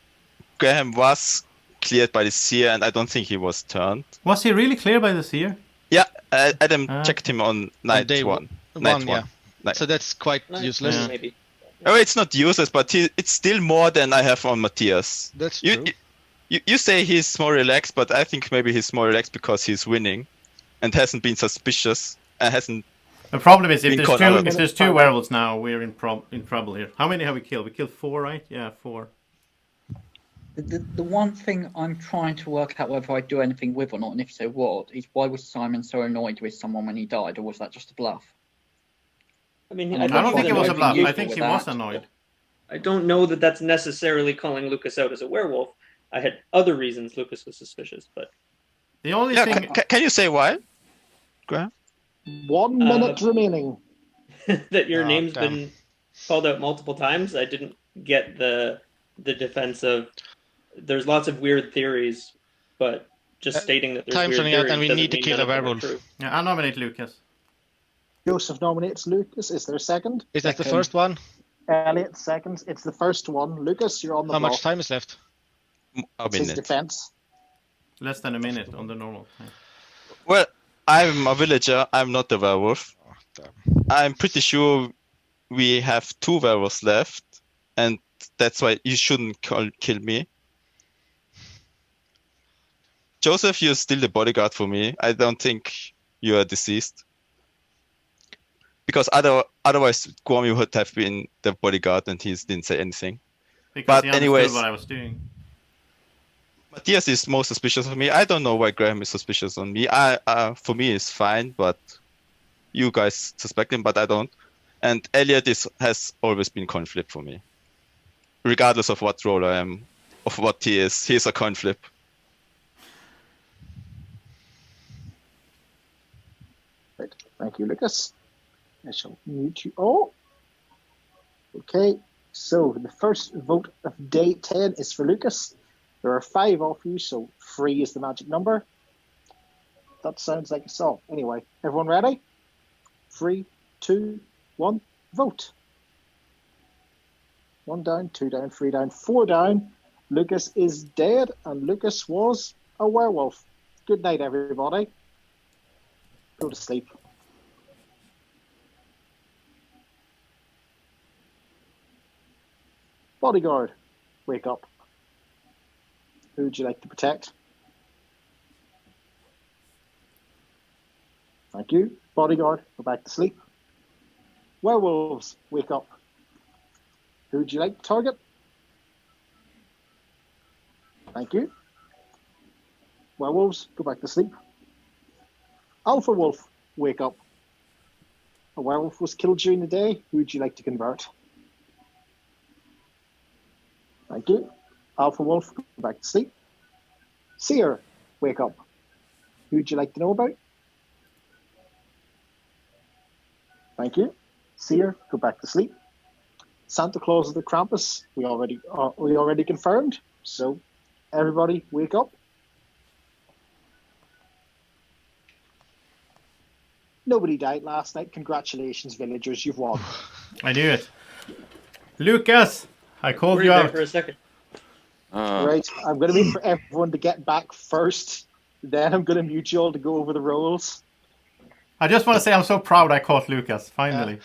Graham was cleared by the seer, and I don't think he was turned. Was he really cleared by the seer? Yeah, Adam checked him on night one. Yeah. So that's quite useless. Yeah. Maybe. Oh, it's not useless, but it's still more than I have on Matthias. That's true. You say he's more relaxed, but I think maybe he's more relaxed because he's winning and hasn't been suspicious and hasn't. The problem is if there's two werewolves now, we're in trouble here. How many have we killed? We killed 4, right? Yeah, 4. The one thing I'm trying to work out whether I do anything with or not, and if so, what, is why was Simon so annoyed with someone when he died, or was that just a bluff? I mean, I don't think it was a bluff. I think he was annoyed. I don't know that that's necessarily calling Lucas out as a werewolf. I had other reasons Lucas was suspicious, but the only thing. Can you say why, Graham? 1 minute remaining. That your name's been called out multiple times. I didn't get the defense of. There's lots of weird theories, but just stating that there's time's weird running out theories and we doesn't need to mean kill none a of them are werewolf. true. Yeah, I nominate Lucas. Joseph nominates Lucas. Is there a second? Is that the first one? Elliot, second. It's the first one. Lucas, you're on the How block. much time is left? A His minute. defense. Less than a minute on the normal time. Well, I'm a villager. I'm not a werewolf. I'm pretty sure we have 2 werewolves left, and that's why you shouldn't kill me. Joseph, you're still the bodyguard for me. I don't think you are deceased. Because otherwise, Guami would have been the bodyguard and he didn't say anything. Because he understood what I was doing. Matthias is most suspicious of me. I don't know why Graham is suspicious on me. For me, it's fine, but you guys suspect him, but I don't. And Elliot has always been coin flip for me. Regardless of what role I am, of what he is, he's a coin flip. Right. Thank you, Lucas. I shall mute you all. Okay, so the first vote of day 10 is for Lucas. There are 5 off you, so 3 is the magic number. That sounds like a song. Anyway, everyone ready? 3, 2, 1, vote. 1 down, 2 down, 3 down, 4 down. Lucas is dead, and Lucas was a werewolf. Good night, everybody. Go to sleep. Bodyguard, wake up. Who would you like to protect? Thank you. Bodyguard, go back to sleep. Werewolves, wake up. Who would you like to target? Thank you. Werewolves, go back to sleep. Alpha Wolf, wake up. A werewolf was killed during the day. Who would you like to convert? Thank you. Alpha Wolf, go back to sleep. Seer, wake up. Who would you like to know about? Thank you. Seer, go back to sleep. Santa Claus of the Krampus, we already confirmed. So, everybody, wake up. Nobody died last night. Congratulations, villagers, you've won. I knew it. Lucas, I called you out for a second. Right, I'm going to wait for everyone to get back first. Then I'm going to mute you all to go over the roles. I just want to say I'm so proud I caught Lucas, finally.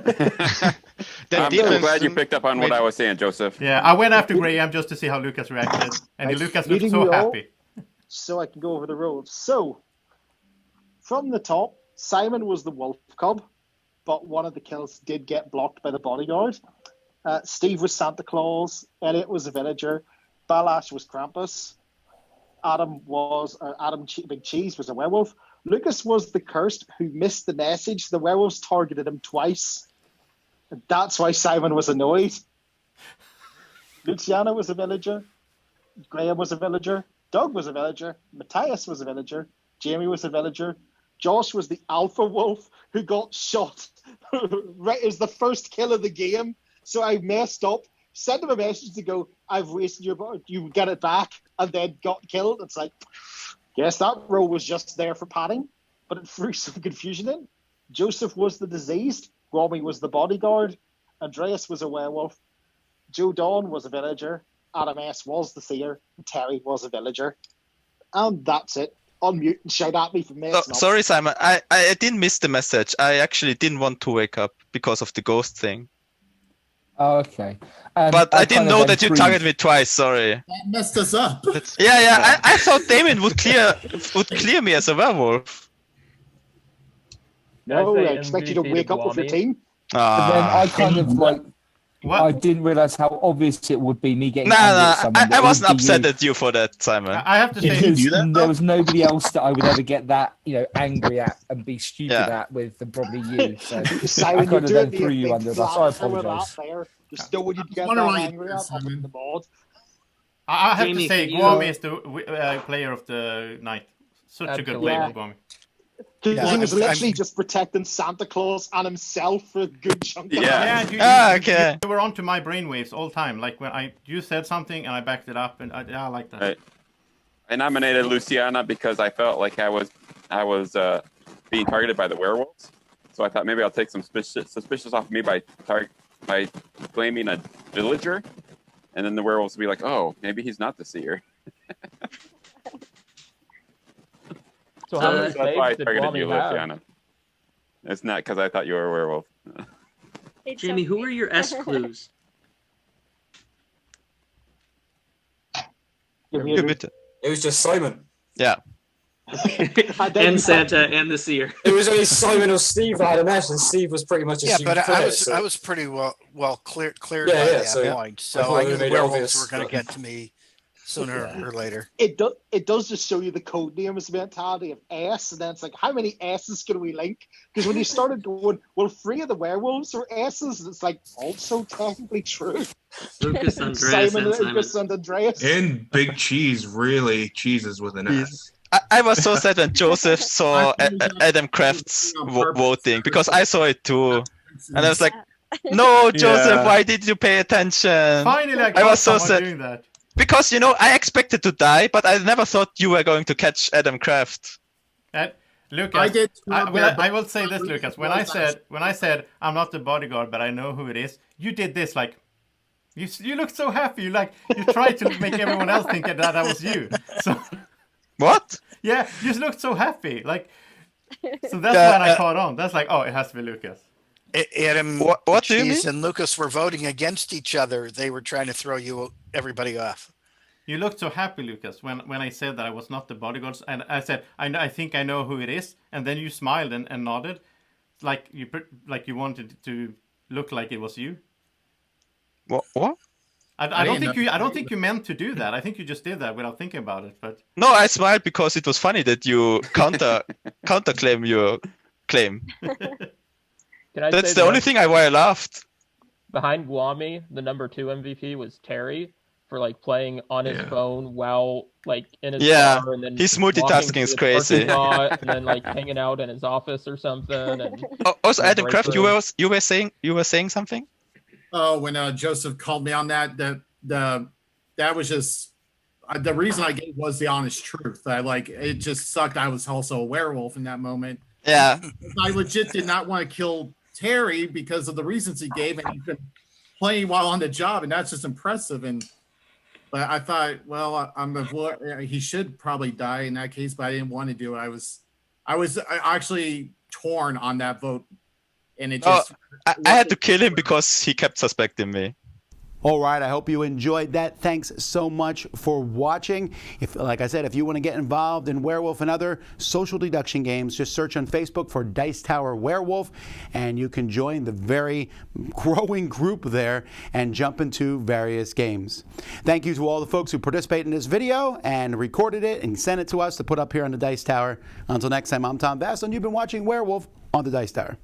I'm so glad you picked up on what I was saying, Joseph. Yeah, I went after Graham just to see how Lucas reacted, and Lucas looked so happy. So I can go over the roles. So, from the top, Simon was the wolf cub, but one of the kills did get blocked by the bodyguard. Steve was Santa Claus. Elliot was a villager. Balash was Krampus. Adam Big Cheese was a werewolf. Lucas was the cursed who missed the message. The werewolves targeted him twice. And that's why Simon was annoyed. Luciana was a villager. Graham was a villager. Doug was a villager. Matthias was a villager. Jamie was a villager. Josh was the alpha wolf who got shot right as the first kill of the game. So I messed up, sent him a message to go, I've wasted your body, you get it back, and then got killed. It's like, guess that role was just there for padding, but it threw some confusion in. Joseph was the diseased. Romy was the bodyguard. Andreas was a werewolf. Joe Dawn was a villager. Adam S. was the seer. And Terry was a villager. And that's it. Unmute and shout at me for messing up. Sorry, Simon. I didn't miss the message. I actually didn't want to wake up because of the ghost thing. Oh, okay. But I didn't know that you targeted me twice. Sorry. That messed us up. Yeah. I thought Damien would clear me as a werewolf. No, I expect you to wake up with your team. And then I kind of like. I didn't realize how obvious it would be me getting angry at someone. I wasn't upset at you for that, Simon. I have to say, there was nobody else that I would ever get that, angry at and be stupid at with than probably you. So Simon, I kind of then threw you under the bus. I apologise. Just know when you get that angry at the mod. I have to say, Guami is the player of the night. Such a good player, Guami. Because he was literally just protecting Santa Claus and himself for a good chunk of time. You were onto my brainwaves all the time. Like when you said something and I backed it up, and I like that. Right. I nominated Luciana because I felt like I was being targeted by the werewolves. So I thought maybe I'll take some suspicious off me by blaming a villager, and then the werewolves will be like, "Oh, maybe he's not the seer." So how many that's why I saves did targeted you, Guami have? Luciana. It's not because I thought you were a werewolf. Jamie, who are your S clues? It was just Simon. Yeah. And Santa and the seer. It was only Simon or Steve that had an S, and Steve was pretty much Yeah, assumed but for it, I was pretty well cleared by Yeah, that so point. I So thought I it knew the made werewolves obvious, were going to but- get to me sooner or later. It does just show you the code names mentality of S, and then it's like, how many S's can we link? Because when you started going, well, 3 of the werewolves are S's, and it's like, also technically true. Lucas, Andreas, Simon, and Simon. Lucas, and Andreas. And Big Cheese really cheeses with an S. I was so sad when Joseph saw Adam Kraft's voting because I saw it too, and I was like, "No, Joseph, why did you pay attention?" Finally, I was so someone sad doing that. because I expected to die, but I never thought you were going to catch Adam Kraft. Lucas, I did. I will say this, Lucas. When I said I'm not the bodyguard, but I know who it is, you did this like. You looked so happy. You tried to make everyone else think that was you. So. What? Yeah, you just looked so happy. So that's when I caught on. That's like, oh, it has to be Lucas. Adam, what do you mean? and Lucas were voting against each other. They were trying to throw everybody off. You looked so happy, Lucas, when I said that I was not the bodyguard, and I said, I think I know who it is, and then you smiled and nodded, like you wanted to look like it was you. What? I don't think you meant to do that. I think you just did that without thinking about it. But No, I smiled because it was funny that you counterclaim your claim. Can I That's say the only thing why I laughed. Behind Guami, the number 2 MVP was Terry for like playing on his phone while like in his car, and then his walking multitasking to is his crazy. parking lot, and then like hanging out in his office or something. And Also, in the Adam break Kraft, room. you were saying something. Oh, when Joseph called me on that, that was just the reason I gave was the honest truth. It just sucked. I was also a werewolf in that moment. Yeah. I legit did not want to kill Terry because of the reasons he gave, and he's been playing while on the job, and that's just impressive. But I thought, well, he should probably die in that case, but I didn't want to do it. I was actually torn on that vote, and it just. I had to kill him because he kept suspecting me. All right, I hope you enjoyed that. Thanks so much for watching. Like I said, if you want to get involved in Werewolf and other social deduction games, just search on Facebook for Dice Tower Werewolf, and you can join the very growing group there and jump into various games. Thank you to all the folks who participated in this video and recorded it and sent it to us to put up here on the Dice Tower. Until next time, I'm Tom Bass, and you've been watching Werewolf on the Dice Tower.